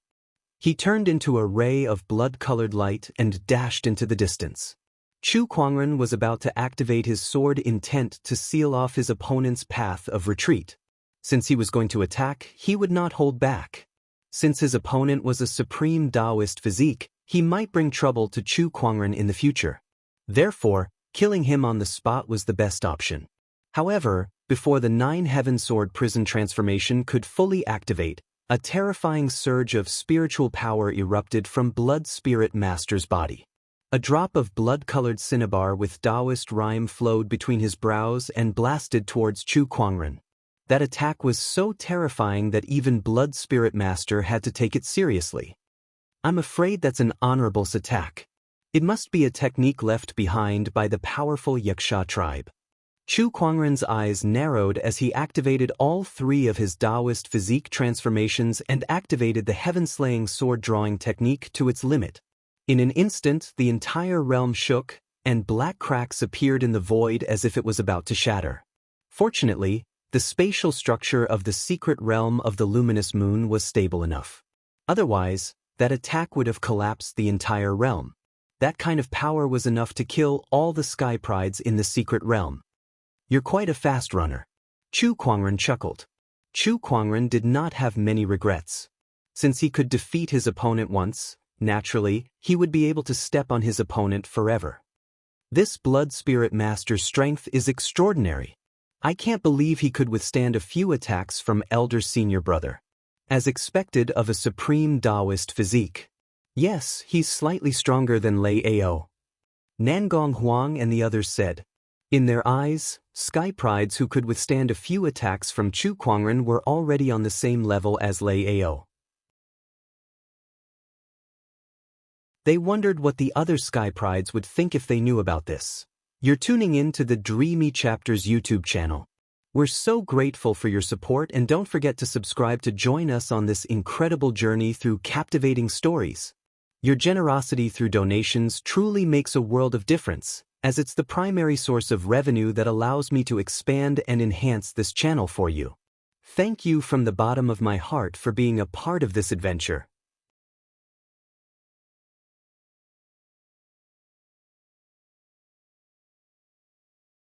He turned into a ray of blood-colored light and dashed into the distance. Chu Kuangren was about to activate his sword intent to seal off his opponent's path of retreat. Since he was going to attack, he would not hold back. Since his opponent was a supreme Taoist physique, he might bring trouble to Chu Kuangren in the future. Therefore, killing him on the spot was the best option. However, before the 9 Heaven Sword prison transformation could fully activate, a terrifying surge of spiritual power erupted from Blood Spirit Master's body. A drop of blood-colored cinnabar with Taoist rhyme flowed between his brows and blasted towards Chu Kuangren. That attack was so terrifying that even Blood Spirit Master had to take it seriously. I'm afraid that's an honorable attack. It must be a technique left behind by the powerful Yaksha tribe. Chu Kuangren's eyes narrowed as he activated all 3 of his Taoist physique transformations and activated the heaven-slaying sword-drawing technique to its limit. In an instant, the entire realm shook, and black cracks appeared in the void as if it was about to shatter. Fortunately, the spatial structure of the secret realm of the luminous moon was stable enough. Otherwise, that attack would have collapsed the entire realm. That kind of power was enough to kill all the sky prides in the secret realm. You're quite a fast runner. Chu Kuangren chuckled. Chu Kuangren did not have many regrets. Since he could defeat his opponent once, naturally, he would be able to step on his opponent forever. This blood spirit master's strength is extraordinary. I can't believe he could withstand a few attacks from Elder Senior Brother. As expected of a supreme Taoist physique. Yes, he's slightly stronger than Lei Ao. Nangong Huang and the others said. In their eyes, sky prides who could withstand a few attacks from Chu Kuangren were already on the same level as Lei Ao. They wondered what the other sky prides would think if they knew about this. You're tuning in to the Dreamy Chapters YouTube channel. We're so grateful for your support, and don't forget to subscribe to join us on this incredible journey through captivating stories. Your generosity through donations truly makes a world of difference, as it's the primary source of revenue that allows me to expand and enhance this channel for you. Thank you from the bottom of my heart for being a part of this adventure.